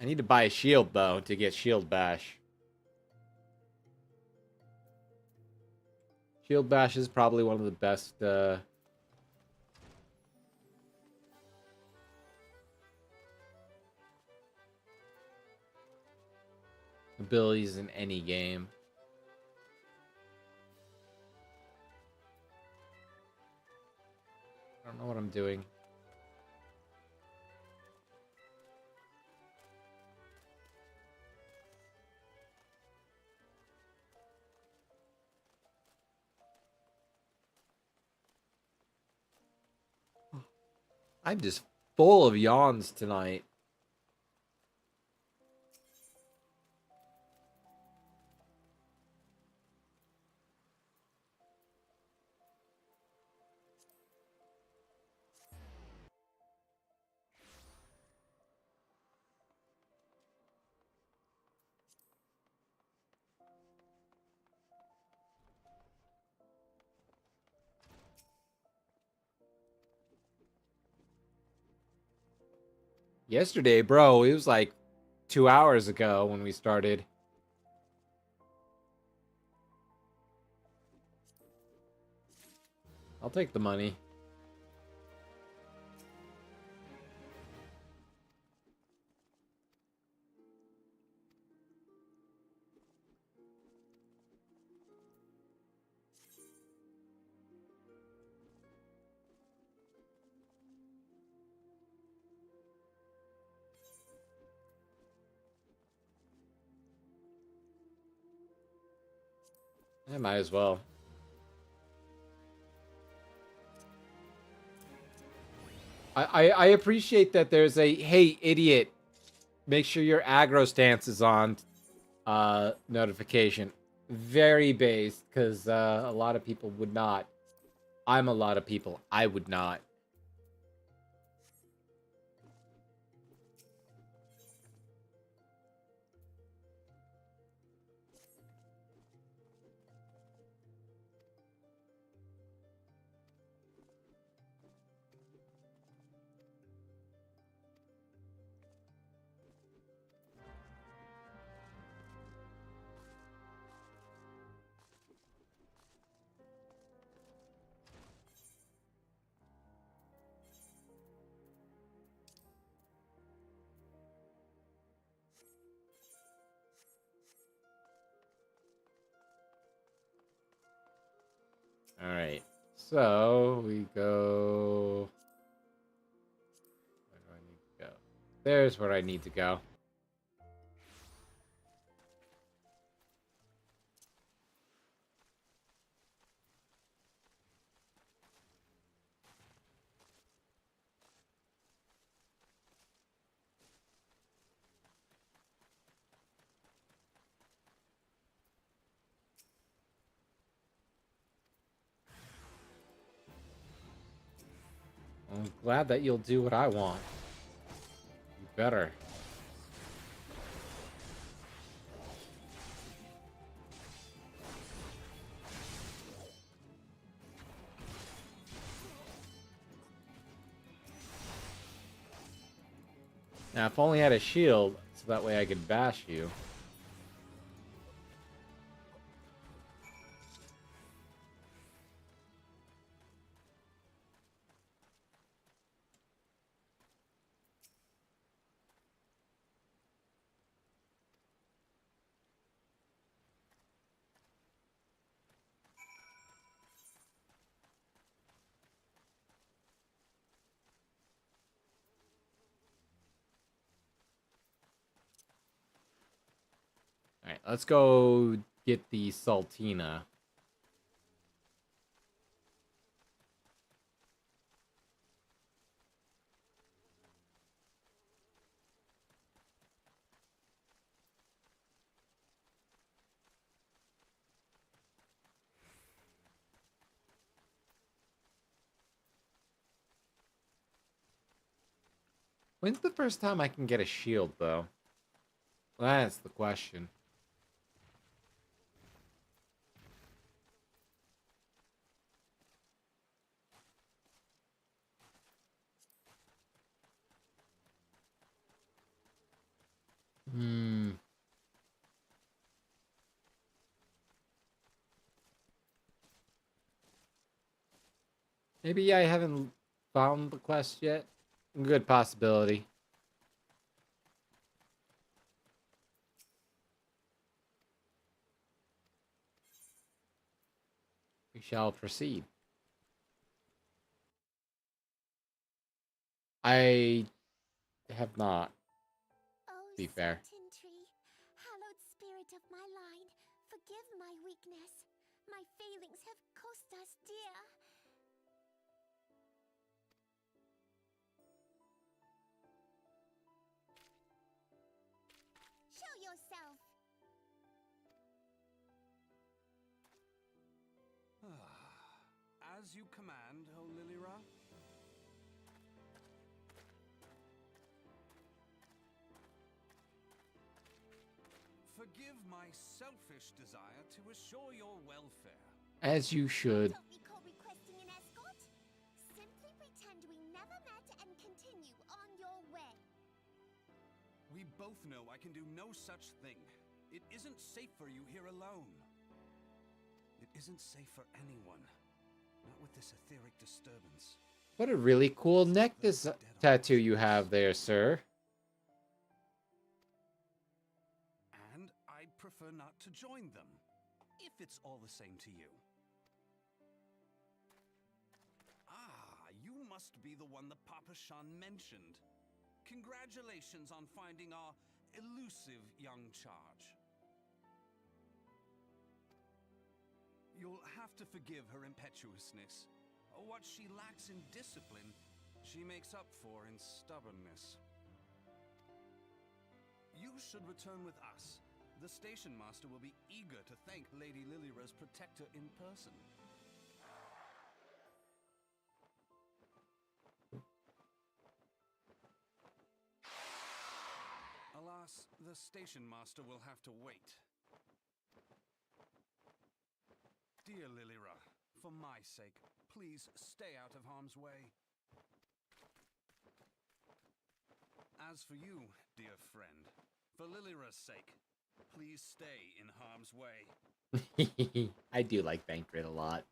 I need to buy a shield though to get shield bash. Shield bash is probably one of the best abilities in any game. I don't know what I'm doing. I'm just full of yawns tonight. Yesterday, bro, it was like 2 hours ago when we started. I'll take the money. I might as well. I appreciate that there's a hey idiot, make sure your aggro stance is on notification. Very based, because a lot of people would not. I'm a lot of people. I would not. Alright. So, we go... Where do I need to go? There's where I need to go. I'm glad that you'll do what I want. You better. Now, if only I had a shield, so that way I could bash you. Alright, let's go get the Saltina. When's the first time I can get a shield, though? That's the question. Hmm. Maybe I haven't found the quest yet. Good possibility. We shall proceed. I have not,
Oh,
to be fair.
Tintry, hallowed spirit of my line, forgive my weakness. My failings have cost us dear. Show yourself.
As you command, O Lilira. Forgive my selfish desire to assure your welfare.
As you should.
Don't recall requesting an escort? Simply pretend we never met and continue on your way.
We both know I can do no such thing. It isn't safe for you here alone. It isn't safe for anyone. Not with this etheric disturbance.
What a really cool neck tattoo you have there, sir.
And I'd prefer not to join them, if it's all the same to you. Ah, you must be the one the Papa Shan mentioned. Congratulations on finding our elusive young charge. You'll have to forgive her impetuousness. What she lacks in discipline, she makes up for in stubbornness. You should return with us. The station master will be eager to thank Lady Lilira's protector in person. Alas, the station master will have to wait. Dear Lilira, for my sake, please stay out of harm's way. As for you, dear friend, for Lilira's sake, please stay in harm's way.
I do like Bankrit a lot.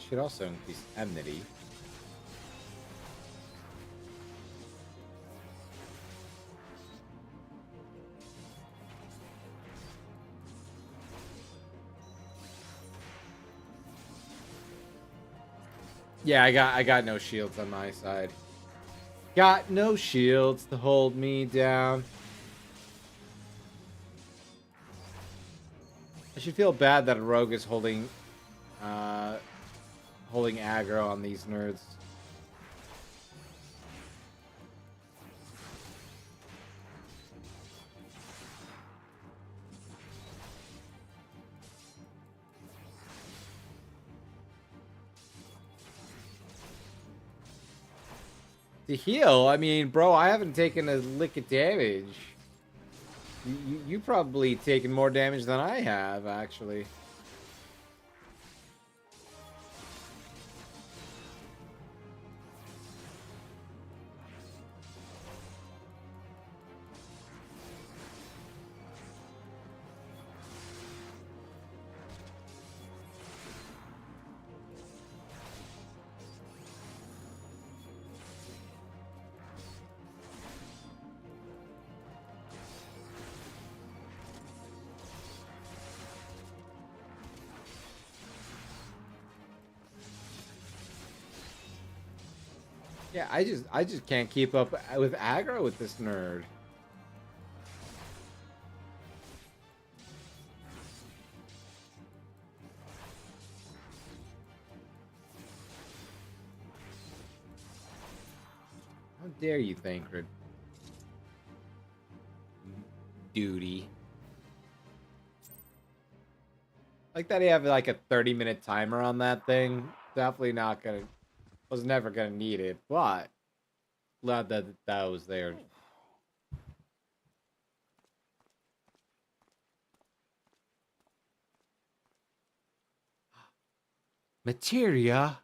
It should also increase enmity. Yeah, I got no shields on my side. Got no shields to hold me down. I should feel bad that a rogue is uh, holding aggro on these nerds. To heal, I mean, bro, I haven't taken a lick of damage. You probably taken more damage than I have, actually. Yeah, I just can't keep up with aggro with this nerd. How dare you, Thancred? Duty. Like that, he have like a 30-minute timer on that thing. Definitely not gonna. Was never gonna need it, but glad that that was there. Materia.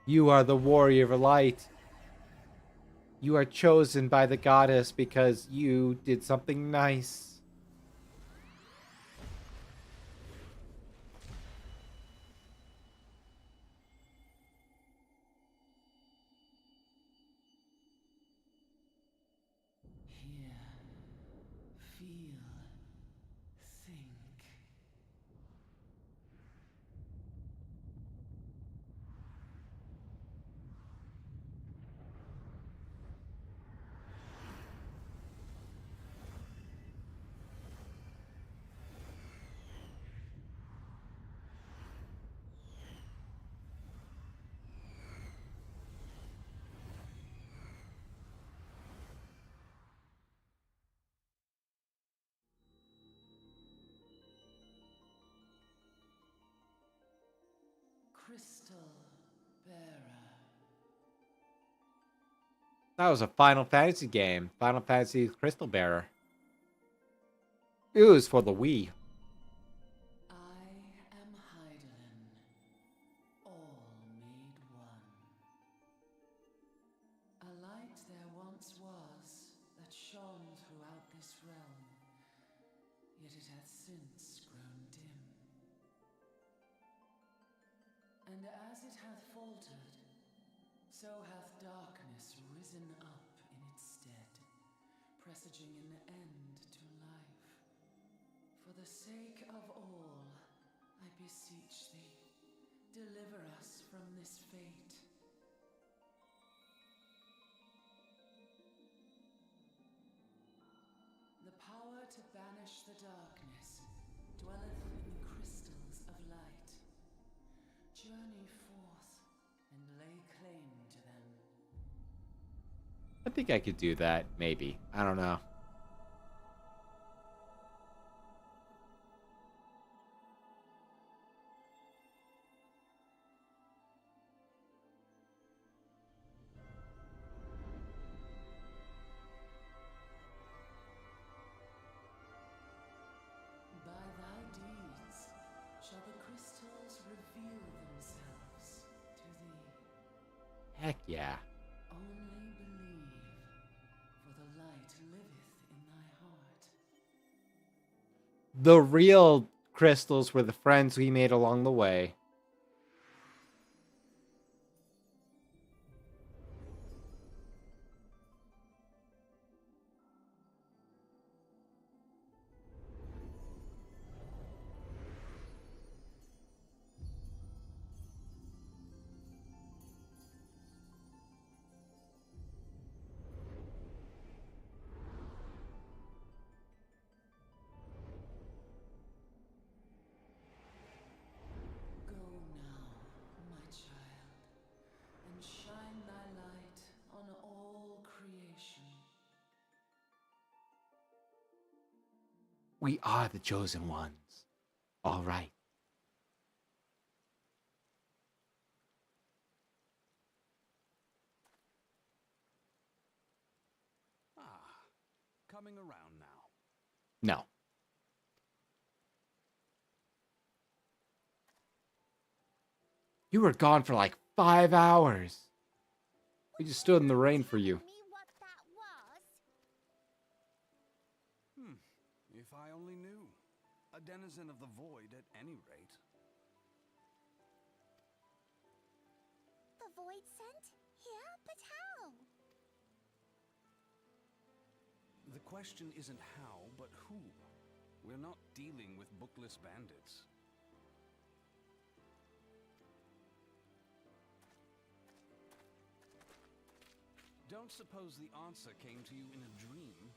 You are the warrior of light. You are chosen by the goddess because you did something nice.
Hear, feel, think. Crystal Bearer.
That was a Final Fantasy game. Final Fantasy Crystal Bearer. It was for the Wii.
I am Hydaelyn, all made one. A light there once was that shone throughout this realm, yet it hath since grown dim. And as it hath faltered, so hath darkness risen up in its stead, presaging an end to life. For the sake of all, I beseech thee, deliver us from this fate. The power to banish the darkness dwelleth in crystals of light. Journey forth and lay claim to them.
I think I could do that. Maybe. I don't know.
reveal themselves to thee.
Heck yeah.
Only believe, for the light liveth in thy heart.
The real crystals were the friends we made along the way.
Go now, my child, and shine thy light on all creation.
We are the chosen ones. All right.
Ah, coming around now.
No. You were gone for like 5 hours. We just stood in the rain for you.
Tell me what that was?
If I only knew. A denizen of the void at any rate.
The void sent? Here? But how?
The question isn't how, but who. We're not dealing with bookless bandits. Don't suppose the answer came to you in a dream?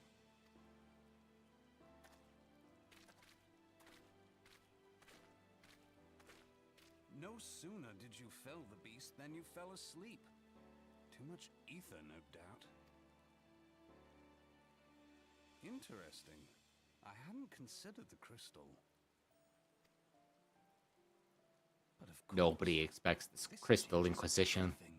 No sooner did you fell the beast than you fell asleep. Too much ether, no doubt. Interesting. I hadn't considered the crystal. But of course,
Nobody expects this
this
Crystal
changes
Inquisition.
everything.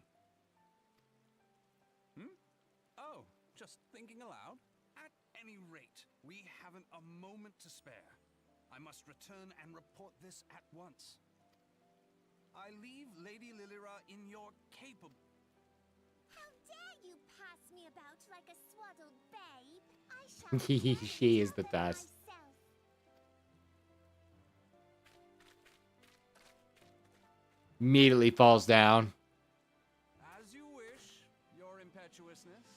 Oh, just thinking aloud? At any rate, we haven't a moment to spare. I must return and report this at once. I leave Lady Lilira in your capable...
How dare you pass me about like a swaddled babe? I shall
She is the
handle her
best.
myself.
Immediately falls down.
As you wish, your impetuousness.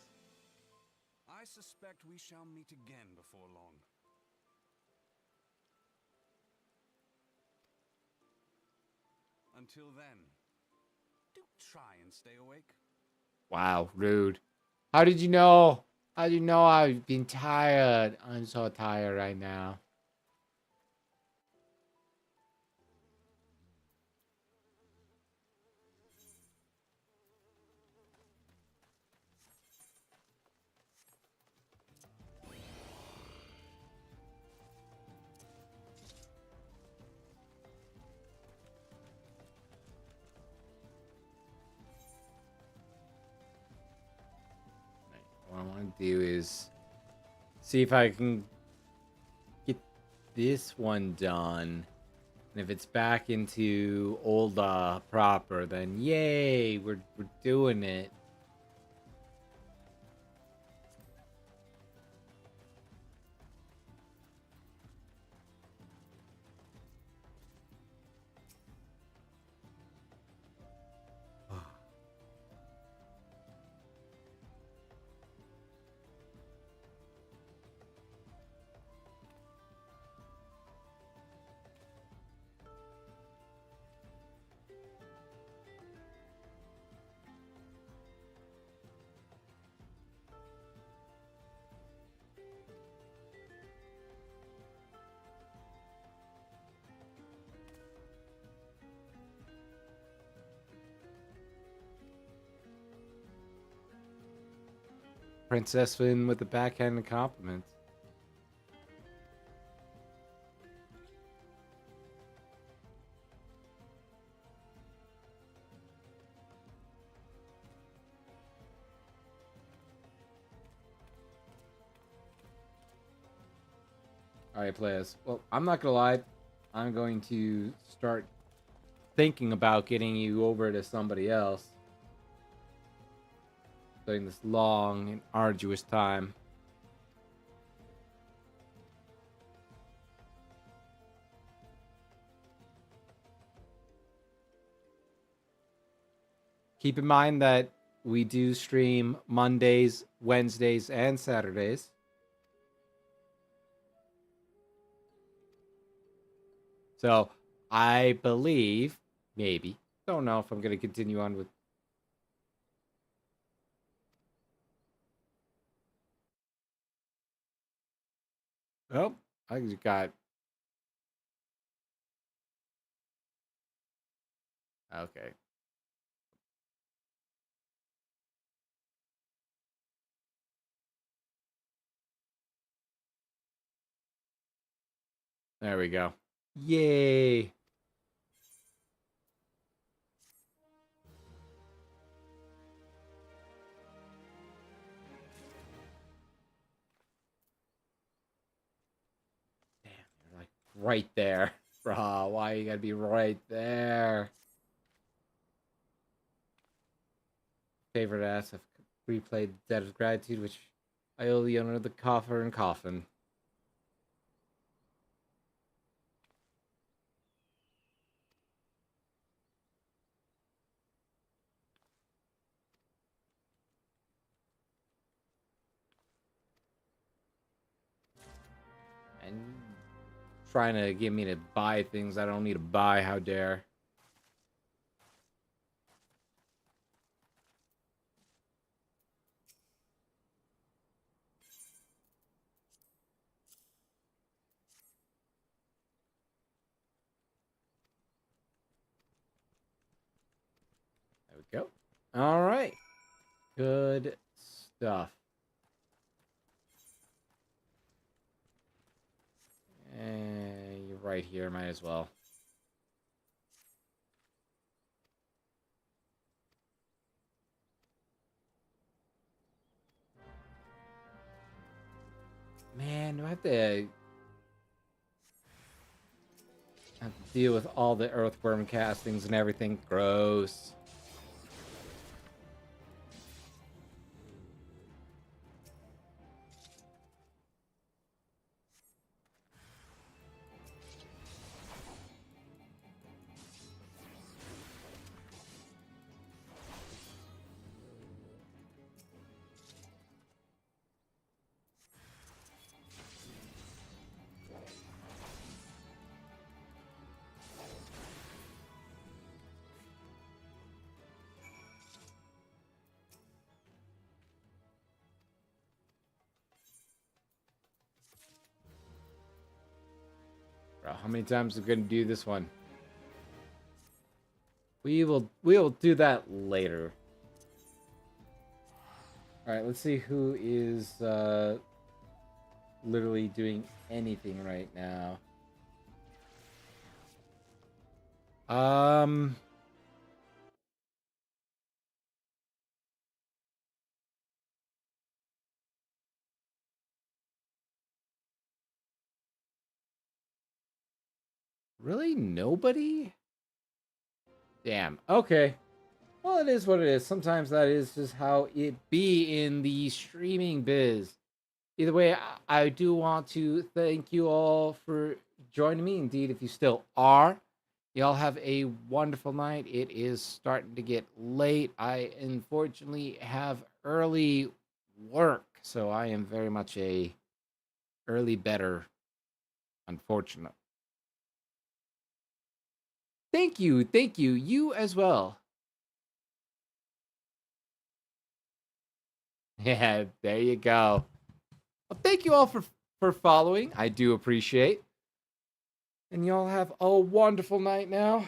I suspect we shall meet again before long. Until then, do try and stay awake.
Wow, rude. How did you know? How did you know I've been tired? I'm so tired right now. What I want to do is see if I can get this one done. And if it's back into old proper, then yay, we're doing it. Princess Finn with the backhanded compliments. Alright, players. Well, I'm not gonna lie. I'm going to start thinking about getting you over to somebody else during this long and arduous time. Keep in mind that we do stream Mondays, Wednesdays, and Saturdays. So I believe, maybe, don't know if I'm going to continue on with. Oh, I just got. Okay. There we go. Yay. Damn, you're like right there. Bro, why you gotta be right there? Favorite ass, I've replayed Debt of Gratitude, which I owe the owner of the coffer and coffin. And trying to get me to buy things I don't need to buy, how dare. There we go. All right. Good stuff. You're right here, might as well. Man, do I have to deal with all the earthworm castings and everything? Gross. Bro, how many times are we gonna do this one? We will do that later. Alright, let's see who is literally doing anything right now. Really? Nobody? Damn. Okay. Well, it is what it is. Sometimes that is just how it be in the streaming biz. Either way, I do want to thank you all for joining me. Indeed, if you still are, y'all have a wonderful night. It is starting to get late. I unfortunately have early work, so I am very much a early bedder. Unfortunate. Thank you, thank you. You as well. Yeah, there you go. Well, thank you all for following. I do appreciate. And y'all have a wonderful night now.